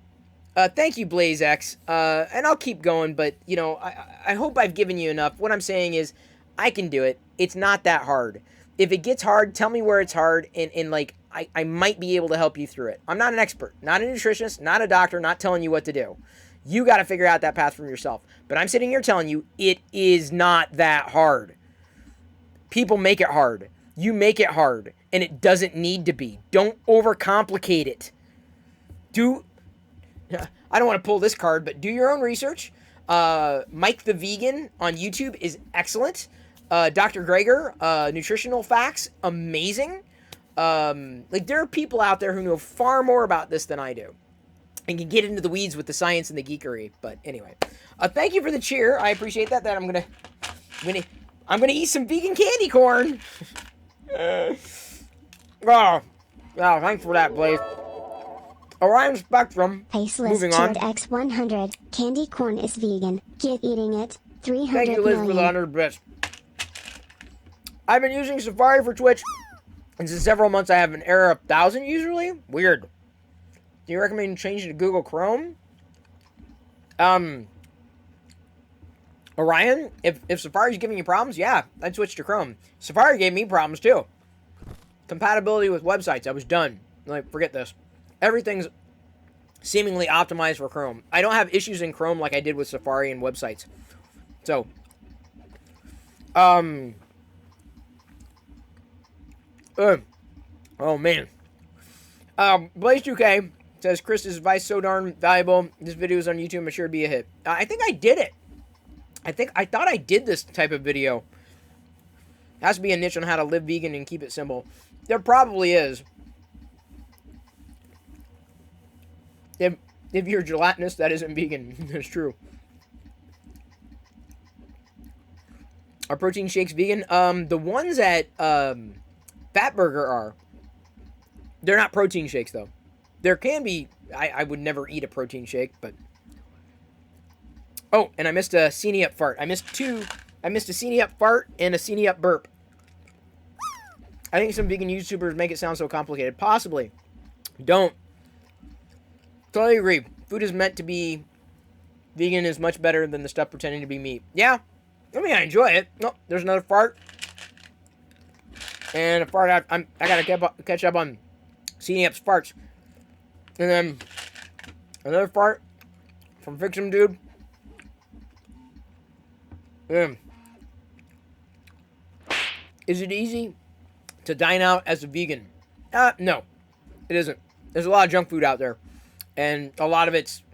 Thank you, Blaze X. And I'll keep going, but I hope I've given you enough. What I'm saying is, I can do it. It's not that hard. If it gets hard, tell me where it's hard, and I might be able to help you through it. I'm not an expert, not a nutritionist, not a doctor, not telling you what to do. You got to figure out that path for yourself. But I'm sitting here telling you, it is not that hard. People make it hard. You make it hard, and it doesn't need to be. Don't overcomplicate it. I don't want to pull this card, but do your own research. Mike the Vegan on YouTube is excellent. Dr. Greger, nutritional facts, amazing. There are people out there who know far more about this than I do and can get into the weeds with the science and the geekery. But anyway, thank you for the cheer. I appreciate that. I'm gonna eat some vegan candy corn. Thanks for that, Blaze. Orion Spectrum. Faceless Moving on. cheered X100. Candy corn is vegan. Get eating it. 300 Thank you, Liz, for the 100 bits. I've been using Safari for Twitch, and since several months I have an error of 1,000 usually. Weird. Do you recommend changing to Google Chrome? Orion, if Safari's giving you problems, yeah, I'd switch to Chrome. Safari gave me problems too. Compatibility with websites, I was done. Forget this. Everything's seemingly optimized for Chrome. I don't have issues in Chrome like I did with Safari and websites. So, Oh, man. Blaze 2K says, Chris's advice so darn valuable. This video is on YouTube. I'm sure it'd be a hit. I think I did it. I thought I did this type of video. Has to be a niche on how to live vegan and keep it simple. There probably is. If you're gelatinous, that isn't vegan. It's true. Are protein shakes vegan? The ones at Fatburger are. They're not protein shakes, though. There can be... I would never eat a protein shake, but... Oh, and I missed a Seenie Up fart. I missed two. I missed a Seenie Up fart and a Seenie Up burp. I think some vegan YouTubers make it sound so complicated. Possibly. Don't. Totally agree. Food is meant to be... Vegan is much better than the stuff pretending to be meat. Yeah. I mean, I enjoy it. Oh, there's another fart. And a fart. I gotta catch up on Seenie Up's farts. And then another fart from Fix 'em Dude. Is it easy to dine out as a vegan? No, it isn't. There's a lot of junk food out there, and a lot of it's...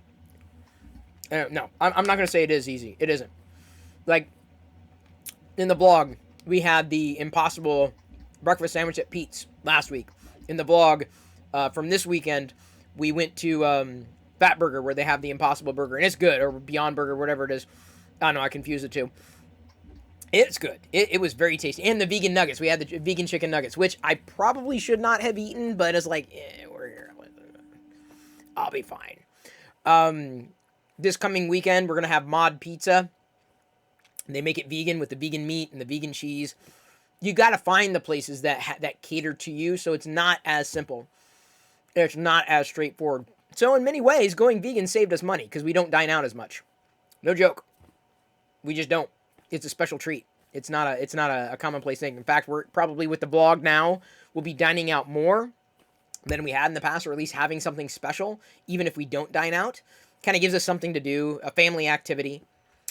no, I'm not going to say it is easy. It isn't. Like, in the blog, we had the Impossible breakfast sandwich at Pete's last week. In the blog, from this weekend, we went to Fatburger, where they have the Impossible Burger, and it's good, or Beyond Burger, whatever it is. I don't know, I confused the two. It's good. It was very tasty. And the vegan nuggets. We had the vegan chicken nuggets, which I probably should not have eaten, but it's like, we're here. I'll be fine. This coming weekend, we're going to have Mod Pizza. They make it vegan with the vegan meat and the vegan cheese. You got to find the places that cater to you, so it's not as simple. It's not as straightforward. So in many ways, going vegan saved us money because we don't dine out as much. No joke. We just don't. It's a special treat. It's not a commonplace thing. In fact, we're probably with the blog now, we'll be dining out more than we had in the past, or at least having something special, even if we don't dine out. Kind of gives us something to do, a family activity.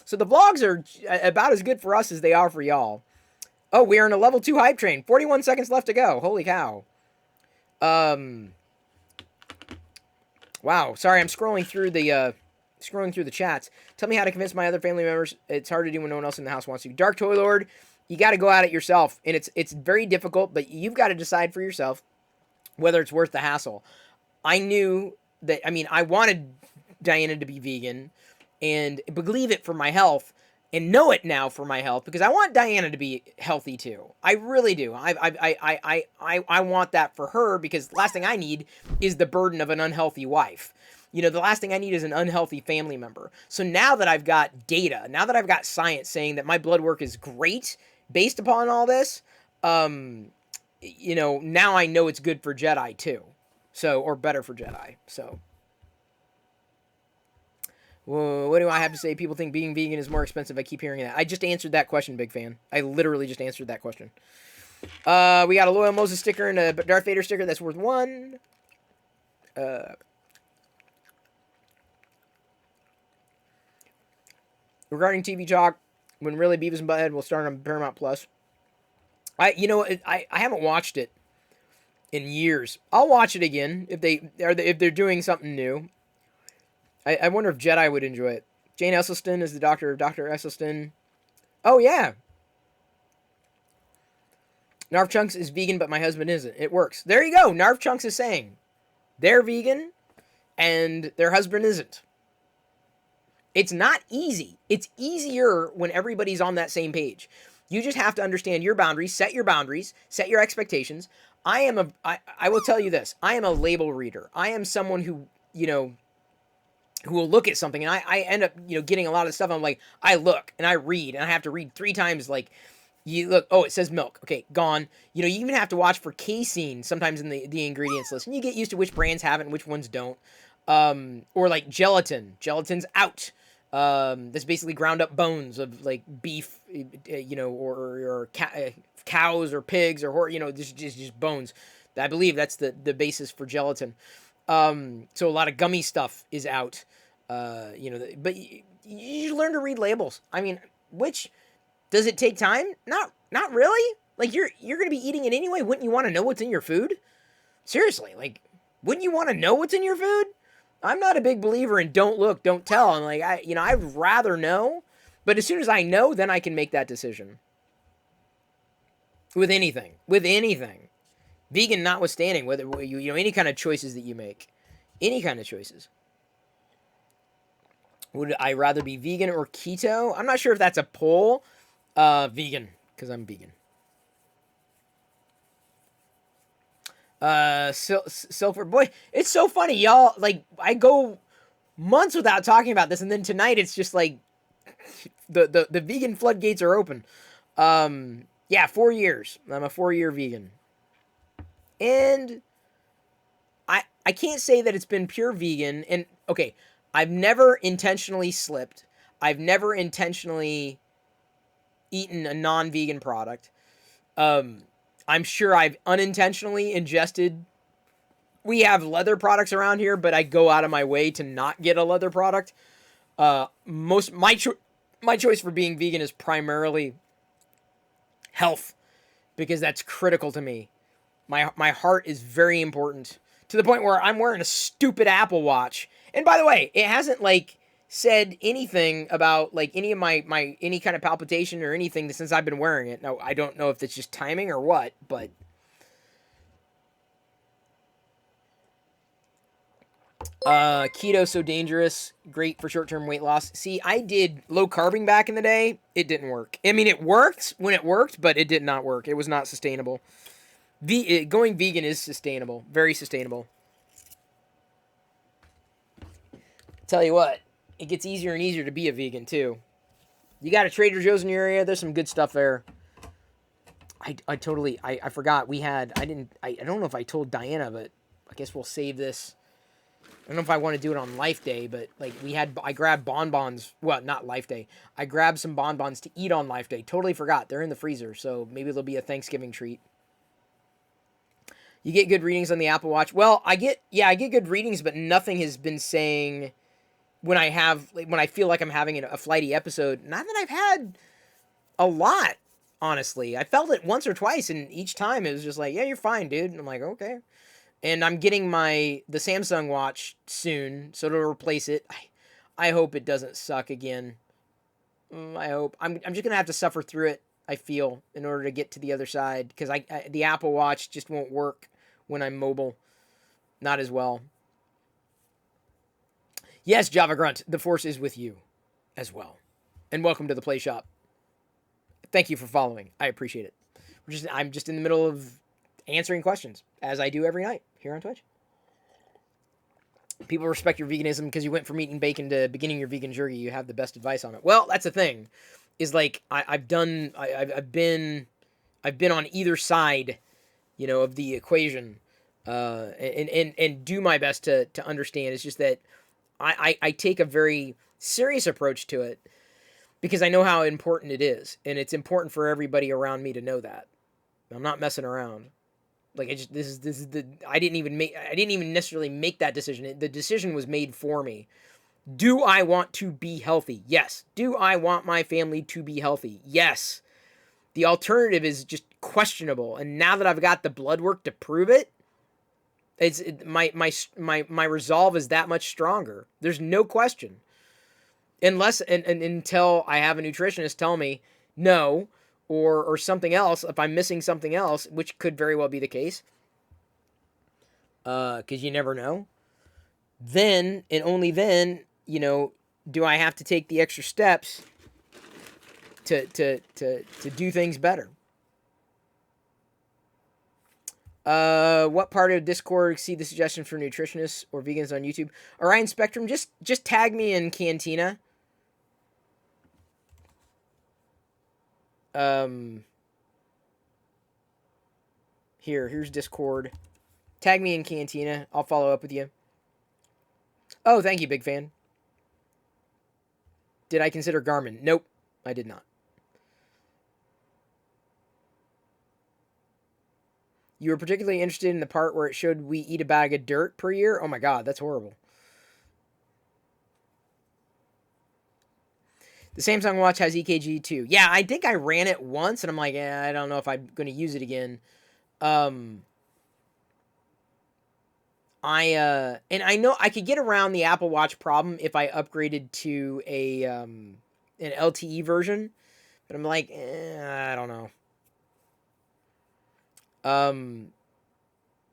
So the vlogs are about as good for us as they are for y'all. Oh, we are in a level 2 hype train. 41 seconds left to go. Holy cow. Wow. Sorry, I'm scrolling through the chats. Tell me how to convince my other family members. It's hard to do when no one else in the house wants to. Dark Toy Lord, you got to go at it yourself, and it's very difficult, but you've got to decide for yourself whether it's worth the hassle. I knew that, I mean, I wanted Diana to be vegan and believe it for my health and know it now for my health because I want Diana to be healthy too. I really do. I want that for her because the last thing I need is the burden of an unhealthy wife. You know, the last thing I need is an unhealthy family member. So now that I've got data, now that I've got science saying that my blood work is great based upon all this, you know, now I know it's good for Jedi too. So, or better for Jedi. So, whoa, what do I have to say? People think being vegan is more expensive. I keep hearing that. I just answered that question, big fan. I literally just answered that question. We got a Loyal Moses sticker and a Darth Vader sticker that's worth 1. Regarding TV talk, when really Beavis and Butthead will start on Paramount Plus. I haven't watched it in years. I'll watch it again if they're doing something new. I wonder if Jedi would enjoy it. Jane Esselstyn is the doctor of Dr. Esselstyn. Oh yeah. Narf Chunks is vegan, but my husband isn't. It works. There you go. Narf Chunks is saying they're vegan and their husband isn't. It's not easy. It's easier when everybody's on that same page. You just have to understand your boundaries, set your expectations. I will tell you this. I am a label reader. I am someone who, you know, who will look at something and I end up, you know, getting a lot of stuff. I'm like, I look and I read and I have to read 3 times. Like, you look, oh, it says milk. Okay, gone. You know, you even have to watch for casein sometimes in the ingredients list. And you get used to which brands have it and which ones don't. Or like gelatin. Gelatin's out. That's basically ground up bones of like beef, you know, or cows or pigs or, you know, just bones. I believe that's the basis for gelatin. So a lot of gummy stuff is out, you know, but you learn to read labels. I mean, which does it take time? Not really. Like, you're going to be eating it anyway. Wouldn't you want to know what's in your food? Seriously, like, wouldn't you want to know what's in your food? I'm not a big believer in don't look, don't tell. I'm like, I'd rather know. But as soon as I know, then I can make that decision. With anything. Vegan notwithstanding, whether any kind of choices that you make. Any kind of choices. Would I rather be vegan or keto? I'm not sure if that's a poll. Vegan, because I'm vegan. Silver boy, it's so funny, y'all. Like, I go months without talking about this, and then tonight it's just like the vegan floodgates are open. Yeah, 4 years. I'm a 4-year vegan, and I can't say that it's been pure vegan. And okay, I've never intentionally slipped. I've never intentionally eaten a non-vegan product. I'm sure I've unintentionally ingested. We have leather products around here, but I go out of my way to not get a leather product. My choice for being vegan is primarily health, because that's critical to me. My heart is very important, to the point where I'm wearing a stupid Apple Watch. And by the way, it hasn't like said anything about like any of my any kind of palpitation or anything since I've been wearing it. Now, I don't know if it's just timing or what, but keto so dangerous, great for short-term weight loss. See, I did low carbing back in the day. It didn't work. I mean, it worked when it worked, but it did not work. It was not sustainable. Going vegan is sustainable, very sustainable. Tell you what, it gets easier and easier to be a vegan too. You got a Trader Joe's in your area. There's some good stuff there. I totally forgot we had. I don't know if I told Diana, but I guess we'll save this. I don't know if I want to do it on Life Day, but like I grabbed bonbons. Well, not Life Day. I grabbed some bonbons to eat on Life Day. Totally forgot. They're in the freezer, so maybe they'll be a Thanksgiving treat. You get good readings on the Apple Watch. Well, I get good readings, but nothing has been saying when I feel like I'm having a flighty episode. Not that I've had a lot, honestly. I felt it once or twice, and each time it was just like, yeah, you're fine, dude. And I'm like, okay. And I'm getting the Samsung watch soon, so to replace it. I hope it doesn't suck again. I hope. I'm just gonna have to suffer through it, I feel, in order to get to the other side, because the Apple Watch just won't work when I'm mobile. Not as well. Yes, Java Grunt, the Force is with you as well. And welcome to the Play Shop. Thank you for following. I appreciate it. I'm just in the middle of answering questions, as I do every night here on Twitch. People respect your veganism because you went from eating bacon to beginning your vegan journey. You have the best advice on it. Well, that's the thing. Is like I've been on either side, of the equation, and do my best to understand. It's just that I take a very serious approach to it because I know how important it is, and it's important for everybody around me to know that. I'm not messing around. Like, I didn't even necessarily make that decision. The decision was made for me. Do I want to be healthy? Yes. Do I want my family to be healthy? Yes. The alternative is just questionable. And now that I've got the blood work to prove it, my resolve is that much stronger. There's no question. Unless and until I have a nutritionist tell me no, or something else, if I'm missing something else, which could very well be the case, because you never know, then, and only then, do I have to take the extra steps to do things better. What part of Discord see the suggestion for nutritionists or vegans on YouTube? Orion Spectrum, just tag me in Cantina. Here's Discord. Tag me in Cantina. I'll follow up with you. Oh, thank you, big fan. Did I consider Garmin? Nope, I did not. You were particularly interested in the part where it showed we eat a bag of dirt per year? Oh my god, that's horrible. The Samsung Watch has EKG too. Yeah, I think I ran it once, and I'm like, I don't know if I'm going to use it again. And I know I could get around the Apple Watch problem if I upgraded to an LTE version, but I'm like, I don't know.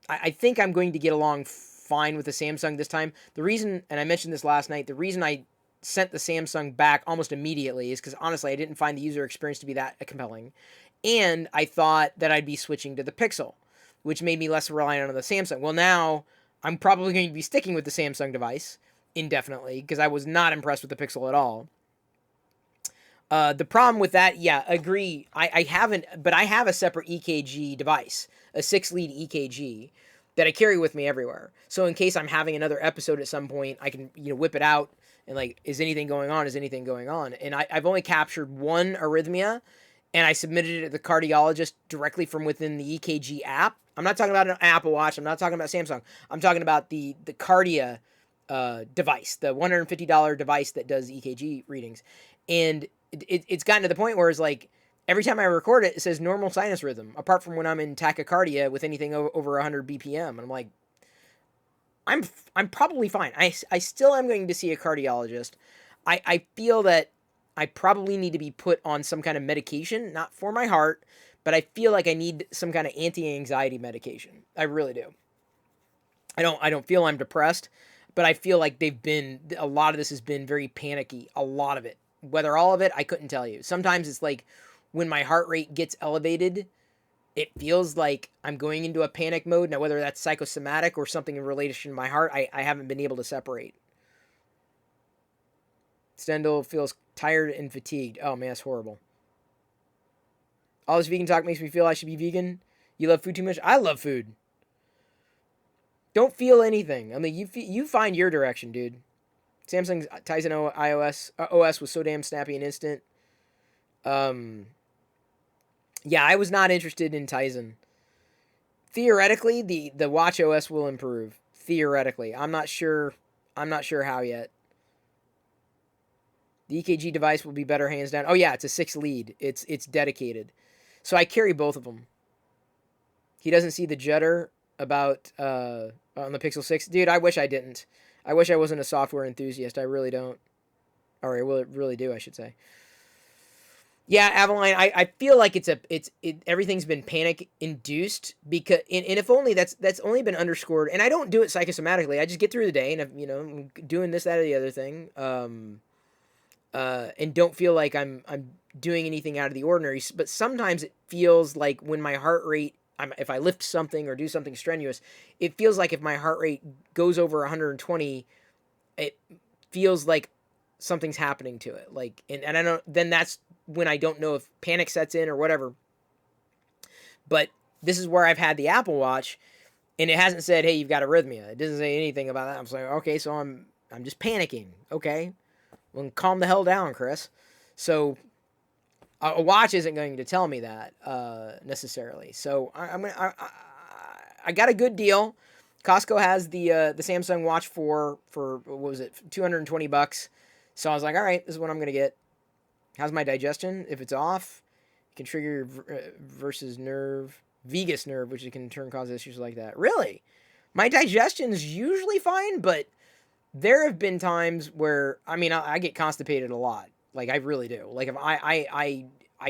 I think I'm going to get along fine with the Samsung this time. The reason, and I mentioned this last night, the reason I sent the Samsung back almost immediately is because honestly, I didn't find the user experience to be that compelling. And I thought that I'd be switching to the Pixel, which made me less reliant on the Samsung. Well, now I'm probably going to be sticking with the Samsung device indefinitely because I was not impressed with the Pixel at all. The problem with that, yeah, agree. I haven't, but I have a separate EKG device, a 6-lead EKG that I carry with me everywhere. So in case I'm having another episode at some point, I can, whip it out and like, is anything going on? Is anything going on? And I've only captured one arrhythmia, and I submitted it to the cardiologist directly from within the EKG app. I'm not talking about an Apple Watch. I'm not talking about Samsung. I'm talking about the Cardia device, the $150 device that does EKG readings. And it's gotten to the point where it's like every time I record it, it says normal sinus rhythm, apart from when I'm in tachycardia with anything over 100 BPM. And I'm like, I'm probably fine. I still am going to see a cardiologist. I feel that I probably need to be put on some kind of medication, not for my heart, but I feel like I need some kind of anti-anxiety medication. I really do. I don't feel I'm depressed, but I feel like a lot of this has been very panicky. A lot of it. Whether all of it, I couldn't tell you. Sometimes it's like when my heart rate gets elevated, it feels like I'm going into a panic mode. Now, whether that's psychosomatic or something in relation to my heart, I haven't been able to separate. Stendhal feels tired and fatigued. Oh, man, that's horrible. All this vegan talk makes me feel I should be vegan. You love food too much? I love food. Don't feel anything. I mean, you find your direction, dude. Samsung's Tizen OS was so damn snappy and instant. Yeah, I was not interested in Tizen. Theoretically, the Watch OS will improve. Theoretically, I'm not sure how yet. The EKG device will be better hands down. Oh yeah, it's a 6-lead. It's dedicated. So I carry both of them. He doesn't see the judder about on the Pixel 6. Dude, I wish I didn't. I wish I wasn't a software enthusiast. I really don't. Or I really do, I should say. Yeah, Avaline, I feel like everything's been panic induced because and if only that's only been underscored, and I don't do it psychosomatically. I just get through the day and I'm doing this, that, or the other thing. And don't feel like I'm doing anything out of the ordinary. But sometimes it feels like when my heart rate, if I lift something or do something strenuous, it feels like if my heart rate goes over 120, it feels like something's happening to it. Like, and I don't, then that's when I don't know if panic sets in or whatever. But this is where I've had the Apple Watch, and it hasn't said, "Hey, you've got arrhythmia." It doesn't say anything about that. I'm just like, okay, so I'm just panicking. Okay, well, calm the hell down, Chris. So a watch isn't going to tell me that necessarily. So I got a good deal. Costco has the Samsung Watch for what was it, $220. So I was like, all right, this is what I'm gonna get. How's my digestion? If it's off, it can trigger vagus nerve, which can turn cause issues like that. Really, my digestion's usually fine, but there have been times where I get constipated a lot. Like I really do. Like if I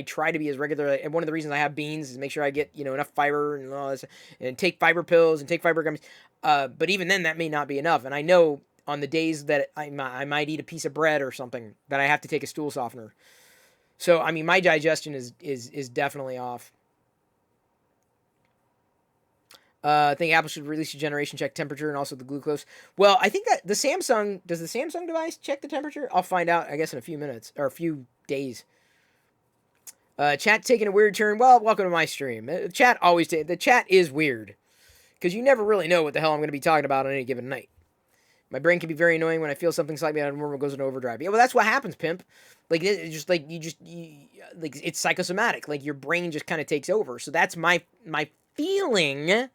try to be as regular. And one of the reasons I have beans is make sure I get enough fiber and all this, and take fiber pills and take fiber gummies. But even then, that may not be enough. And I know on the days that I might eat a piece of bread or something that I have to take a stool softener. So my digestion is definitely off. I think Apple should release a generation check temperature and also the glucose. Well, I think that does the Samsung device check the temperature? I'll find out, I guess, in a few minutes or a few days. Chat taking a weird turn. Well, welcome to my stream. The chat is weird because you never really know what the hell I'm going to be talking about on any given night. My brain can be very annoying when I feel something slightly out of normal goes into overdrive. Yeah, well, that's what happens, pimp. Like it's just like like it's psychosomatic. Like your brain just kind of takes over. So that's my feeling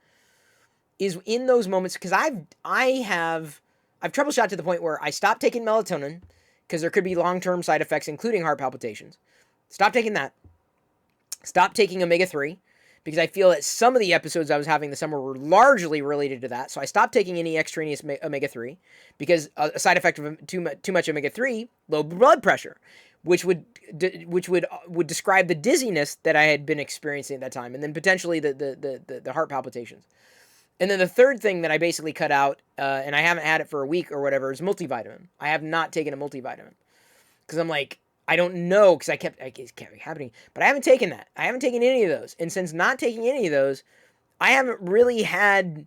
is in those moments because I've troubleshot to the point where I stopped taking melatonin because there could be long-term side effects, including heart palpitations. Stop taking that. Stop taking omega-3, because I feel that some of the episodes I was having this summer were largely related to that. So I stopped taking any extraneous omega-3, because a side effect of too much omega-3, low blood pressure, which would describe the dizziness that I had been experiencing at that time, and then potentially the heart palpitations. And then the third thing that I basically cut out, and I haven't had it for a week or whatever, is multivitamin. I have not taken a multivitamin, because I'm like, I don't know, because it kept happening, but I haven't taken that. I haven't taken any of those. And since not taking any of those, I haven't really had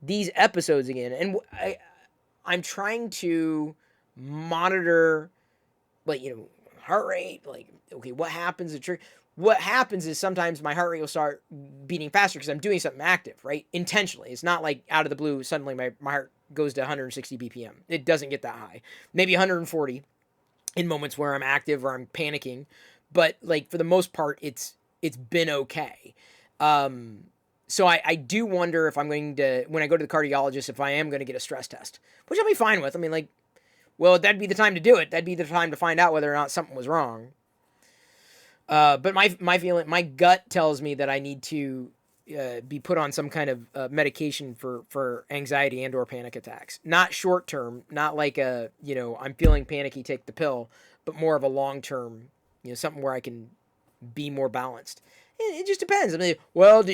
these episodes again. And I'm trying to monitor, like, heart rate, like, okay, what happens at church? What happens is sometimes my heart rate will start beating faster because I'm doing something active, right? Intentionally. It's not like out of the blue, suddenly my heart goes to 160 BPM. It doesn't get that high. Maybe 140 in moments where I'm active or I'm panicking. But, like, for the most part, it's been okay. So I do wonder if I'm going to, when I go to the cardiologist, if I am going to get a stress test, which I'll be fine with. I mean, like, well, that'd be the time to do it. That'd be the time to find out whether or not something was wrong. But my feeling, my gut tells me that I need to be put on some kind of medication for anxiety and or panic attacks. Not short term, not like I'm feeling panicky, take the pill, but more of a long term, something where I can be more balanced. It just depends. I mean, well,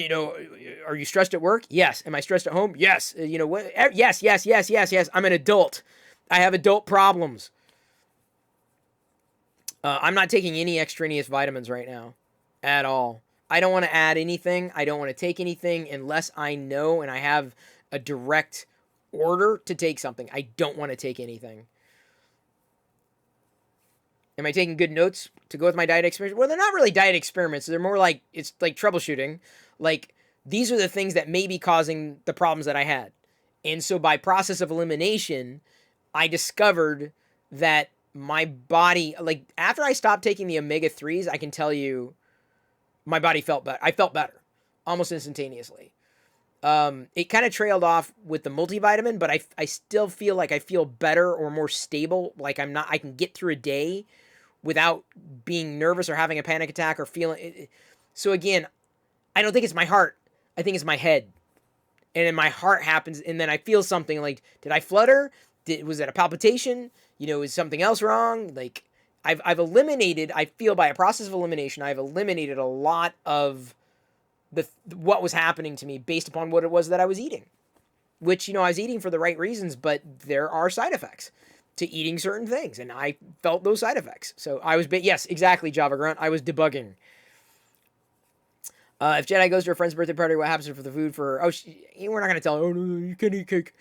are you stressed at work? Yes. Am I stressed at home? Yes. What? Yes. I'm an adult. I have adult problems. I'm not taking any extraneous vitamins right now at all. I don't want to add anything. I don't want to take anything unless I know and I have a direct order to take something. I don't want to take anything. Am I taking good notes to go with my diet experiment? Well, they're not really diet experiments. They're more like, it's like troubleshooting. Like, these are the things that may be causing the problems that I had. And so by process of elimination, I discovered that my body, like, after I stopped taking the omega-3s, I can tell you my body felt better. I felt better almost instantaneously. It kind of trailed off with the multivitamin, but I still feel like I feel better or more stable. Like I can get through a day without being nervous or having a panic attack or feeling it. So again, I don't think it's my heart. I think it's my head. And then my heart happens, and then I feel something like, did I flutter? Was it a palpitation? Is something else wrong? Like, I've eliminated, I feel by a process of elimination, I've eliminated a lot of what was happening to me based upon what it was that I was eating. Which, I was eating for the right reasons, but there are side effects to eating certain things, and I felt those side effects. So I was, yes, exactly, Java Grunt, I was debugging. If Jedi goes to her friend's birthday party, what happens for the food for, we're not going to tell her, oh, no, you can't eat cake.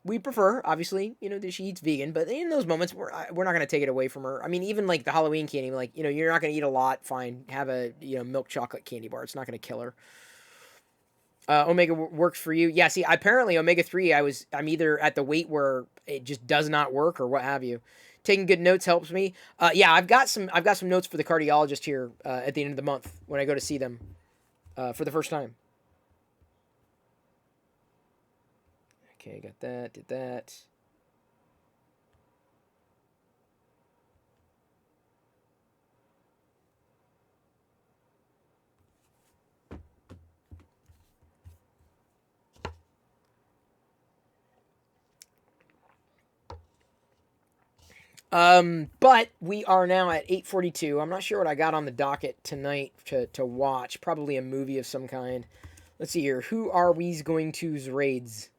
We prefer, obviously, that she eats vegan, but in those moments, we're not going to take it away from her. I mean, even like the Halloween candy, like, you're not going to eat a lot, fine, have a, milk chocolate candy bar. It's not going to kill her. Omega works for you. Yeah, see, apparently omega-3, I'm either at the weight where it just does not work or what have you. Taking good notes helps me. Yeah, I've got some notes for the cardiologist here at the end of the month when I go to see them for the first time. Okay, got that, did that. But we are now at 8:42. I'm not sure what I got on the docket tonight to watch. Probably a movie of some kind. Let's see here. Who are we going to raids?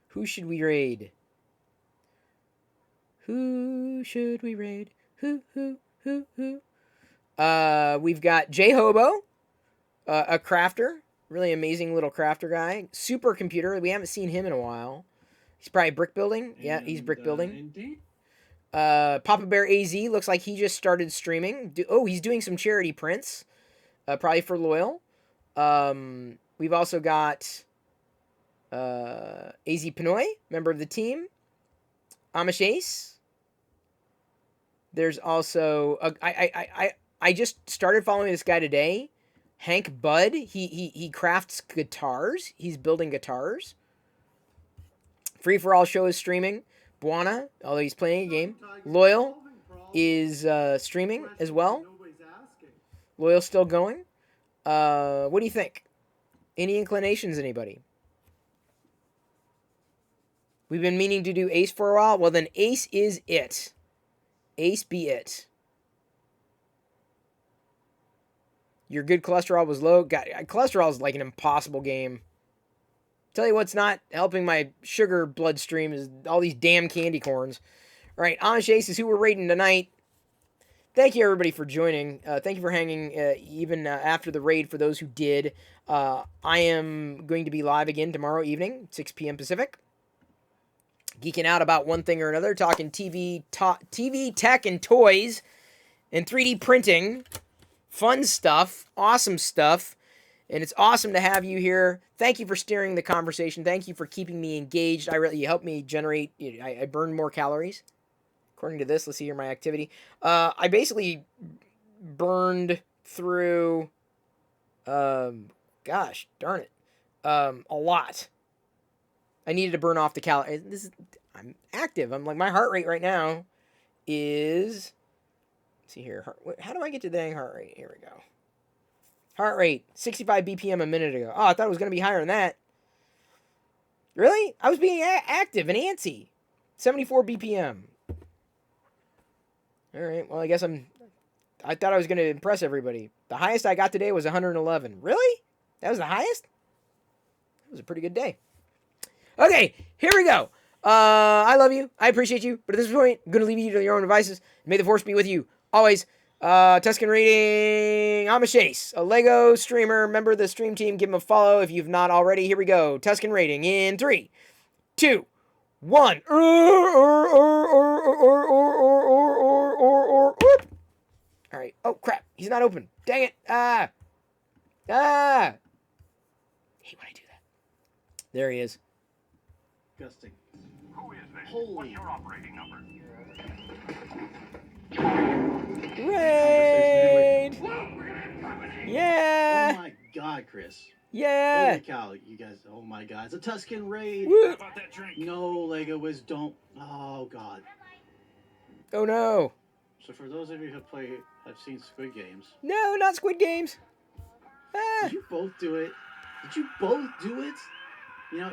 Who should we raid? Who should we raid? Who? We've got J Hobo, a crafter, really amazing little crafter guy. Supercomputer. We haven't seen him in a while. He's probably brick building. Yeah, he's brick building. Indeed. Papa Bear AZ looks like he just started streaming. He's doing some charity prints, probably for Loyal. We've also got AZ Pinoy, member of the team. Amish Ace. There's also I just started following this guy today, Hank Budd. He crafts guitars. He's building guitars. Free for All show is streaming. Buana, although he's playing a game. Loyal is streaming as well. Loyal's still going. What do you think? Any inclinations, anybody? We've been meaning to do Ace for a while. Well, then Ace is it. Ace be it. Your good cholesterol was low. God, cholesterol is like an impossible game. Tell you what's not helping my sugar bloodstream is all these damn candy corns. All right, Amish Ace is who we're rating tonight. Thank you, everybody, for joining. Thank you for hanging even after the raid for those who did. I am going to be live again tomorrow evening, 6 p.m. Pacific. Geeking out about one thing or another, talking TV tech and toys and 3D printing. Fun stuff, awesome stuff. And it's awesome to have you here. Thank you for steering the conversation. Thank you for keeping me engaged. You helped me generate, I burn more calories. According to this, let's see here my activity. I basically burned through, gosh darn it, a lot. I needed to burn off the calories. I'm active. I'm like, my heart rate right now is, let's see here. How do I get to the dang heart rate? Here we go. Heart rate, 65 BPM a minute ago. Oh, I thought it was going to be higher than that. Really? I was being active and antsy. 74 BPM. All right. Well, I thought I was going to impress everybody. The highest I got today was 111. Really? That was the highest? It was a pretty good day. Okay, here we go. I love you. I appreciate you. But at this point, I'm going to leave you to your own devices. May the force be with you always. Tuscan Rating, Amish Ace, a Lego streamer, member of the stream team. Give him a follow if you've not already. Here we go. Tuscan Rating in 3, 2, 1. All right. Oh, crap. He's not open. Dang it. Hate when I do that. There he is. Disgusting. Who is this? Holy. What's your operating number? Raid! Yeah! Oh my god, Chris. Yeah! Holy cow, you guys. Oh my god. It's a Tuscan raid. Woo. How about that drink? No, Lego was don't. Oh god. Oh no! So for those of you who have seen Squid Games. No, not Squid Games! Ah. Did you both do it? Did you both do it? No.